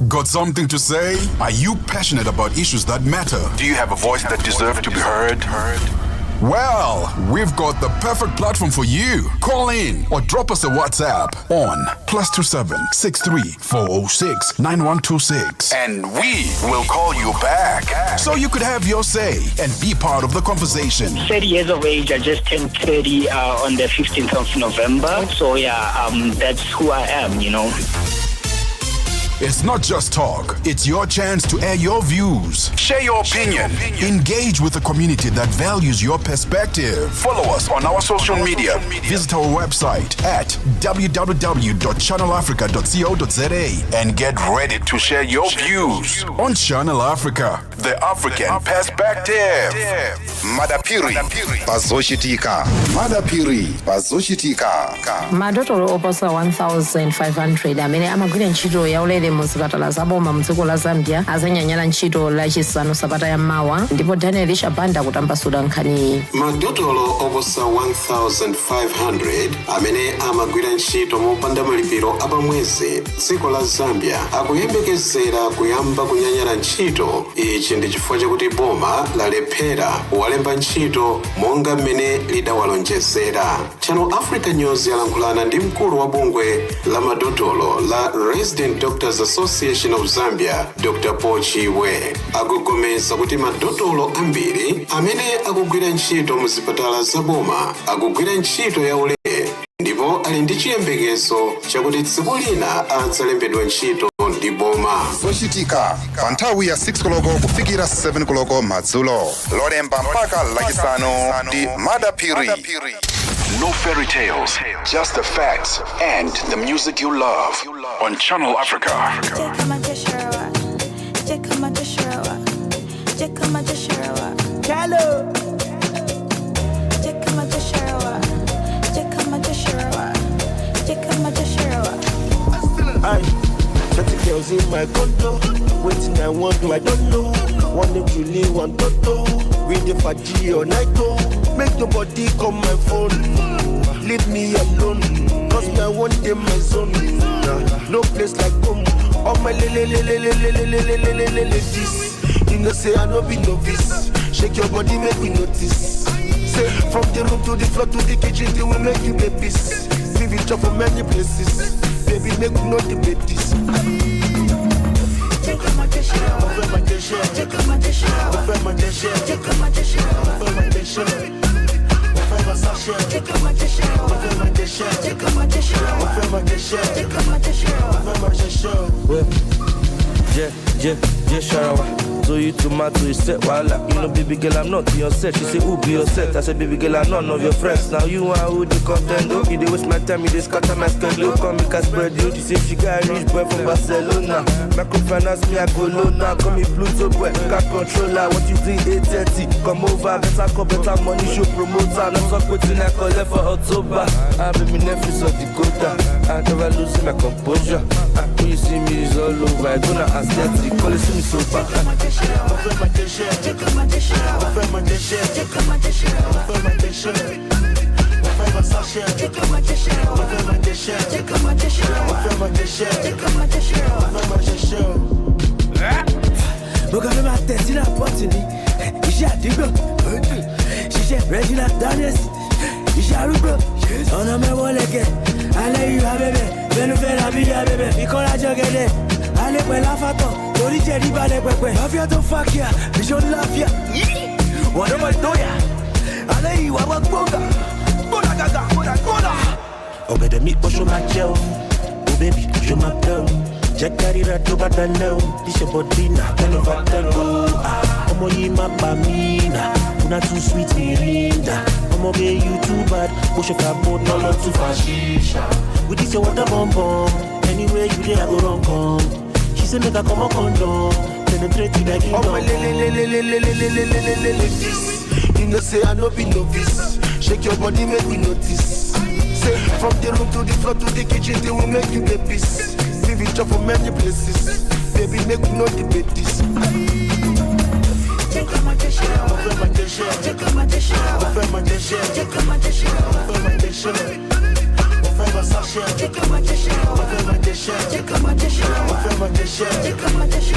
Got something to say? Are you passionate about issues that matter? Do you have a voice that deserves to be heard? Well, we've got the perfect platform for you. Call in or drop us a WhatsApp on +27 63 406 9126 and we will call you back so you could have your say and be part of the conversation. 30 years of age. I just turned 30 on the 15th of November. So yeah, that's who I am, you know. It's not just talk, it's your chance to air your views, share your opinion, engage with a community that values your perspective. Follow us on our social media. Visit our website at www.channelafrica.co.za and get ready to share your views on Channel Africa, the African perspective. Madapiri Bazoshitika. Madapiri Bazoshitika. Madotolo oposa 1,500 amene amagwira ntchito yaulere mu zipatala zaboma mu dziko la Zambia azanyanyala ntchito lachisanu sabata ya mawa ndipo Daniel Shabanda kutambasula nkhani. Madotolo oposa 1,500 amene amagwira ntchito mopanda malipiro apamwezi dziko la Zambia akuyembekezera kuyamba kunyanyala ntchito. Ichi ndi chifukwa chakuti boma lalephera walemba ntchito monga mmene lidawalonjezera. Channel Africa News yalankhulana ndi mkulu wa bungwe la madotolo la Resident Doctors Association of Zambia, Dr. Paul Chiwe. Akugomeza kuti madotolo ambiri amene akugwira ntchito mu zipatala zaboma akugwira ntchito yaulere ndipo ali ndi chiyembekezo chakuti tsiku lina adzalembedwa ntchito ndi boma. Zochitika pa nthawi ya 6 koloko kufikira 7 koloko madzulo. Lolemba mpaka lachisanu ndi Madapiri. No fairy tales, just the facts and the music you love on Channel Africa. Aye, 30 girls in my condo. Waiting, I want to, I don't know. One them truly, one toto. With the fatigue or night, make nobody call my phone. Leave me alone, cause me I want them my zone. No place like home. All my ladies. You know say I no be novice. Shake your body, make me notice. Say from the room to the floor to the kitchen, they will make you babies. Leave it up for many places. Baby, make me know the babies. Take my dish, over my dish, take my dish, over my dish, take my dish, over my dish. Take my dish, over my dish, take my dish, over my dish, take my dish, over my dish. Yeah, shower. So you tomato, you set wala. You know, baby girl, I'm not your set. She say, who be your set? I said, baby girl, I'm none of your friends. Now you are who the contendo. You dey waste my time, you dey scatter my schedule. Come make us spread you. She say she got a rich boy from Barcelona. Microfinance me, I go low now. Call me Pluto boy, got controller. What you doing, 8:30? Come over, better call, better money, show promoter. Let's talk with you, I collect for October. I be my nephew of the quota. I never lose my composure. When you see me, it's all over. I gonna ask that to call it, see me so bad. Over my dish, take my dish, over my dish, take my dish, over my dish. Over my sachet, take my dish, over my dish, take my dish, over my dish, take my dish, over my dish. Look at my test in a potty. Isha Digo, Shisha Regina Danis, Isha Rugo, on a me wallet. I lay you a baby, Benufera Villa baby, because I jog it. I live with Lafato. Tori Jerry Bale Pepe, Lafia to fuck ya, Vision Lafia. What am I doing? I you are Boga. Oh, better meet for my gel. Oh, baby, je m'appelle. Check carriera to Batalo. This your body now, kind of a tango. Omo yima bamina. Una too sweet, Mirinda. Omo be you too bad. Push your fat boat, no too fascisha. With this your water bomb bomb. Anywhere you there, I go wrong come. She say make her come on condo. Penetrate like you know. Oh my ladies. You know say I no be novice. Shake your body, make me notice. say from the room to the floor to the kitchen, they will make you the peace. Leave it up for many places. Baby, make you know debate this. Check out my dish, check out my dish, check out my dish, check out my dish, check out my dish, check out my dish, check out my dish, check out my dish.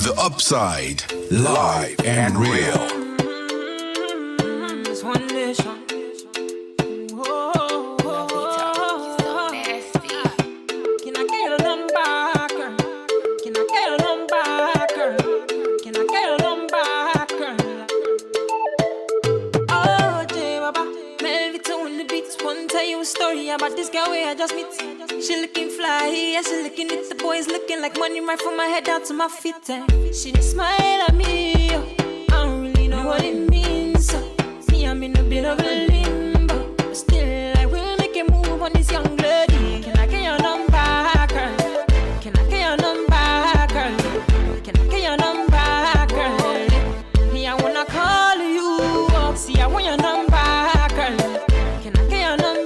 The Upside, live and real. It's one nation. Story about this girl where I just meet. She looking fly, yeah, she looking at the boys looking like money right from my head down to my feet. She just smile at me, I don't really know what it means. Me, I'm in a bit of a limbo, but still I will make a move on this young lady. Can I get your number, girl? Can I get your number, girl? Can I get your number, girl? Me, I wanna call you up, see I want your number, girl. Can I get your number?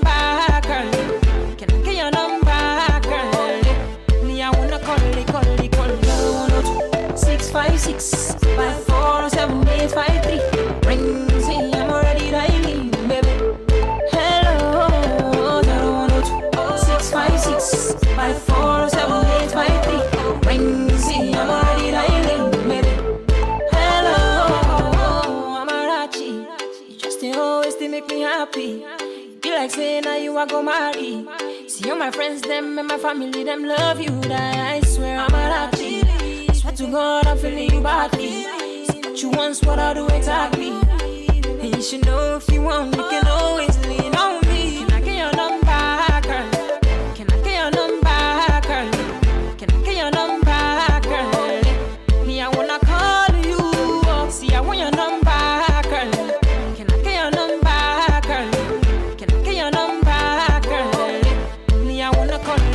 656 547853 rings me, I'm already dialing, baby. Hello, 656 547853 rings me, I'm already dialing, baby. Hello, Amarachi, you just always to make me happy. Be like saying now you are go marry. See all my friends, them and my family, them love you. That I swear Amarachi. To God, I'm feeling you badly. See what you want, what I do exactly. And you should know if you want, you can always lean on me. Can I get your number, girl? Can I get your number, girl? Can I get your number, girl? Me, I wanna call you up. See, I want your number, girl. Can I get your number, girl? Can I get your number, girl? Me, I wanna call you.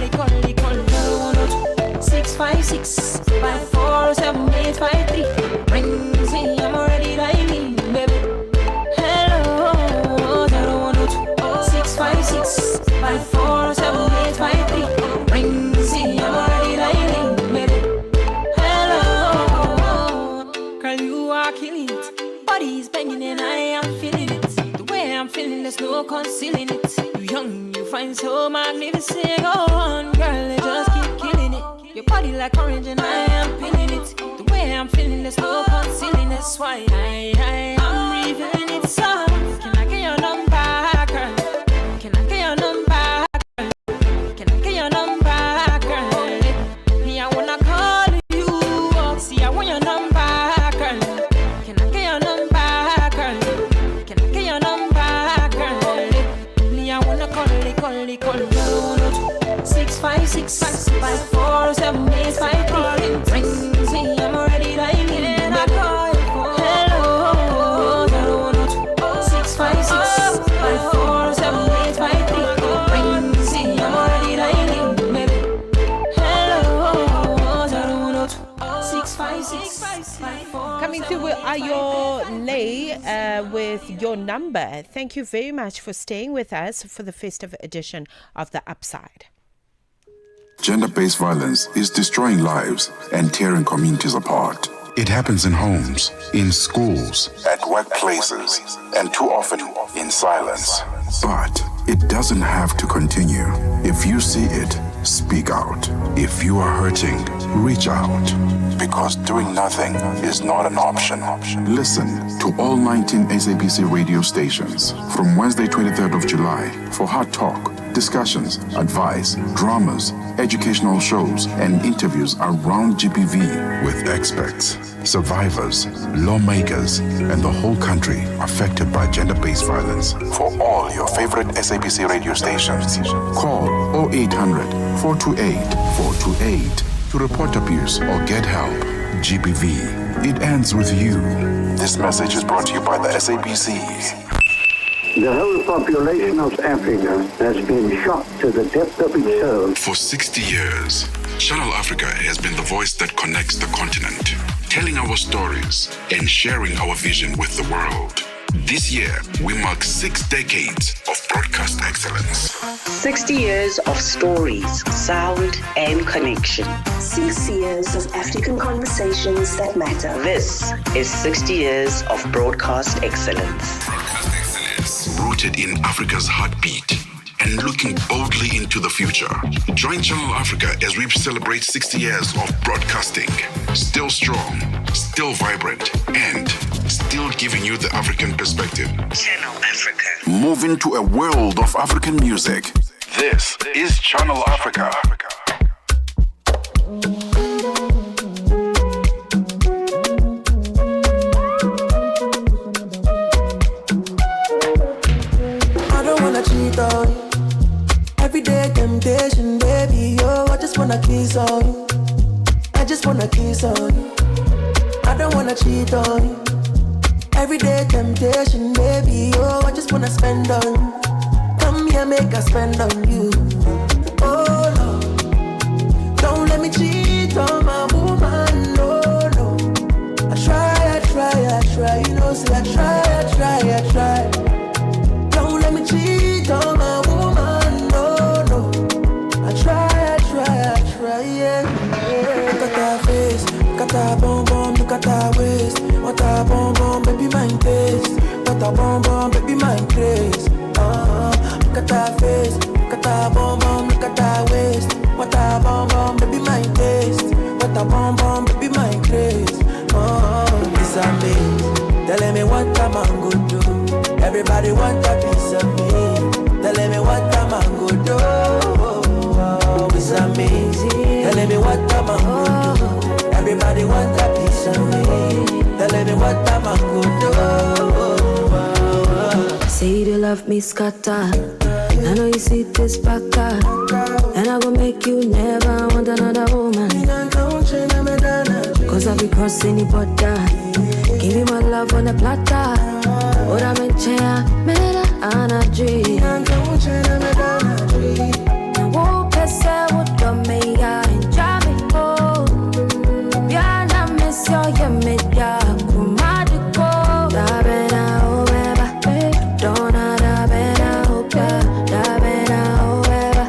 656 547853 rings me, I'm already dialing, baby. Hello, 656 547853 rings me, I'm already dialing, baby. Hello, girl, you are killing it. Body's banging and I am feeling it. The way I'm feeling, there's no concealing it. You young, you find so magnificent. Go on, girl, they just keep killing it. Your body like orange and I am feeling it. The way I'm feeling, there's no concealing. That's why I'm revealing it. So can I get your number, girl? Can I get your number, girl? Can I get your number, girl? Me, I wanna call you up. See, I want your number, girl. Can I get your number, girl? Can I get your number, girl? Me, I wanna call you. 656 547853 rings me, I'm already dialing, and I call you for hello. 656 547853 rings me, I'm already dialing, baby. Hello, 656 Coming through with Ayolay with your number. Thank you very much for staying with us for the festive edition of The Upside. Gender-based violence is destroying lives and tearing communities apart. It happens in homes, in schools, at workplaces, and too often in silence. But it doesn't have to continue. If you see it, speak out. If you are hurting, reach out. Because doing nothing is not an option. Listen to all 19 SABC radio stations from Wednesday, 23rd of July for hard talk, discussions, advice, dramas, educational shows, and interviews around GBV with experts, survivors, lawmakers, and the whole country affected by gender-based violence. For all your favorite SABC radio stations, call 0800 428 428 to report abuse or get help. GBV, it ends with you. This message is brought to you by the SABC. The whole population of Africa has been shocked to the depth of its soul. For 60 years, Channel Africa has been the voice that connects the continent, telling our stories and sharing our vision with the world. This year, we mark 6 decades of broadcast excellence. 60 years of stories, sound, and connection. 6 years of African conversations that matter. This is 60 years of broadcast excellence. Rooted in Africa's heartbeat and looking boldly into the future. Join Channel Africa as we celebrate 60 years of broadcasting. Still strong, still vibrant, and still giving you the African perspective. Channel Africa. Moving to a world of African music. This is Channel Africa. Everyday temptation, baby, yo, I just wanna kiss on you. I just wanna kiss on you. I don't wanna cheat on you. Everyday temptation, baby, yo, I just wanna spend on you. Come here, make I spend on you. Oh, no, don't let me cheat on my woman, no, no. I try, you know, say I try. Don't let me cheat on my woman, no, no. I try, yeah. Look at that face, look at that bum, look at that waist. What a bum, baby, my taste. What a bum, baby, my grace. Look at that face, look at that bum, look at that waist. What a bum, baby, my taste. What a bum, baby, my grace. It's amazing. Tell me what a man go do. Everybody want a piece of me. Tell me what a man go do. It's amazing. Tell me what a man go do. Everybody want a piece of me. Tell me what a man go do. Say you love me, scatter. I know you see this back, and I will make you never want another woman. Cause I'll be crossing the border. Give you my love on a platter. Ora menchea, mera anadri. Wo pese wuto meya enjami ko. Biana mesyo ye meya kumadiko. Dabena obeba, dona dabena oba. Dabena obeba,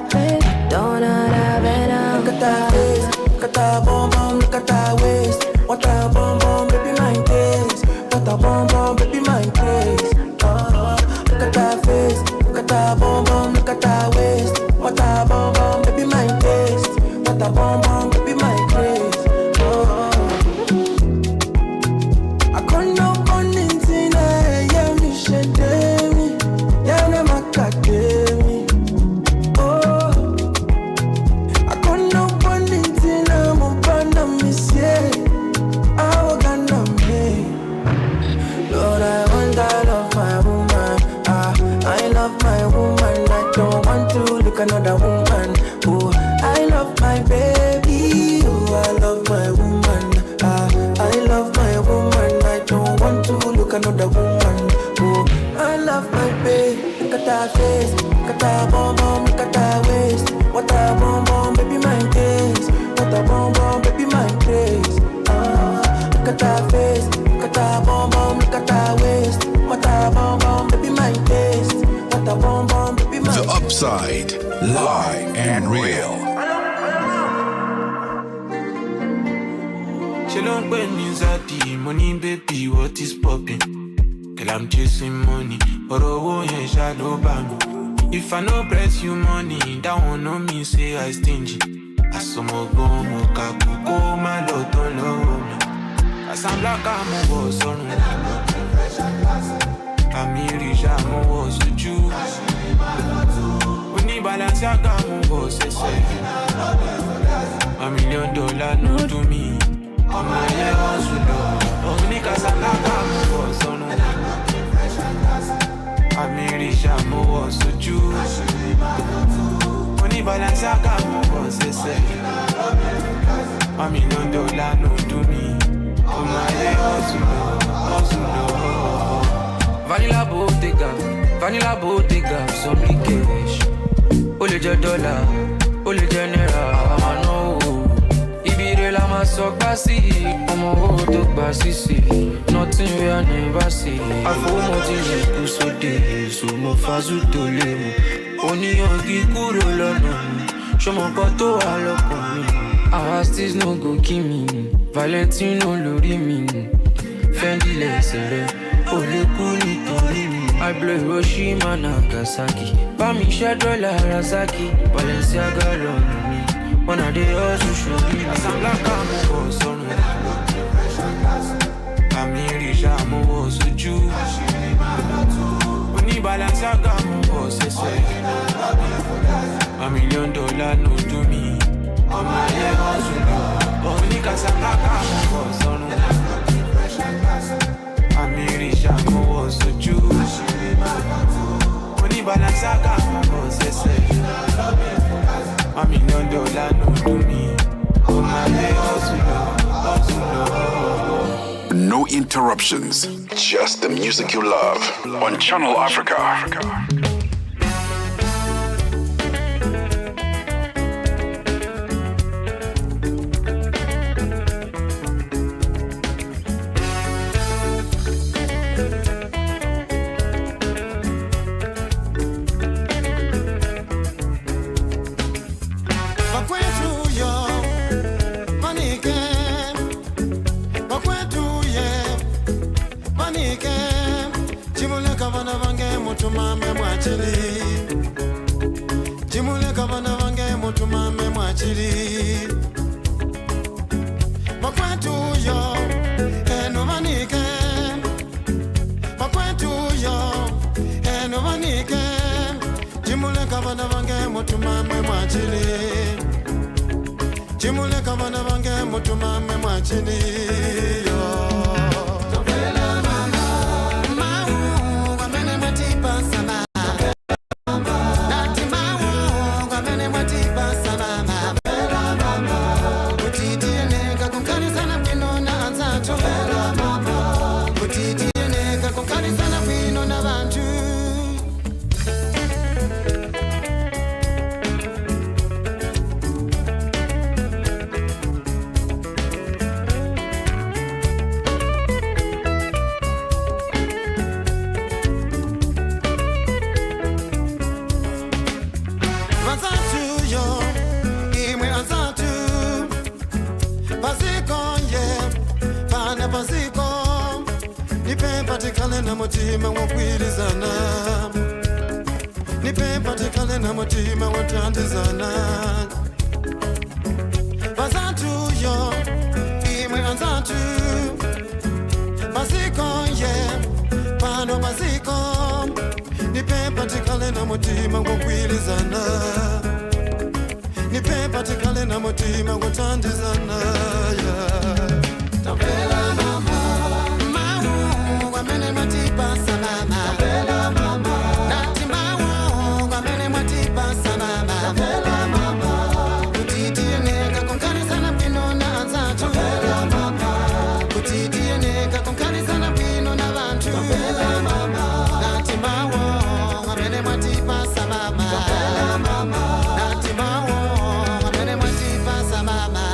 dona dabena. Look at that face, look at that bum, look at that waist. What a bum, baby, my taste. What a bum, baby, my grace. Look at that face, look at that bum, look at that waist. What a bum, baby, my taste. What a bum, baby, my grace. I can't know one thing, yeah, me shade me, yeah, me makademi. Oh, I can't know one thing, I'm a banda miss, yeah. Lord, I love my woman. I love my woman. I don't want to look another woman. Oh, I love my baby. Oh, I love my woman. I love my woman. I don't want to look another woman. Oh, I love my baby. Look at that face. Look at that bum, look at that waist. What a bum, baby, my taste. What a bum, baby, my grace. Look at that face. Look at that bum, look at that waist. What a bum, baby, my taste. What a bum, baby, my The Upside, live and real. She don't when inside the money, baby, what is popping? Girl, I'm chasing money, but I won't shadow bang. If I no press you money, that won't know me say I stingy. I saw more go, more kaku, go, my lot on low. As I'm black, I'm a boss on I'm rich, I'm a boss to choose. When you balance, I'm a boss, I say. $1 million, no to me. I'm a year on Sudo. Only cause I'm black, I'm a boss on I'm rich, I'm a boss to choose. When you balance, I'm a boss, I say. $1 million, no to me. Oh my Vanilla Bottega, some cash. Only $1, only $1. I know. Ibire la mas so classy. I'm a hold up basisi. Nothing we I never see. I feel motive to so day. So mo fazu to live. Oni yogi kuro lona. Show my koto alokoni. Our still no go kill me. Valentino lori me. Fendi lesere. Ole kuni tori me. I blow Hiroshima Nagasaki. Bami Shadro Larasaki. Balenciaga on me. When I dey hustle show me. As I'm black I'm over sorry. I'm Risha I'm over suju. When you Balenciaga I'm over say. $1 million no to me. On my head hustle. Only cause I'm black I'm over sorry. I'm Risha I'm over suju. When you Balenciaga I'm over say. $1 million no to me. On my head hustle. No interruptions, just the music you love on Channel Africa. Jimule kavana vange mutumame mwachili Makwetu yo eno manike Makwetu yo eno manike Jimule kavana vange mutumame mwachili Jimule kavana vange mutumame mwachili yo Mutima wakwilizana Nipe patikale na mutima watandizana Bazatu yo Imwe anzatu Baziko ye Pano baziko Nipe patikale na mutima wakwilizana Nipe patikale na mutima watandizana Tapela mama Wamene matipa salama Tapela mama Natimawo Wamene matipa salama Tapela mama Kutitie kakonkani sana pino na anzatu Tapela mama Kutitie kakonkani sana pino na bantu Tapela mama Natimawo Wamene matipa salama Tapela mama Natimawo Wamene matipa salama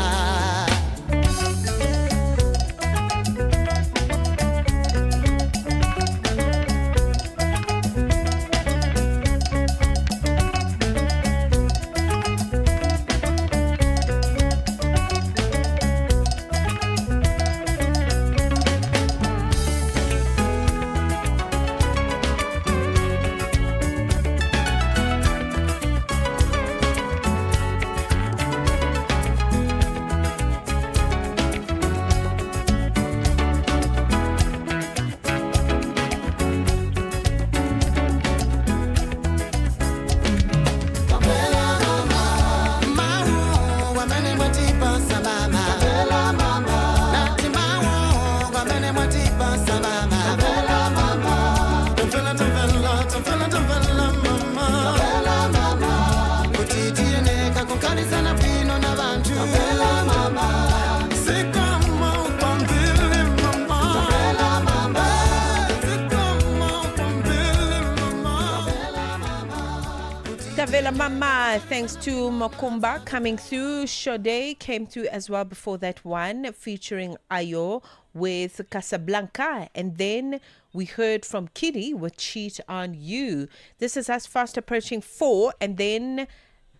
Avela Mama, thanks to Mokumba coming through. Shode came through as well before that one, featuring Ayo with Casablanca. And then we heard from Kitty with Cheat on You. This is us fast approaching 4, and then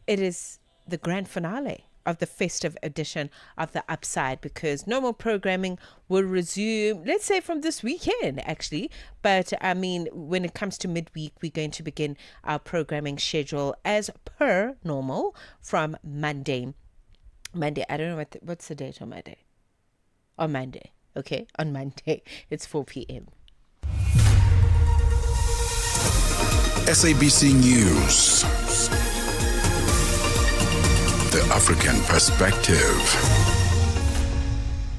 it is the grand finale of the festive edition of the Upside, because normal programming will resume, let's say, from this weekend actually. But I mean, when it comes to midweek, we're going to begin our programming schedule as per normal from Monday. I don't know what's the date on Monday. On Monday, okay, on Monday it's 4 p.m. SABC News. The African Perspective.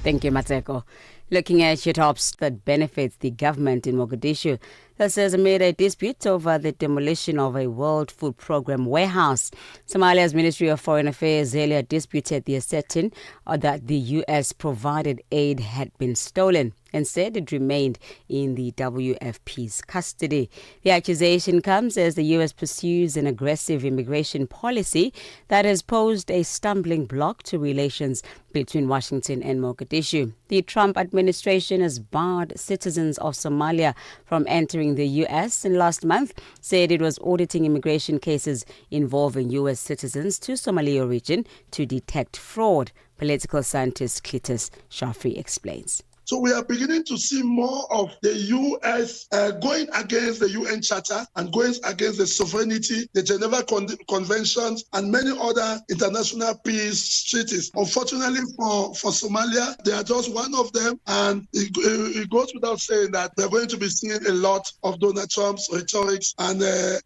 Thank you, Mmatsheko. Looking at your tops that benefits the government in Mogadishu. This is amid a dispute over the demolition of a World Food Programme warehouse. Somalia's Ministry of Foreign Affairs earlier disputed the assertion that the U.S. provided aid had been stolen. Instead, it remained in the WFP's custody. The accusation comes as the U.S. pursues an aggressive immigration policy that has posed a stumbling block to relations between Washington and Mogadishu. The Trump administration has barred citizens of Somalia from entering the U.S. and last month said it was auditing immigration cases involving U.S. citizens to Somalia region to detect fraud. Political scientist Cletus Shafri explains. So we are beginning to see more of the U.S. Going against the UN Charter and going against the sovereignty, the Geneva Conventions, and many other international peace treaties. Unfortunately for Somalia, they are just one of them, and it goes without saying that we're going to be seeing a lot of Donald Trump's rhetorics and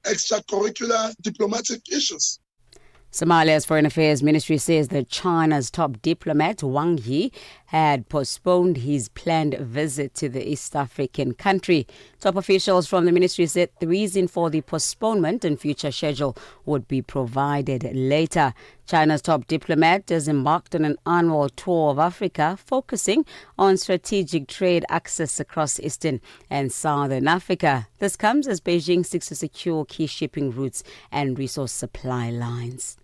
extracurricular diplomatic issues. Somalia's Foreign Affairs Ministry says that China's top diplomat Wang Yi had postponed his planned visit to the East African country. Top officials from the ministry said the reason for the postponement and future schedule would be provided later. China's top diplomat has embarked on an annual tour of Africa, focusing on strategic trade access across Eastern and Southern Africa. This comes as Beijing seeks to secure key shipping routes and resource supply lines.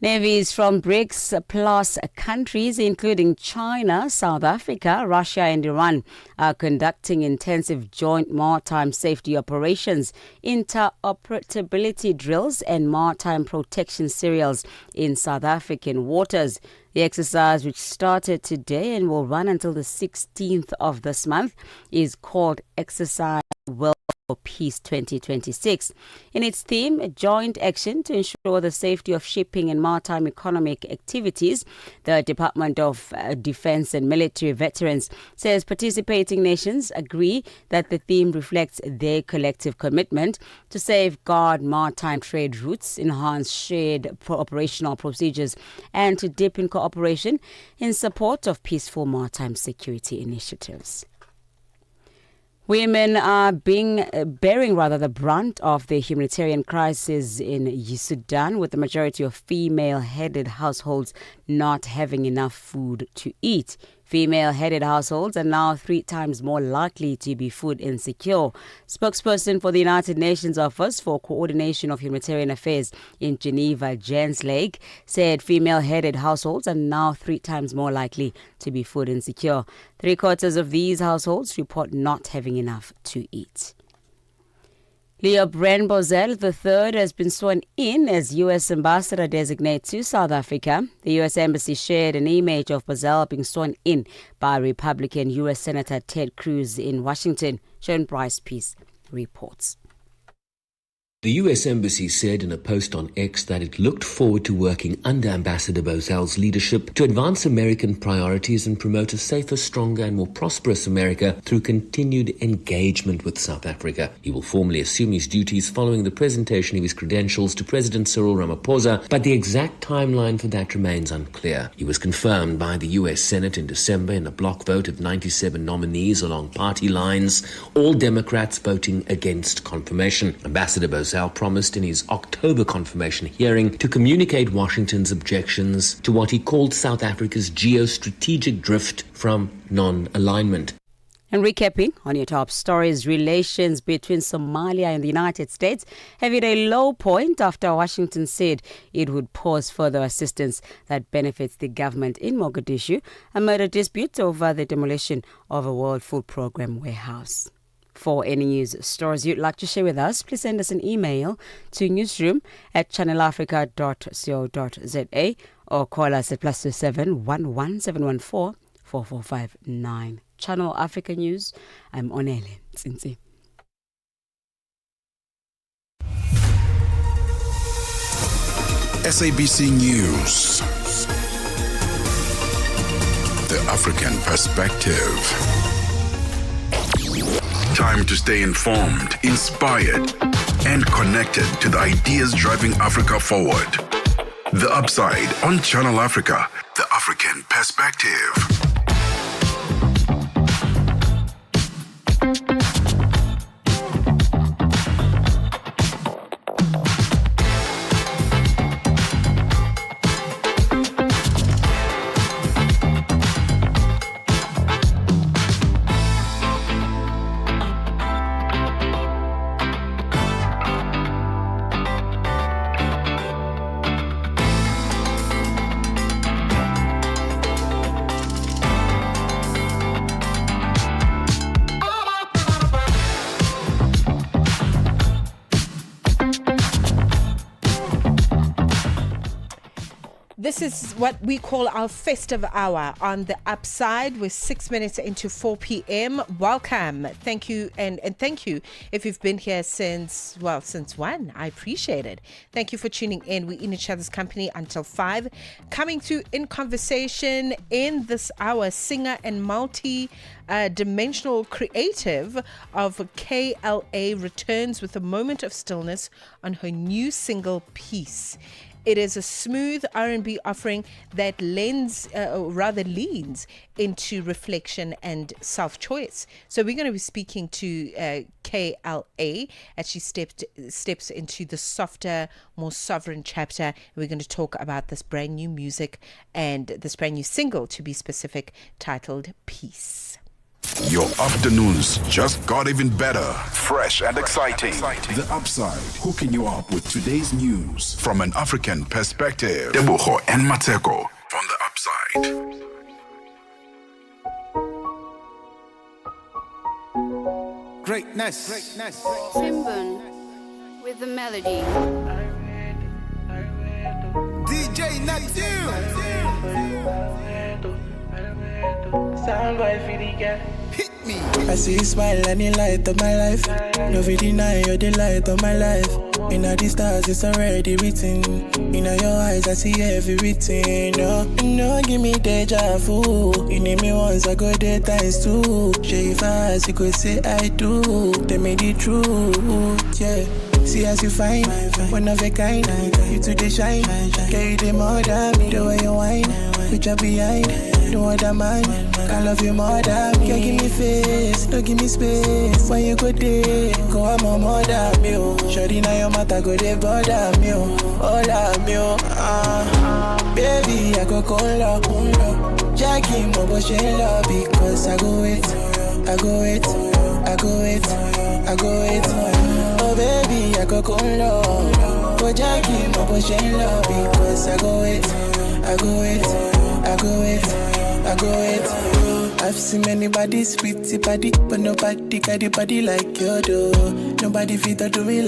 Navies from BRICS plus countries, including China, South Africa, Russia and Iran, are conducting intensive joint maritime safety operations, interoperability drills and maritime protection serials in South African waters. The exercise, which started today and will run until the 16th of this month, is called Exercise World for Peace 2026. In its theme, Joint Action to Ensure the Safety of Shipping and Maritime Economic Activities, the Department of Defense and Military Veterans says participating nations agree that the theme reflects their collective commitment to safeguard maritime trade routes, enhance shared operational procedures, and to deepen cooperation in support of peaceful maritime security initiatives. Women are bearing the brunt of the humanitarian crisis in Sudan, with the majority of female-headed households not having enough food to eat. Female-headed households are now 3 times more likely to be food insecure. Spokesperson for the United Nations Office for Coordination of Humanitarian Affairs in Geneva, Jens Lake, said female-headed households are now 3 times more likely to be food insecure. 3/4 of these households report not having enough to eat. Leo Bren-Bozell III has been sworn in as U.S. Ambassador designate to South Africa. The U.S. Embassy shared an image of Bozell being sworn in by Republican U.S. Senator Ted Cruz in Washington. Sharon Bryce Peace reports. The U.S. Embassy said in a post on X that it looked forward to working under Ambassador Bozell's leadership to advance American priorities and promote a safer, stronger and more prosperous America through continued engagement with South Africa. He will formally assume his duties following the presentation of his credentials to President Cyril Ramaphosa, but the exact timeline for that remains unclear. He was confirmed by the U.S. Senate in December in a block vote of 97 nominees along party lines, all Democrats voting against confirmation. Ambassador Bozell promised in his October confirmation hearing to communicate Washington's objections to what he called South Africa's geostrategic drift from non-alignment. And recapping on your top stories, relations between Somalia and the United States have hit a low point after Washington said it would pause further assistance that benefits the government in Mogadishu amid a dispute over the demolition of a World Food Programme warehouse. For any news stories you'd like to share with us, please send us an email to newsroom@channelafrica.co.za or call us at +27 11 714 4459. Channel Africa News, I'm Onele Tsinzi. SABC News. The African Perspective. Time to stay informed, inspired, and connected to the ideas driving Africa forward. The Upside on Channel Africa, the African Perspective. This is what we call our festive hour on the Upside. We're 6 minutes into 4 p.m. Welcome. Thank you. And thank you if you've been here since 1. I appreciate it. Thank you for tuning in. We're in each other's company until 5. Coming through in conversation in this hour, singer and multi-dimensional creative of KLA returns with a moment of stillness on her new single, Peace. It is a smooth R&B offering that leans into reflection and self-choice. So we're going to be speaking to KLA as she steps into the softer, more sovereign chapter. We're going to talk about this brand new music and this brand new single, to be specific, titled Peace. Your afternoons just got even better, fresh and exciting. The Upside, hooking you up with today's news from an African perspective. Debucho and Mmatsheko from The Upside. Greatness. Simbun with the melody. DJ Nadir. Soundboy for the girl. Hit me. I see you smile and you light up my life. No we deny you're the light of my life. In the stars it's already written. In your eyes I see everything. No, give me deja vu. You need me once I go there times 2. Shave fast you could say I do. Tell me the truth, yeah. See as you find, one of a kind. You to the shine, carry the more than me. The way you whine, which I behind. No other man, I love you more than me. Can't give me face, don't give me space. When you go there, go on my mother, me. Shorty now your matter go there bother me. All of me, baby I go call up. Jackie, my boy, she love because I go wait. Oh baby, I go call up. Go Jackie, my boy, she love because I go wait. I've seen many bodies, pretty body, but nobody got the body like you do. Nobody fit to do me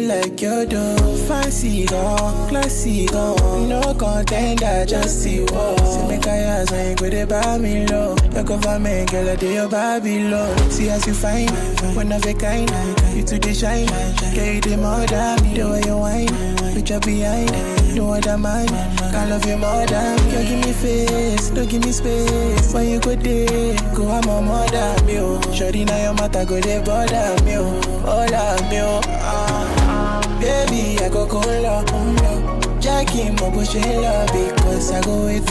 like you do. Fancy gone, classy gone, no contender, just see what. See me kaya, so ain't good about me low. Your government, girl, I do your Babylon. See as you find, one of a kind. You to the shine, carry the more than me. The way you whine, which I behind. No other man, I love you more than me. You give me face, don't give me space. When you go there, go on my mother, me. Shorty now your matter go there bother me. All of me, baby I go call up. Jackie, my boy, she love because I go wait.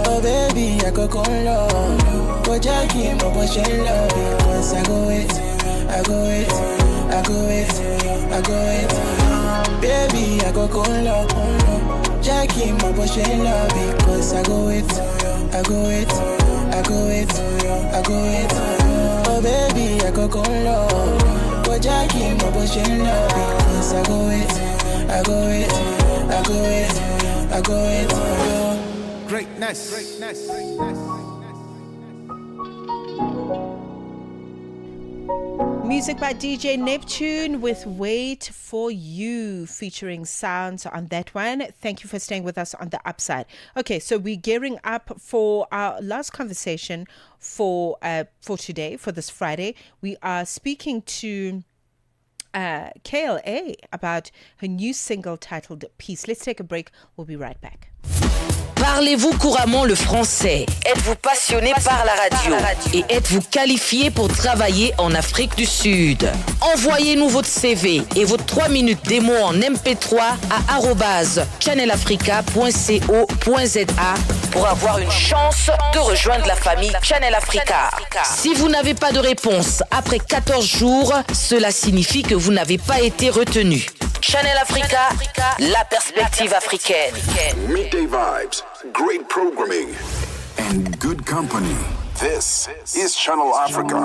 Oh baby, I go call up. Go Jackie, my boy, she love because I go wait. Baby, I go call up. Jackie, my boy, she love because I go wait, I go wait, I go wait, I go wait. Oh baby, I go low. But Jackie, my boy, she love because I go wait, I go wait, I go wait, I go wait. Greatness. Music by DJ Neptune with Wait For You featuring sounds on that one. Thank you for staying with us on the upside. Okay, so we're gearing up for our last conversation for today, for this Friday. We are speaking to KLA about her new single titled Peace. Let's take a break. We'll be right back. Parlez-vous couramment le français? Êtes-vous passionné par la radio? Et êtes-vous qualifié pour travailler en Afrique du Sud? Envoyez-nous votre CV et votre 3 minutes démo en MP3 à @channelafrica.co.za pour avoir une chance de rejoindre la famille Channel Africa. Si vous n'avez pas de réponse après 14 jours, cela signifie que vous n'avez pas été retenu. Channel Africa, la perspective africaine. Midday vibes, great programming, and good company. This is Channel Africa.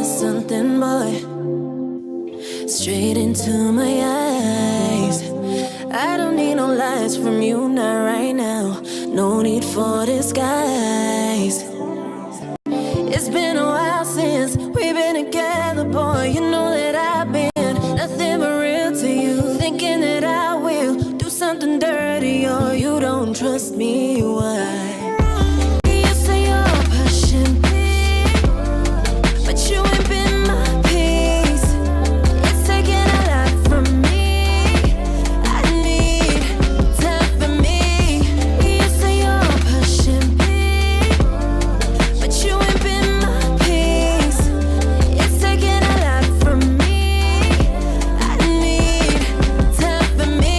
Something, boy, straight into my eyes. I don't need no lies from you, not right now. No need for disguise. It's been a while since we've been together, boy. You know that I've been nothing but real to you. Thinking that I will do something dirty, or you don't trust me, why? You say you're passion, but you ain't been my peace. It's taking a lot from me. I need time for me. You say you're passion, but you ain't been my peace. It's taking a lot from me. I need time for me.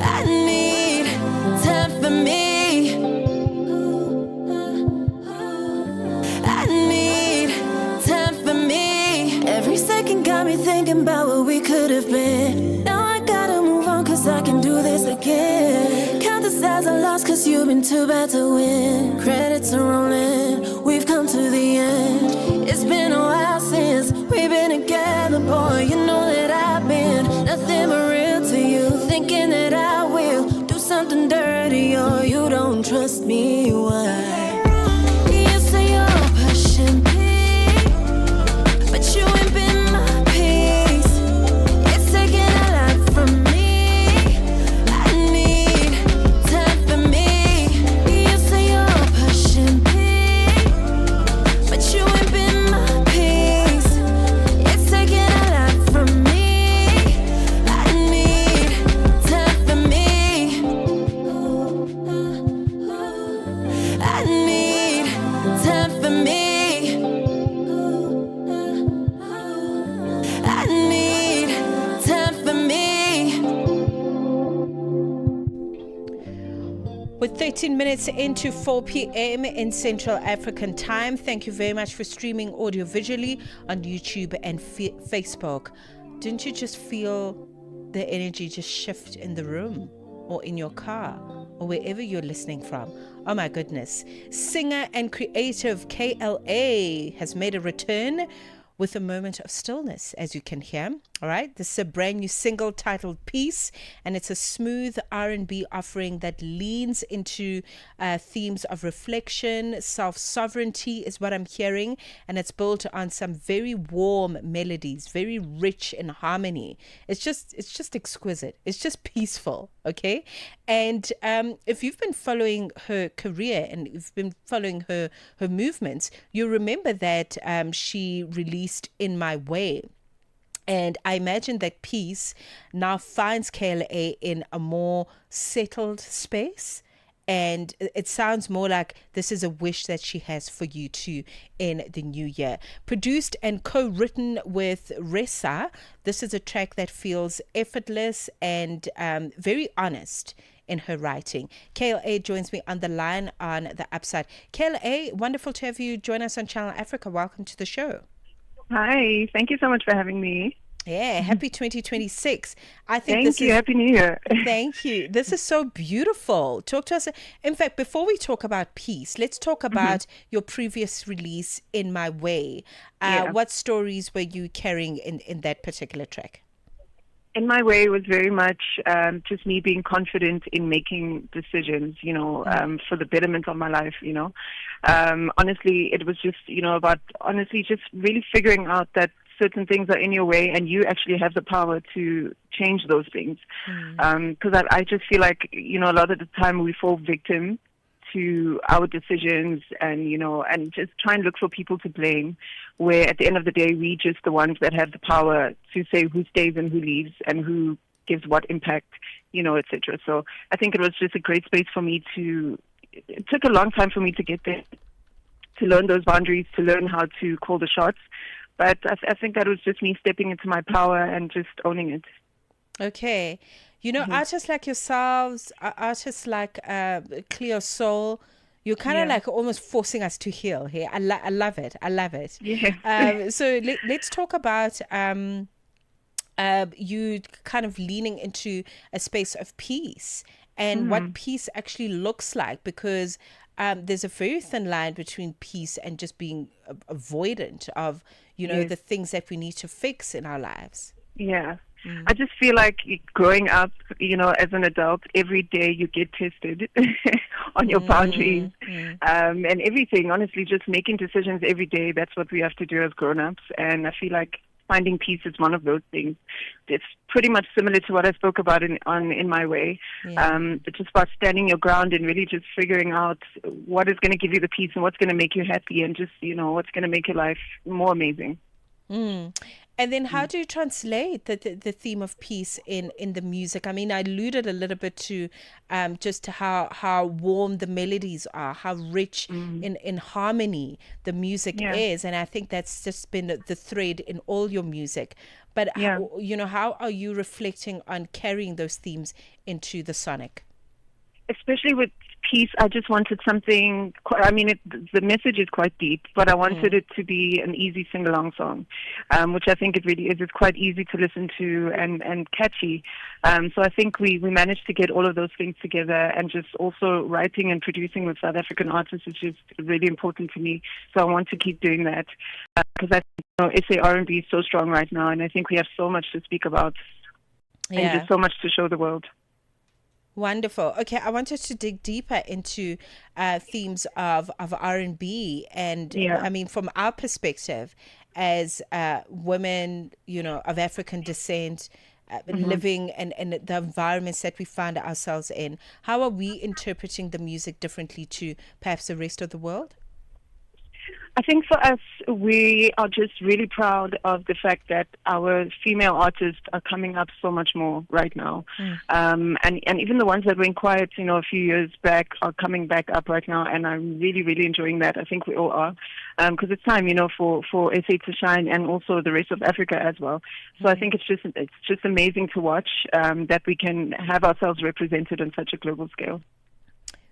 I need time for me. I need time for me. Every second got me thinking about what we could have been. Now I gotta move on, cause I can do this again. Count the stars I lost, cause you've been too bad to win. Credits are rolling, we've come to the end. It's been a while since we've been together, boy. You know that I've been nothing but real to you. Thinking that I will do something dirty, or you don't trust me, why? You say you're passion, but you ain't been my peace. It's taking a lot from me. I need time for me. You say you're passion, but you ain't been my peace. It's taking a lot from me. I need time for me. I need time for me. I need time for me. With 13 minutes into 4 p.m. in Central African Time, thank you very much for streaming audio visually on YouTube and Facebook. Didn't you just feel the energy just shift in the room or in your car or wherever you're listening from? Oh my goodness. Singer and creative KLA has made a return with a moment of stillness, as you can hear. All right, this is a brand new single titled Peace, and it's a smooth R&B offering that leans into themes of reflection, self-sovereignty is what I'm hearing, and it's built on some very warm melodies, very rich in harmony. It's just exquisite. It's just peaceful, okay? And if you've been following her career and you've been following her movements, you remember that she released In My Way. And I imagine that Peace now finds KLA in a more settled space And it sounds more like this is a wish that she has for you too in the new year. Produced and co-written with Ressa, this is a track that feels effortless and very honest in her writing. KLA joins me on the line on the upside. KLA, wonderful to have you join us on Channel Africa. Welcome to the show. Hi, thank you so much for having me. Yeah, happy 2026. I think Thank you. Happy New Year. Thank you. This is so beautiful. Talk to us. In fact, before we talk about peace, let's talk about your previous release, In My Way. What stories were you carrying in that particular track? In My Way was very much just me being confident in making decisions, for the betterment of my life, Honestly, it was just, about honestly just really figuring out that certain things are in your way and you actually have the power to change those things. Because I just feel like, a lot of the time we fall victim to our decisions and, and just try and look for people to blame, where at the end of the day, we just the ones that have the power to say who stays and who leaves and who gives what impact, etc. So I think it was just a great space for me it took a long time for me to get there, to learn those boundaries, to learn how to call the shots. But I think that was just me stepping into my power and just owning it. Okay. Artists like yourselves, artists like Cleo Soul, you're kind of like almost forcing us to heal here. I love it. I love it. Yes. So let's talk about you kind of leaning into a space of peace and what peace actually looks like, because there's a very thin line between peace and just being avoidant of, the things that we need to fix in our lives. Yeah. I just feel like growing up, as an adult, every day you get tested on your boundaries and everything. Honestly, just making decisions every day, that's what we have to do as grown-ups. And I feel like finding peace is one of those things. It's pretty much similar to what I spoke about in My Way. It's just about standing your ground and really just figuring out what is going to give you the peace and what's going to make you happy and just, what's going to make your life more amazing. And then how do you translate the theme of peace in the music? I mean, I alluded a little bit to just how warm the melodies are, how rich in harmony the music is. And I think that's just been the thread in all your music. But, how are you reflecting on carrying those themes into the sonic? Especially with peace, I just wanted something, the message is quite deep, but I wanted it to be an easy sing-along song, which I think it really is. It's quite easy to listen to and catchy. So I think we managed to get all of those things together, and just also writing and producing with South African artists is just really important to me. So I want to keep doing that because I think SA R&B is so strong right now, and I think we have so much to speak about and just so much to show the world. Wonderful. Okay, I wanted to dig deeper into themes of R&B and I mean, from our perspective as women, of African descent, living and the environments that we find ourselves in, how are we interpreting the music differently to perhaps the rest of the world? I think for us, we are just really proud of the fact that our female artists are coming up so much more right now. And even the ones that went quiet, a few years back are coming back up right now. And I'm really, really enjoying that. I think we all are. Because it's time, for SA to shine and also the rest of Africa as well. So I think it's just amazing to watch that we can have ourselves represented on such a global scale.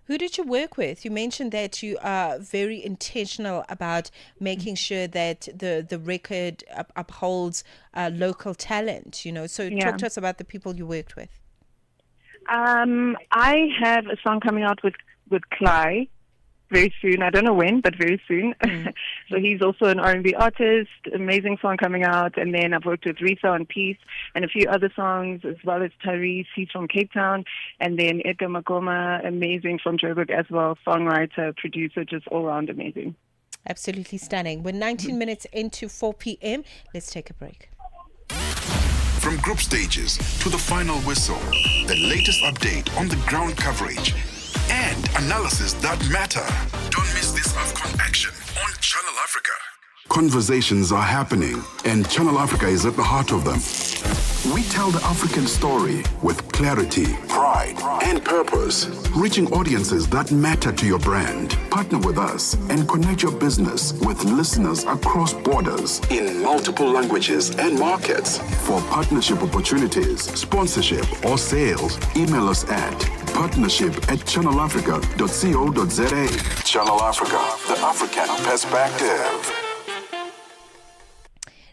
Who did you work with? You mentioned that you are very intentional about making sure that the record upholds local talent, So talk to us about the people you worked with. I have a song coming out with Cly very soon. I don't know when, but very soon. So he's also an R&B artist, amazing song coming out. And then I've worked with Risa on Peace and a few other songs, as well as Tyrese, he's from Cape Town. And then Edgar Makoma, amazing from Joburg as well, songwriter, producer, just all around amazing. Absolutely stunning. We're 19 minutes into 4 p.m. Let's take a break. From group stages to the final whistle, the latest update on the ground coverage and analysis that matter. Don't miss this AFCON action on Channel Africa. Conversations are happening, and Channel Africa is at the heart of them. We tell the African story with clarity, pride, and purpose, reaching audiences that matter to your brand. Partner with us and connect your business with listeners across borders in multiple languages and markets. For partnership opportunities, sponsorship, or sales, email us at partnership@channelafrica.co.za. Channel Africa, the African perspective.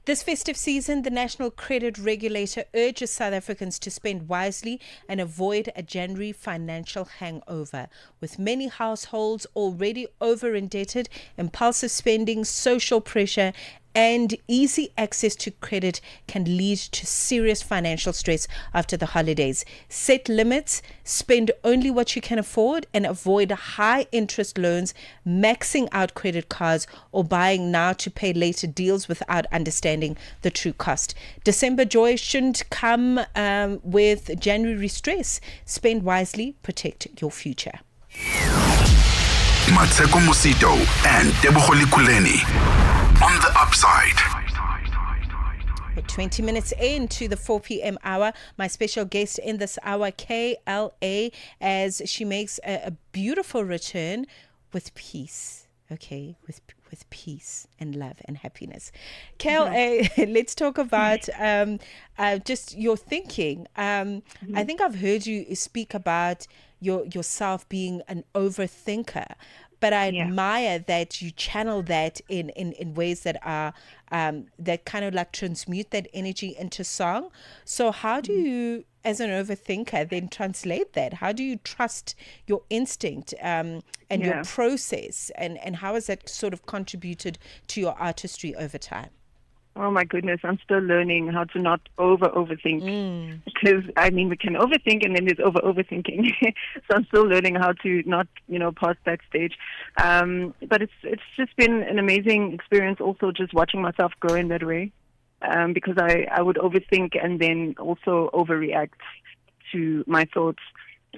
This festive season, the National Credit Regulator urges South Africans to spend wisely and avoid a January financial hangover. With many households already over-indebted, impulsive spending, social pressure, and easy access to credit can lead to serious financial stress after the holidays. Set limits, spend only what you can afford, and avoid high interest loans, maxing out credit cards, or buying now to pay later deals without understanding the true cost. December joy shouldn't come with January stress. Spend wisely, protect your future. Mmatsheko Mosito and Tebogo Kuleni on the upside. We're 20 minutes into the 4 p.m. hour. My special guest in this hour, KLA, as she makes a beautiful return with peace. Okay, with peace and love and happiness. KLA, let's talk about just your thinking. I think I've heard you speak about yourself being an overthinker, but I admire that you channel that in ways that are that kind of like transmute that energy into song. So how do you, as an overthinker, then translate that? How do you trust your instinct and your process, and how has that sort of contributed to your artistry over time? Oh my goodness, I'm still learning how to not overthink. Because I mean, we can overthink and then there's overthinking. So I'm still learning how to not, pass that stage. But it's just been an amazing experience also just watching myself grow in that way. Because I would overthink and then also overreact to my thoughts.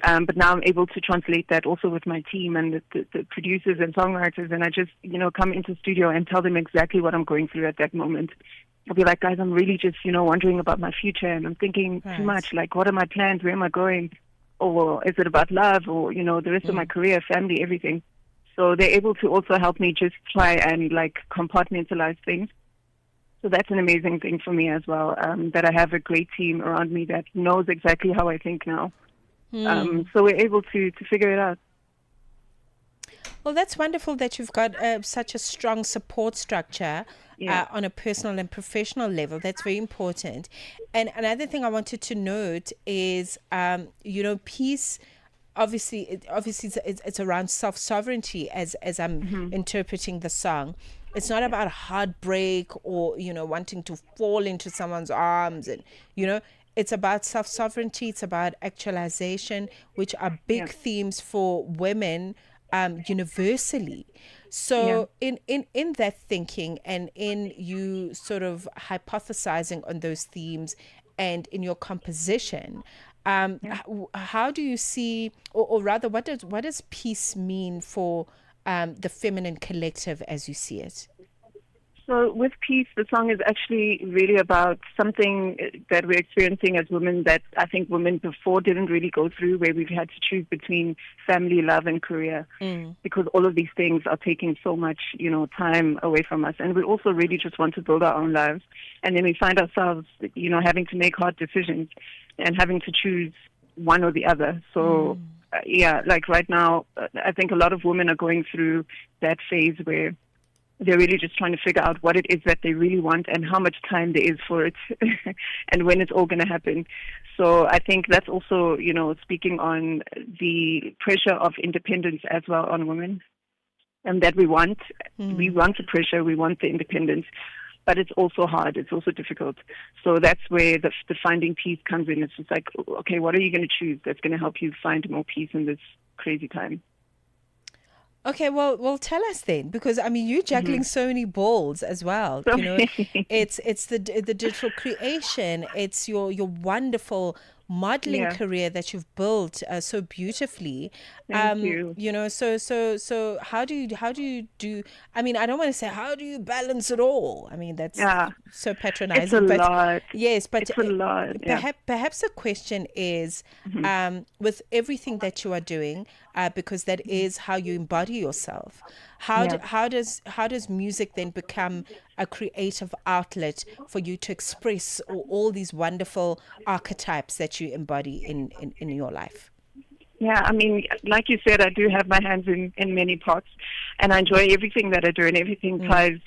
But now I'm able to translate that also with my team and the producers and songwriters, and I just, come into the studio and tell them exactly what I'm going through at that moment. I'll be like, guys, I'm really just, wondering about my future, and I'm thinking too much, like, what are my plans, where am I going, or is it about love, or, the rest of my career, family, everything. So they're able to also help me just try and, compartmentalize things. So that's an amazing thing for me as well, that I have a great team around me that knows exactly how I think now. So we're able to figure it out. Well, that's wonderful that you've got such a strong support structure on a personal and professional level. That's very important. And another thing I wanted to note is, peace. Obviously, it's around self-sovereignty as I'm interpreting the song. It's not about heartbreak or wanting to fall into someone's arms, and it's about self-sovereignty. It's about actualization, which are big themes for women universally. So in that thinking and in you sort of hypothesizing on those themes and in your composition, how do you see, or rather, what does peace mean for the feminine collective as you see it? So with Peace, the song is actually really about something that we're experiencing as women that I think women before didn't really go through, where we've had to choose between family, love, and career, because all of these things are taking so much, time away from us. And we also really just want to build our own lives. And then we find ourselves, having to make hard decisions and having to choose one or the other. So, right now, I think a lot of women are going through that phase where they're really just trying to figure out what it is that they really want and how much time there is for it and when it's all going to happen. So I think that's also, speaking on the pressure of independence as well on women, and that we want the pressure, we want the independence, but it's also hard, it's also difficult. So that's where the finding peace comes in. It's just like, okay, what are you going to choose that's going to help you find more peace in this crazy time? Okay, well, tell us then, because I mean, you're juggling so many balls as well. It's the digital creation, it's your wonderful modeling Yeah. career that you've built so beautifully. Thank you. You know, so how do you do? I mean, I don't want to say how do you balance it all. I mean, that's Yeah. so It's a patronizing. But lot. yes, but It's a lot. Yeah. perhaps the question is, with everything that you are doing, because that is how you embody yourself. Yeah. How does music then become a creative outlet for you to express all these wonderful archetypes that you embody in your life? Yeah, I mean, like you said, I do have my hands in many pots, and I enjoy everything that I do, and everything ties,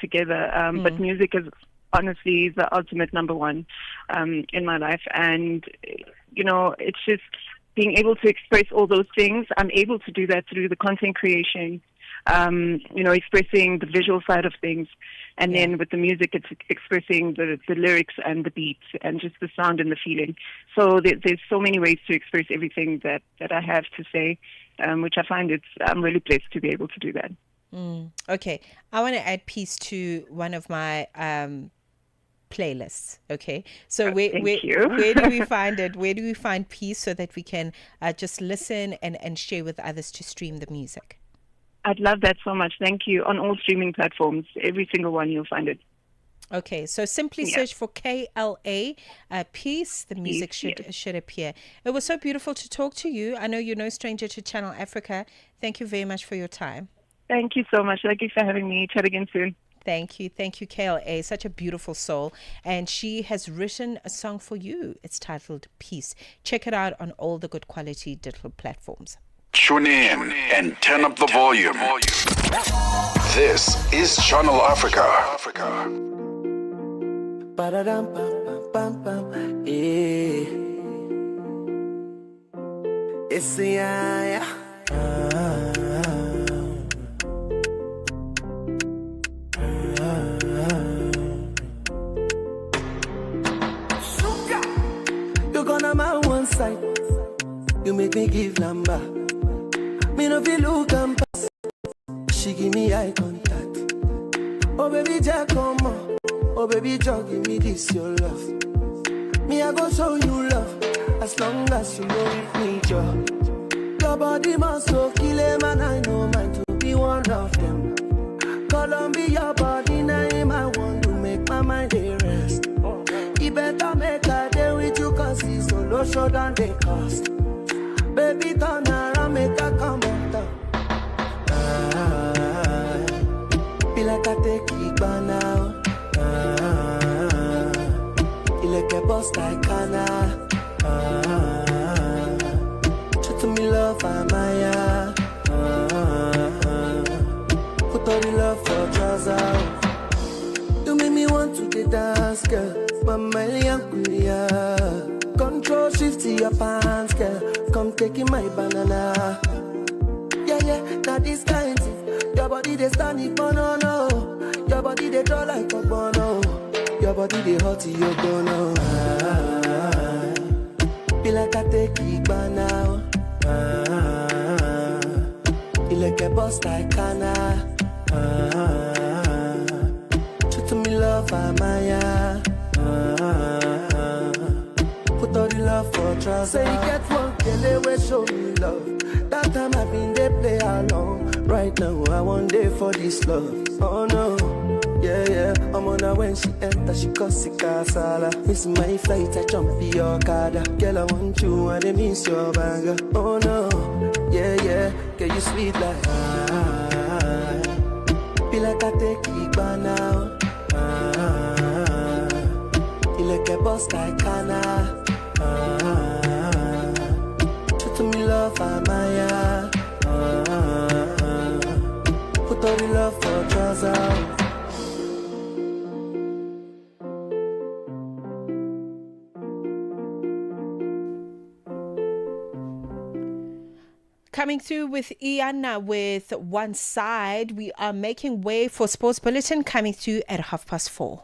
together. But music is honestly the ultimate number one in my life, and it's just being able to express all those things. I'm able to do that through the content creation, expressing the visual side of things. And then with the music, it's expressing the lyrics and the beats and just the sound and the feeling. So there's so many ways to express everything that I have to say, which I find I'm really blessed to be able to do that. Okay. I want to add peace to one of my playlists. Okay. So where do we find it? Where do we find peace so that we can just listen and share with others to stream the music? I'd love that so much. Thank you. On all streaming platforms, every single one, you'll find it. Okay, so simply search for KLA Peace. The music should appear. It was so beautiful to talk to you. I know you're no stranger to Channel Africa. Thank you very much for your time. Thank you so much. Thank you for having me. Chat again soon. Thank you, KLA. Such a beautiful soul. And she has written a song for you. It's titled Peace. Check it out on all the good quality digital platforms. Tune in and turn up the volume. This is Channel Africa. Ba-da-dum, bum, bum, bum, yeah. It's the You're gonna my one side. You make me give number. Me no feel look and pass. She give me eye contact. Oh baby, Jack, come on. Oh baby, Jack, give me this your love. Me I go show you love. As long as you know with me, Joe. Your body must go kill him, and I know mine to be one of them. Columbia body name, I want to make my mind a rest. You better make a day with you, cause it's solo show than they cost. Baby, turn around, make a come on down. Feel like I take it by now. You like a boss like Anna. Show to me love, Amaya. Put all the love for trousers. You make me want to get dance, girl. Mama, Kulia. Control shift to your pants, girl. Come taking my banana. Yeah, now this kind thing. Your body they stand it, no. Your body they draw like a bono. Your body they hot, you bono. Feel like I take it by now. You like a boss like Anna. Show to me love, Amaya. Put all the love for trust. Say you get one girl away, show me love. That time I've been there play along. Right now I want day for this love. Oh no, yeah. I'm on her when she enter, she cause it casala. Miss my flight, I jump in your car. Girl, I want you and I miss your banger. Oh no, yeah. Girl, you sweet like feel like I take it by now. You like a boss like Anna. Show to me love, Amaya. Put all the love for trousers. Coming through with Iana with One Side. We are making way for Sports Bulletin coming through at 4:30.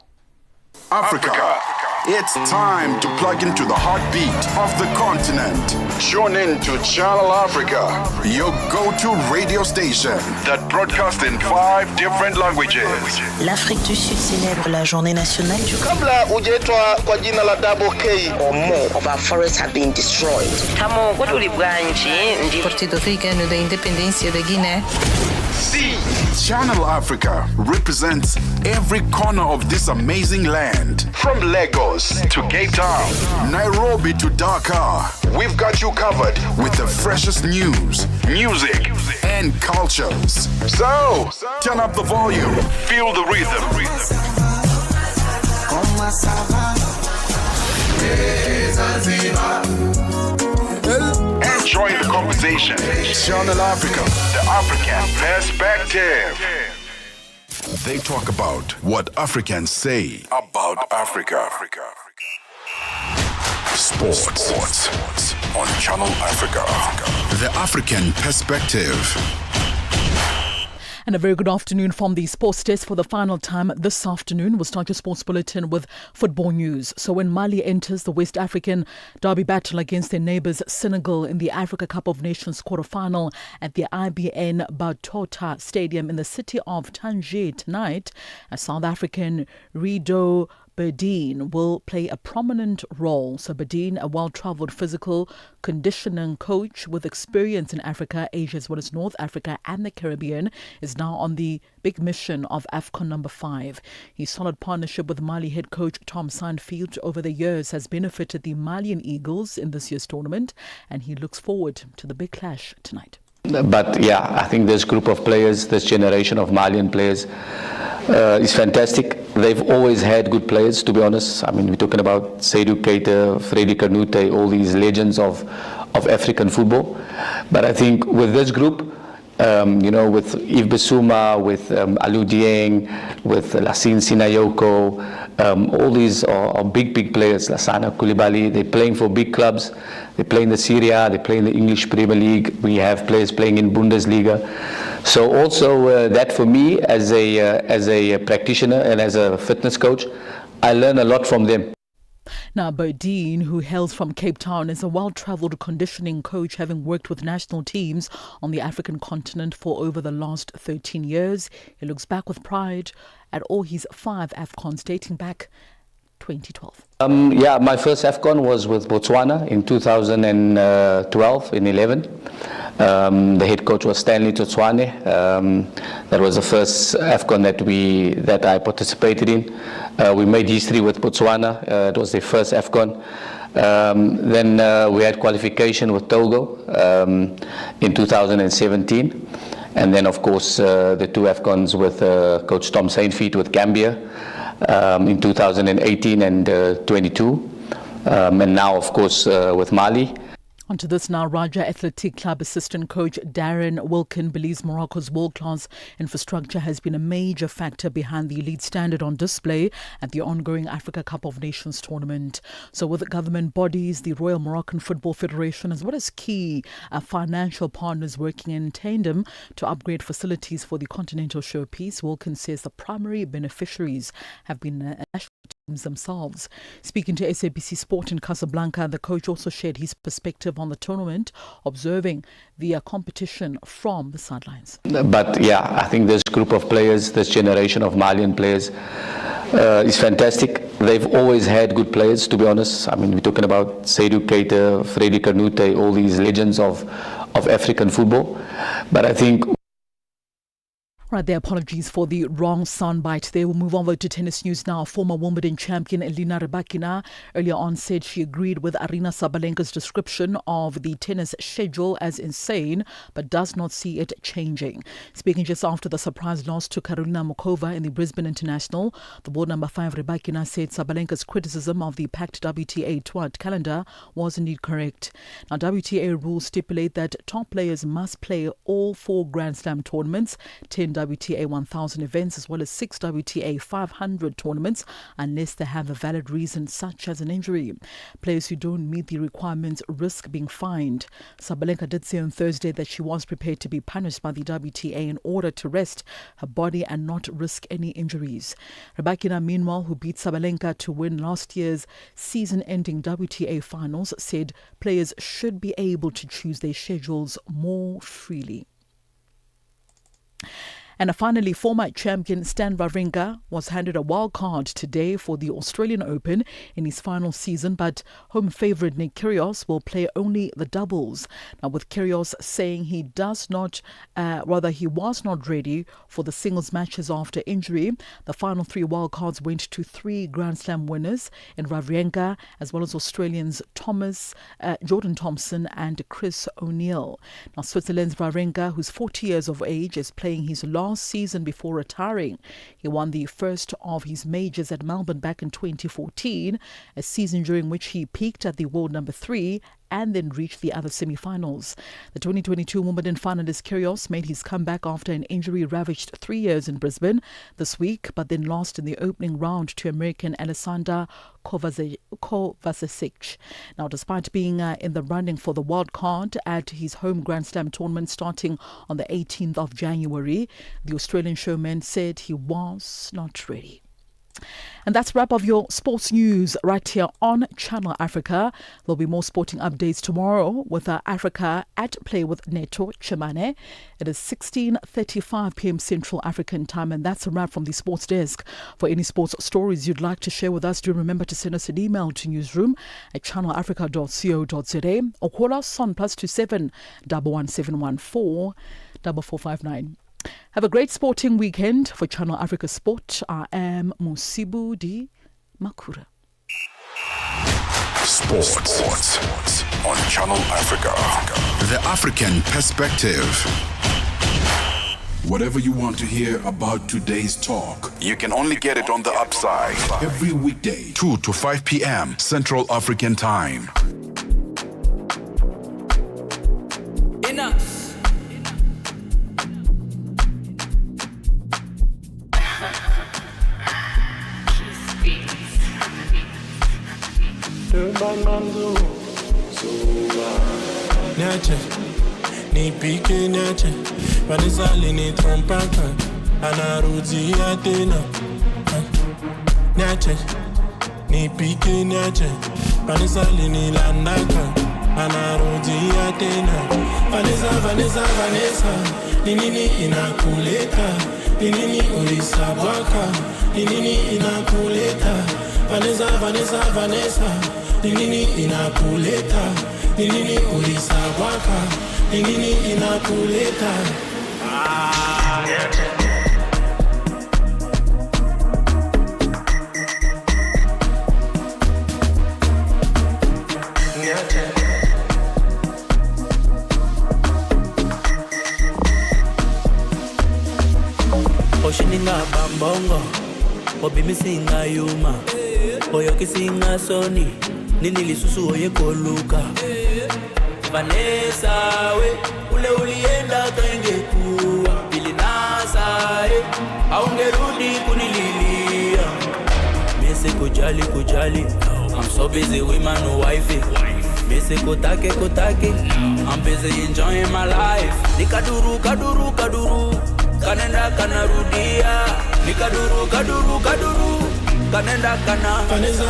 Africa It's time to plug into the heartbeat of the continent. Tune in to Channel Africa, your go-to radio station that broadcasts in 5 different languages. L'Afrique du Sud célèbre la journée nationale du Kabla hujaitwa kwa jina la Double K or more of our forests have been destroyed. Partido Africano da Independência da Guiné. See, Channel Africa represents every corner of this amazing land. From Lagos to Cape Town, Nairobi to Dakar, we've got you covered with the freshest news, music, and cultures. So, turn up the volume, feel the rhythm. And join the conversation. Channel Africa, the African perspective. They talk about what Africans say about Africa. Sports on Channel Africa. The African perspective. And a very good afternoon from the Sports Desk for the final time this afternoon. We'll start your sports bulletin with football news. So when Mali enters the West African derby battle against their neighbours Senegal in the Africa Cup of Nations quarter-final at the IBN Batota Stadium in the city of Tangier tonight, a South African Rido Bedine will play a prominent role. So Bedine, a well-travelled physical conditioning coach with experience in Africa, Asia as well as North Africa and the Caribbean, is now on the big mission of AFCON number 5. His solid partnership with Mali head coach Tom Sandfield over the years has benefited the Malian Eagles in this year's tournament, and he looks forward to the big clash tonight. But yeah, I think this group of players, this generation of Malian players is fantastic. They've always had good players, to be honest. I mean, we're talking about Seydou Keita, Freddy Kanouté, all these legends of African football. But I think with this group, with Yves Bissouma, with Alou Dieng, with Lassine Sinayoko, all these are big players. Lassana Koulibaly, they're playing for big clubs. They play in the Serie A, they play in the English Premier League. We have players playing in Bundesliga. So also that for me as a practitioner and as a fitness coach, I learn a lot from them. Now, Bodine, who hails from Cape Town, is a well-travelled conditioning coach, having worked with national teams on the African continent for over the last 13 years. He looks back with pride at all his 5 AFCONs dating back 2012. My first AFCON was with Botswana in 2012, in 11. The head coach was Stanley Totswane. That was the first AFCON that I participated in. We made history with Botswana. It was their first AFCON. Then we had qualification with Togo in 2017. And then, of course, the 2 AFCONs with Coach Tom Saintfiet with Gambia in 2018 and 22. And now, of course, with Mali. Onto this now, Raja Athletic Club assistant coach Darren Wilkin believes Morocco's world-class infrastructure has been a major factor behind the elite standard on display at the ongoing Africa Cup of Nations tournament. So with government bodies, the Royal Moroccan Football Federation, as well as key financial partners working in tandem to upgrade facilities for the continental showpiece, Wilkin says the primary beneficiaries have been national teams themselves. Speaking to SABC Sport in Casablanca, the coach also shared his perspective on the tournament, observing the competition from the sidelines. But yeah, I think this group of players, this generation of Malian players is fantastic. They've always had good players, to be honest. I mean, we're talking about Seydou Keita, Freddy Kanouté, all these legends of African football. But I think Right there, apologies for the wrong soundbite there. We'll move over to tennis news now. Former Wimbledon champion Elina Rybakina earlier on said she agreed with Aryna Sabalenka's description of the tennis schedule as insane, but does not see it changing. Speaking just after the surprise loss to Karolina Muchova in the Brisbane International, the world number 5 Rybakina said Sabalenka's criticism of the packed WTA tour calendar was indeed correct. Now, WTA rules stipulate that top players must play all 4 Grand Slam tournaments, 10 WTA 1000 events as well as 6 WTA 500 tournaments unless they have a valid reason such as an injury. Players who don't meet the requirements risk being fined. Sabalenka did say on Thursday that she was prepared to be punished by the WTA in order to rest her body and not risk any injuries. Rybakina, meanwhile, who beat Sabalenka to win last year's season-ending WTA finals, said players should be able to choose their schedules more freely. And finally, former champion Stan Wawrinka was handed a wild card today for the Australian Open in his final season, but home favourite Nick Kyrgios will play only the doubles. Now, with Kyrgios saying he was not ready for the singles matches after injury, the final 3 wild cards went to 3 Grand Slam winners in Wawrinka, as well as Australians Jordan Thompson and Chris O'Neill. Now, Switzerland's Wawrinka, who's 40 years of age, is playing his last season before retiring. He won the first of his majors at Melbourne back in 2014, a season during which he peaked at the world number 3 and then reached the other semi-finals. The 2022 Wimbledon finalist Kyrgios made his comeback after an injury-ravaged 3 years in Brisbane this week, but then lost in the opening round to American Alexander Kovacic. Now, despite being in the running for the wild card at his home Grand Slam tournament starting on the 18th of January, the Australian showman said he was not ready. And that's a wrap of your sports news right here on Channel Africa. There'll be more sporting updates tomorrow with Africa at Play with Neto Chimane. It is 16:35 p.m. Central African time, and that's a wrap from the sports desk. For any sports stories you'd like to share with us, do remember to send us an email to newsroom@channelafrica.co.za or call us on +27 11714 4459. Have a great sporting weekend. For Channel Africa Sport, I am Musibu Di Makura. Sports on Channel Africa. The African perspective. Whatever you want to hear about today's talk, you can only get it on the Upside. Every weekday, 2 to 5 p.m. Central African Time. Enough. Nyache, ni pike nyache, panisali ni trompaka, anaruzi atena. Nyache, ni pike nyache, panisali ni landaka, anaruzi atena. Vanessa, ninini inakuleta, ninini ulisabwaka, ninini inakuleta. Vanessa, ninini inakuleta, ninini ulisabwaka, ninini inakuleta. Oshininga bambongo, obimi singa yuma, oyoki singa soni, nini lisusu oye koluka. Vanessa we, ule ulienda kaingekuwa, bilinasa aungerudi kunililia. Mese kujali, I'm so busy with my new wifey. Mese kotake, I'm busy enjoying my life. Nikaduru, kanenda kanarudia. Nikaduru, kanenda kana. Vanessa,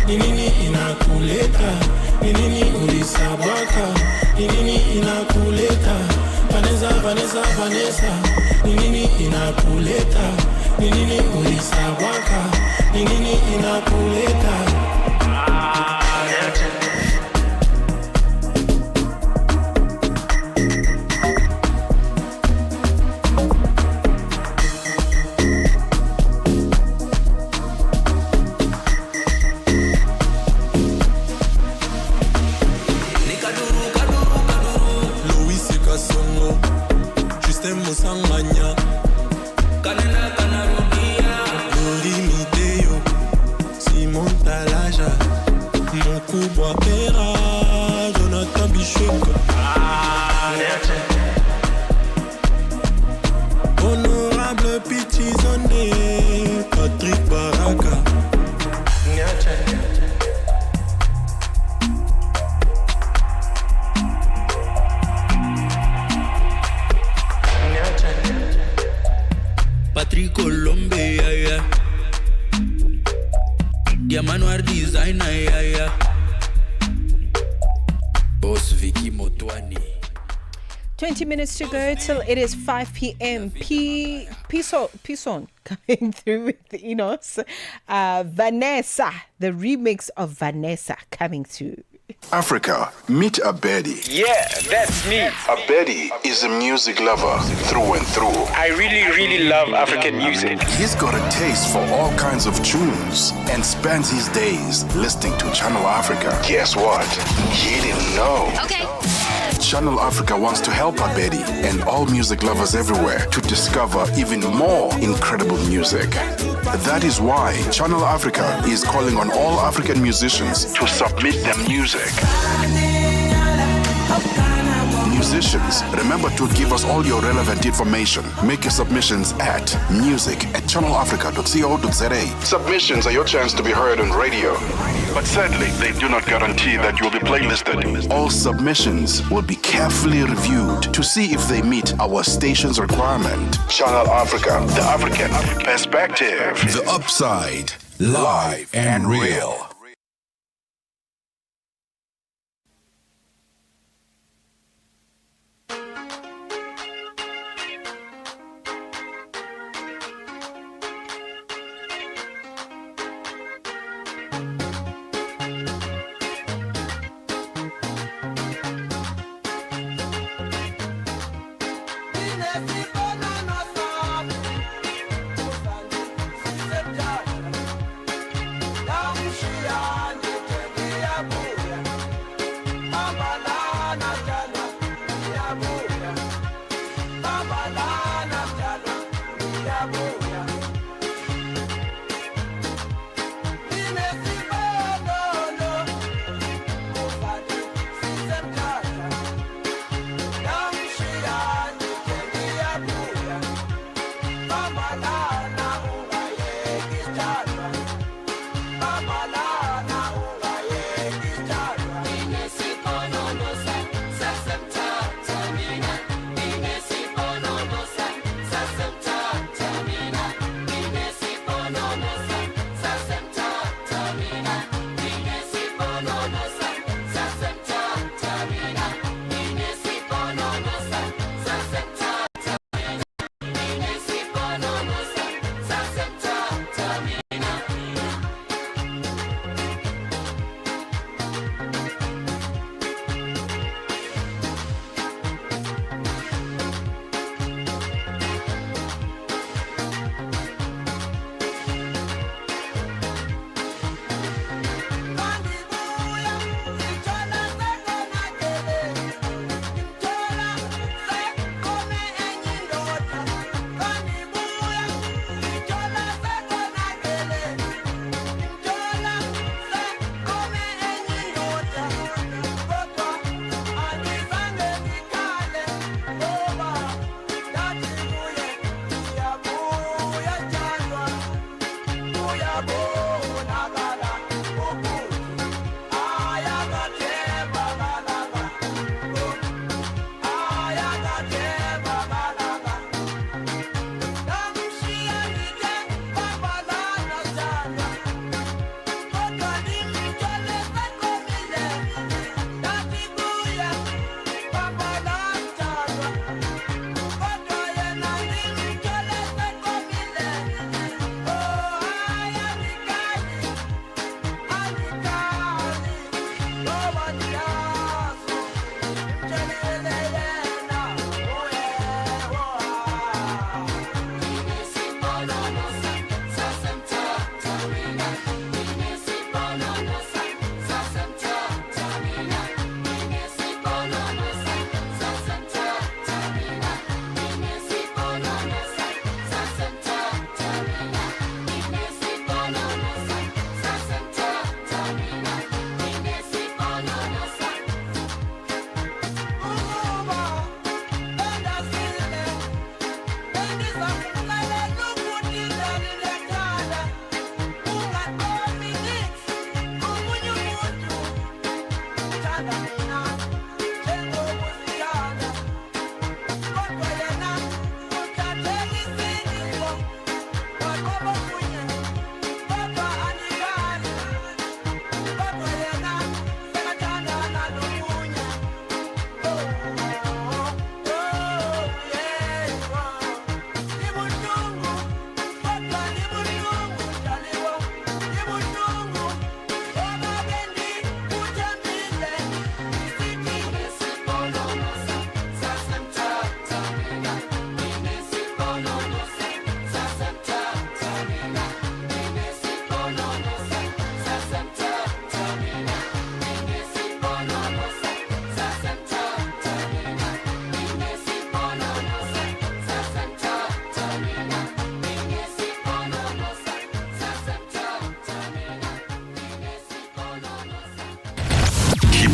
ninini inakuleta, ninini ulisabwaka, ninini inakuleta. Vanessa, ninini inakuleta, ninini ulisabwaka, ninini inakuleta. Patrick Baraka. Patrick Colombe, yeah, yeah. Diamanoir designer, yeah, yeah. Boss Vicky Motwani. 20 minutes to go till it is 5 p.m. Pison coming through with Enos. Vanessa, the remix of Vanessa coming through. Africa, meet Abedi. Yeah, that's me. Abedi is a music lover through and through. I really love African music. He's got a taste for all kinds of tunes and spends his days listening to Channel Africa. Guess what? He didn't know. Okay. Channel Africa wants to help Abedi and all music lovers everywhere to discover even more incredible music. That is why Channel Africa is calling on all African musicians to submit their music. Musicians, remember to give us all your relevant information. Make your submissions at music@channelafrica.co.za. Submissions are your chance to be heard on radio. But sadly, they do not guarantee that you'll be playlisted. All submissions will be carefully reviewed to see if they meet our station's requirement. Channel Africa, the African perspective. The Upside, live and real. Shia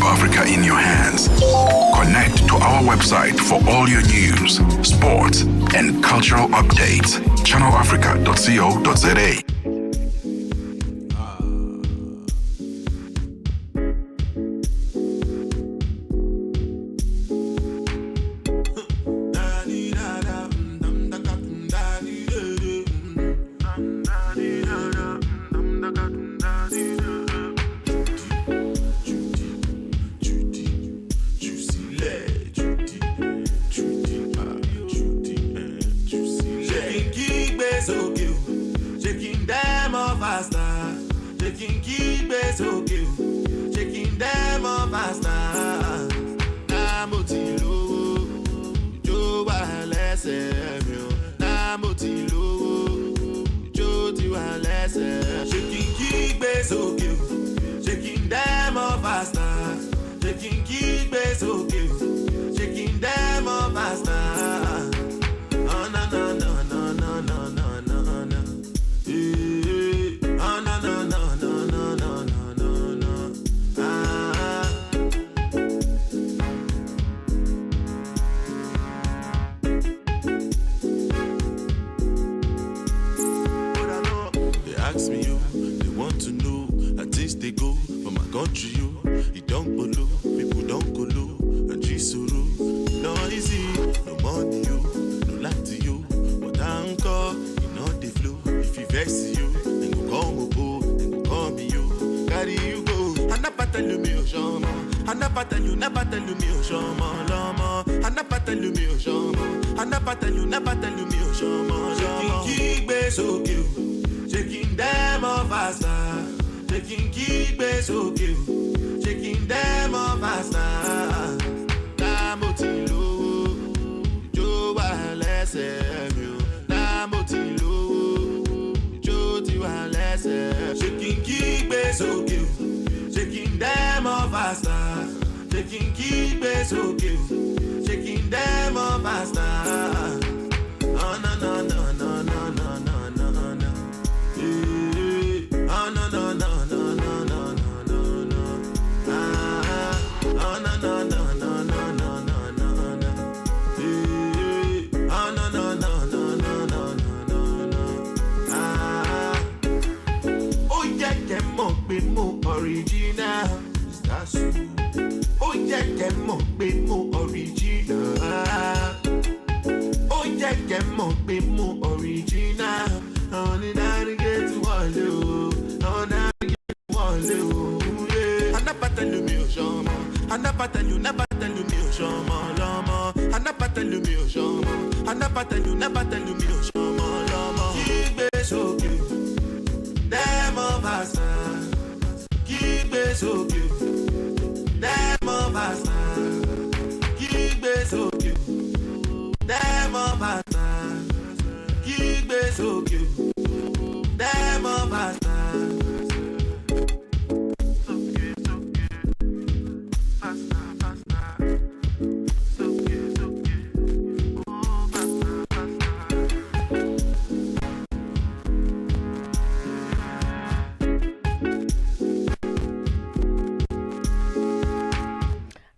Keep Africa in your hands. Connect to our website for all your news, sports, and cultural updates. channelafrica.co.za.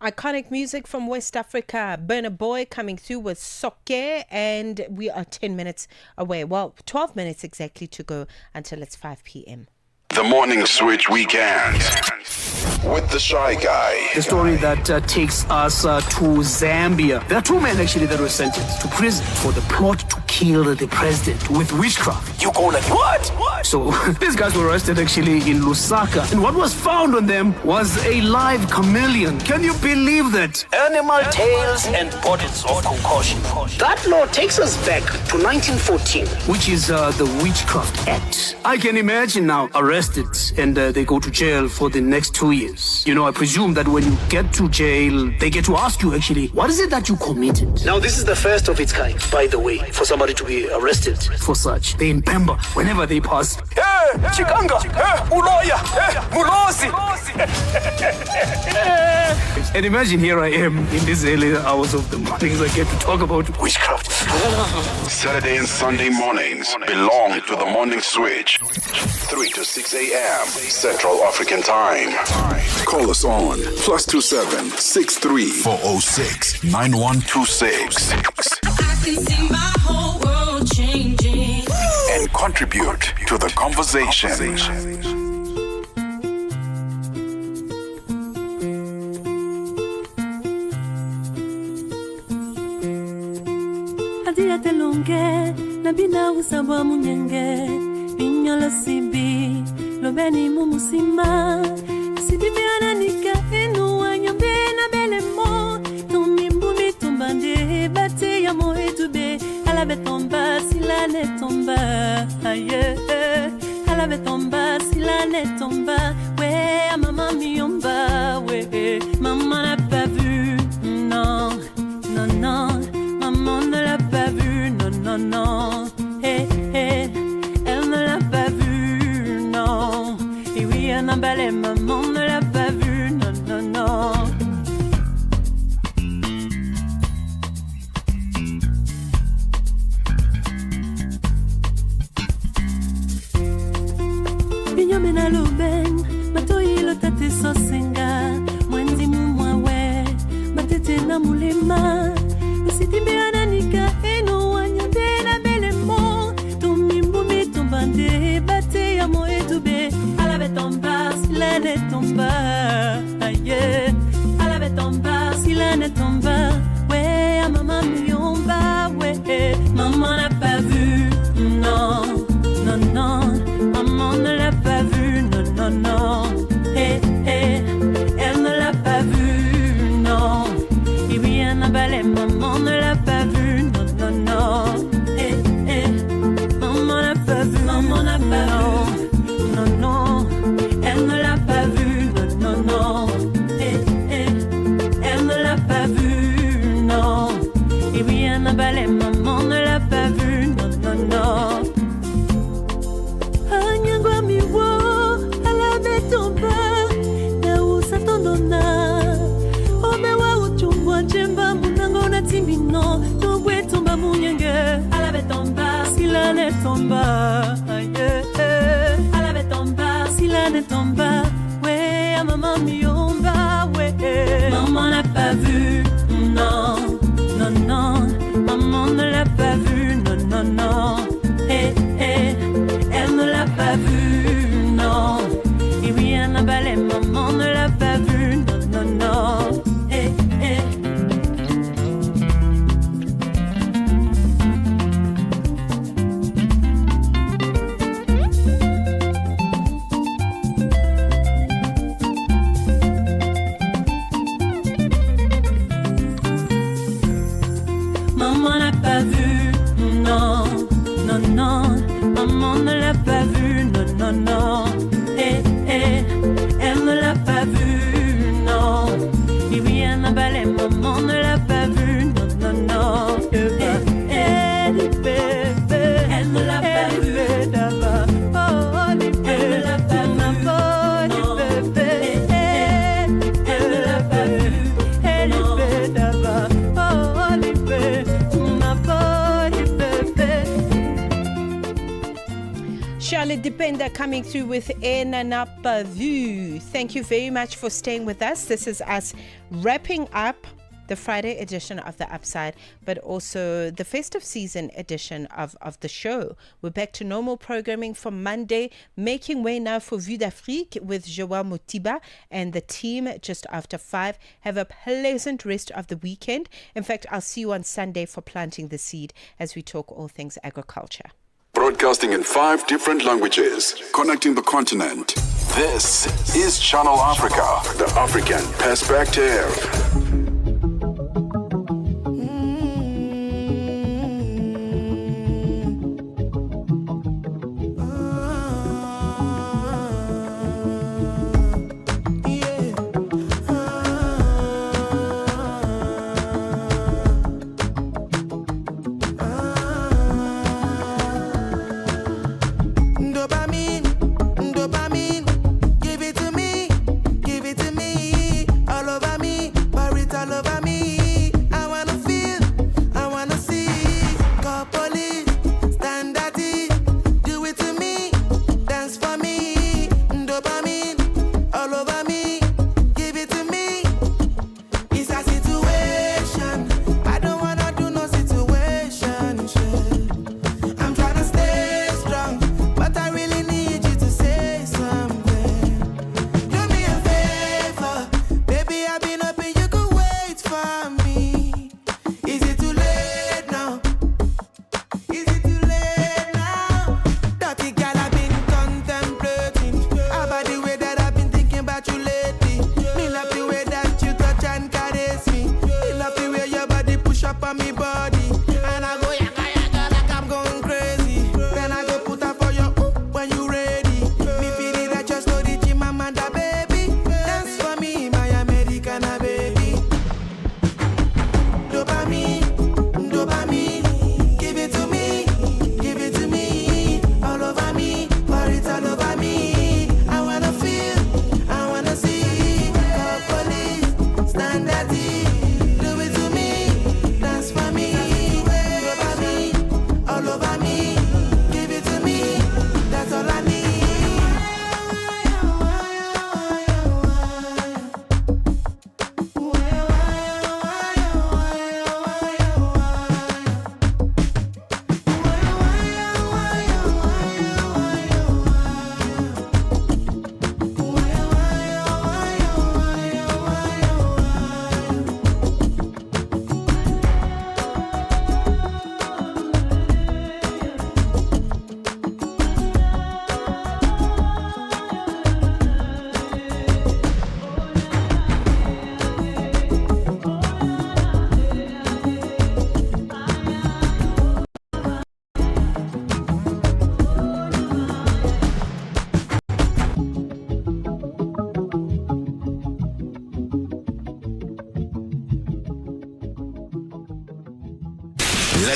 Iconic music from West Africa. Burna Boy coming through with Soke, and we are 10 minutes away. Well, 12 minutes exactly to go until it's 5 p.m. The Morning Switch Weekend with the Shy Guy. The story that takes us to Zambia. There are two men actually that were sentenced to prison for the plot to kill the president with witchcraft. You go like, what? So these guys were arrested actually in Lusaka, and what was found on them was a live chameleon. Can you believe that? Animal tails and bottles of concoction. That law takes us back to 1914, which is the Witchcraft Act. I can imagine now arrested and they go to jail for the next 2 years. You know, I presume that when you get to jail, they get to ask you actually, what is it that you committed? Now, this is the first of its kind, by the way, for somebody somebody to be arrested for such. They in Pemba, whenever they pass, hey, Chikanga, hey, Uloya, hey, Mulosi. And imagine here I am in these early hours of the mornings, I get to talk about witchcraft. Saturday and Sunday mornings belong to the morning switch. 3 to 6 a.m. Central African Time. Call us on +27 63 406 9126. I can see my whole world changing. And contribute to the conversation. Adia telonge, nabina usabwa munyenge, binyola sibi, lobeni mumusima, sidibi ananika enu wanyambe na belemo, tumimbu tumbande, bate ya moetube, alabe tomba sila ne tomba, aye, alabe tomba sila ne tomba, we mama miomba, we maman n'a pas vu, non, non, non. Maman ne l'a pas vu, non, non, non. Hey, hey, elle ne l'a pas vu, non. Et oui, un emballé, maman ne l'a pas vu, non, non, non. Binyomena lubeng, matoi lo tate sosenga, mwenzi mumwawe, matete na mulema. Sitimbe ananika eno wanyande na belemo tumimbu tumbande bate ya moetube alabe tomba sila ne tomba aye alabe tomba sila ne tomba we ya mama miomba we maman n'a pas vu non non non maman ne l'a pas vu non non non eh eh elle ne l'a pas vu non et oui un abalé maman ne l'a pas vu non non non eh eh maman n'a pas vu maman n'a pas vu non non elle ne l'a pas vu non non non eh eh elle ne l'a pas vu non et oui un abalé maman ne l'a pas vu non non non anyangwa miwo alabe tomba na usatondona omewa uchungwa jemba munango na timbino tobwe tomba munyenge alabe tomba sila ne tomba aye alabe tomba sila ne tomba we maman miomba we maman n'a pas vu non non non maman ne l'a pas vu non non non eh eh elle ne l'a pas vu non et oui un abalé maman ne l'a pas vu non non non eh eh maman n'a pas vu non non non maman ne l'a pas vu non non non eh eh elle ne l'a pas vu non et oui un abalé maman ne l'a pas vu non non non eh eh bébé elle ne l'a pas vu d'abord oh les bébés elle ne l'a pas vu non bébé elle ne l'a pas vu elle est d'abord oh les bébés Charlotte Dependa coming through with Enanapa View. Thank you very much for staying with us. This is us wrapping up the Friday edition of The Upside, but also the festive season edition of the show. We're back to normal programming for Monday, making way now for Vue d'Afrique with Joao Motiba and the team just after 5. Have a pleasant rest of the weekend. In fact, I'll see you on Sunday for Planting the Seed as we talk all things agriculture. Broadcasting in 5 different languages, connecting the continent. This is Channel Africa, the African perspective.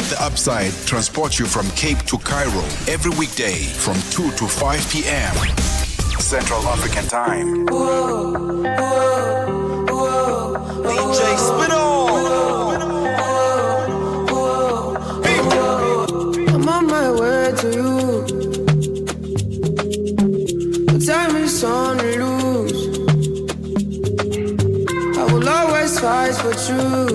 The Upside transports you from Cape to Cairo every weekday from 2 to 5 p.m. Central African Time. DJ Spinall. I'm on my way to you. The time is on the loose. I will always fight for truth.